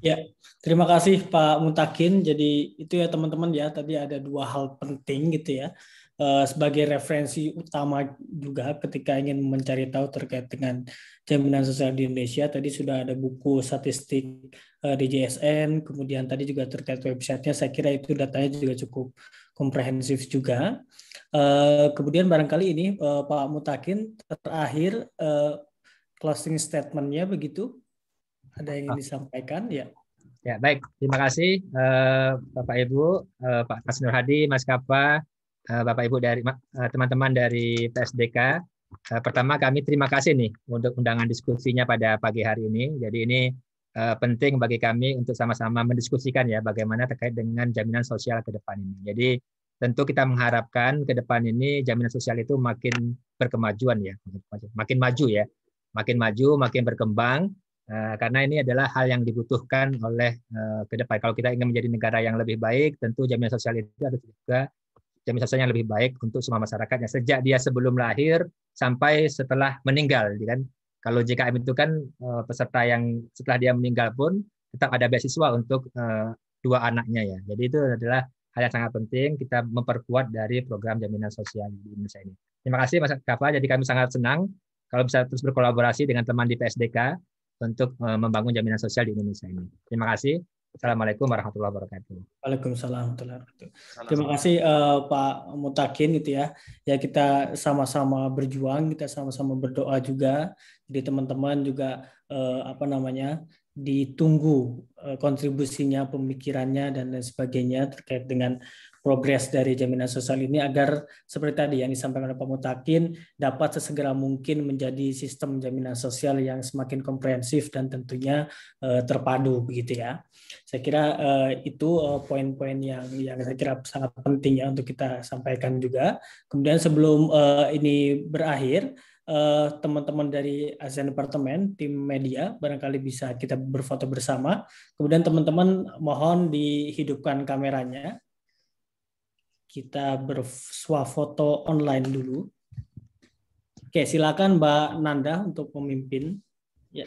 Ya, terima kasih Pak Mutakin. Jadi itu ya teman-teman ya, tadi ada dua hal penting gitu ya. Sebagai referensi utama juga ketika ingin mencari tahu terkait dengan jaminan sosial di Indonesia, tadi sudah ada buku statistik DJSN, kemudian tadi juga terkait websitenya, saya kira itu datanya juga cukup komprehensif juga. Kemudian barangkali ini Pak Mutakin terakhir closing statement-nya begitu. Ada yang ingin disampaikan? Ya. Ya, baik. Terima kasih Bapak Ibu, Pak Mas Nur Hadi, Mas Kafa, Bapak Ibu dari teman-teman dari PSDK. Pertama kami terima kasih nih untuk undangan diskusinya pada pagi hari ini. Jadi ini penting bagi kami untuk sama-sama mendiskusikan ya bagaimana terkait dengan jaminan sosial ke depan ini. Jadi tentu kita mengharapkan ke depan ini jaminan sosial itu makin berkemajuan ya, makin maju ya, makin maju, makin berkembang. Karena ini adalah hal yang dibutuhkan oleh ke depan. Kalau kita ingin menjadi negara yang lebih baik, tentu jaminan sosial itu harus juga jaminan sosial yang lebih baik untuk semua masyarakatnya. Sejak dia sebelum lahir sampai setelah meninggal. Kan? Kalau JKM itu kan peserta yang setelah dia meninggal pun tetap ada beasiswa untuk dua anaknya ya. Jadi itu adalah hal yang sangat penting kita memperkuat dari program jaminan sosial di Indonesia ini. Terima kasih Mas Kafa. Jadi kami sangat senang kalau bisa terus berkolaborasi dengan teman di PSDK untuk membangun jaminan sosial di Indonesia ini. Terima kasih. Assalamualaikum warahmatullahi wabarakatuh. Waalaikumsalam warahmatullahi wabarakatuh. Terima kasih Pak Mutakin gitu ya. Ya kita sama-sama berjuang, kita sama-sama berdoa juga. Jadi teman-teman juga ditunggu kontribusinya, pemikirannya dan lain sebagainya terkait dengan progres dari jaminan sosial ini agar seperti tadi yang disampaikan oleh Pak Mutakin dapat sesegera mungkin menjadi sistem jaminan sosial yang semakin komprehensif dan tentunya terpadu begitu ya. Saya kira itu poin-poin yang saya kira sangat penting ya untuk kita sampaikan juga. Kemudian sebelum ini berakhir, teman-teman dari ASEAN Departemen, tim media, barangkali bisa kita berfoto bersama. Kemudian teman-teman mohon dihidupkan kameranya. Kita bersuafoto online dulu. Oke, silakan Mbak Nanda untuk memimpin. Ya.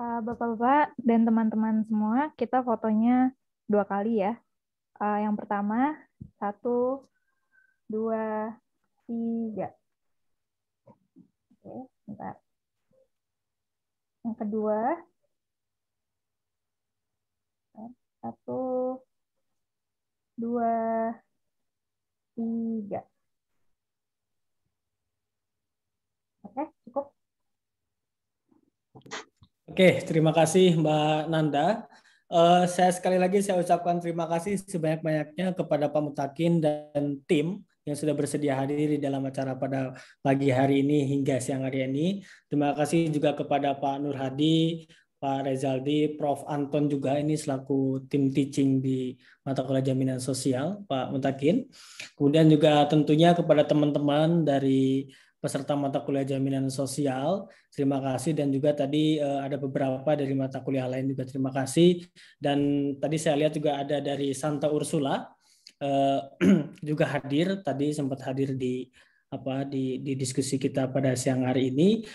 Bapak-bapak dan teman-teman semua, kita fotonya 2 kali ya. Yang pertama, 1, 2, 3. Oke, bentar. Yang kedua, 1, 2, 3. Oke, cukup. Oke, terima kasih Mbak Nanda. Saya sekali lagi saya ucapkan terima kasih sebanyak-banyaknya kepada Pak Mutakin dan tim yang sudah bersedia hadir di dalam acara pada pagi hari ini hingga siang hari ini. Terima kasih juga kepada Pak Nur Hadi, Pak Rezaldi, Prof. Anton juga ini selaku tim teaching di mata kuliah jaminan sosial, Pak Mutakin. Kemudian juga tentunya kepada teman-teman dari peserta mata kuliah jaminan sosial, terima kasih. Dan juga tadi ada beberapa dari mata kuliah lain juga terima kasih. Dan tadi saya lihat juga ada dari Santa Ursula juga hadir, tadi sempat hadir di diskusi kita pada siang hari ini.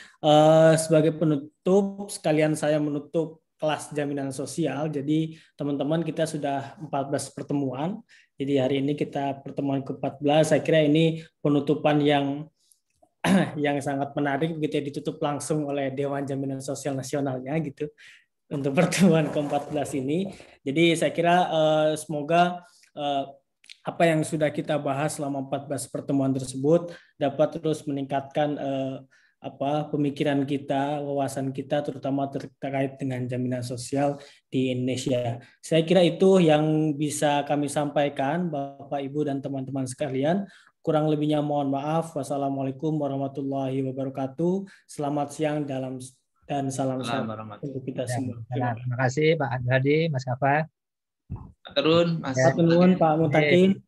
Sebagai penutup, sekalian saya menutup kelas jaminan sosial. Jadi teman-teman kita sudah 14 pertemuan. Jadi hari ini kita pertemuan ke-14. Saya kira ini penutupan yang sangat menarik begitu ya, ditutup langsung oleh Dewan Jaminan Sosial Nasionalnya gitu untuk pertemuan ke-14 ini. Jadi saya kira semoga apa yang sudah kita bahas selama 14 pertemuan tersebut dapat terus meningkatkan pemikiran kita, wawasan kita, terutama terkait dengan jaminan sosial di Indonesia. Saya kira itu yang bisa kami sampaikan, Bapak, Ibu, dan teman-teman sekalian. Kurang lebihnya mohon maaf. Wassalamualaikum warahmatullahi wabarakatuh. Selamat siang dan salam sehat untuk kita semua. Terima kasih Pak Hadi, Mas Kafa. Turun, Mas. Pak Mutakin.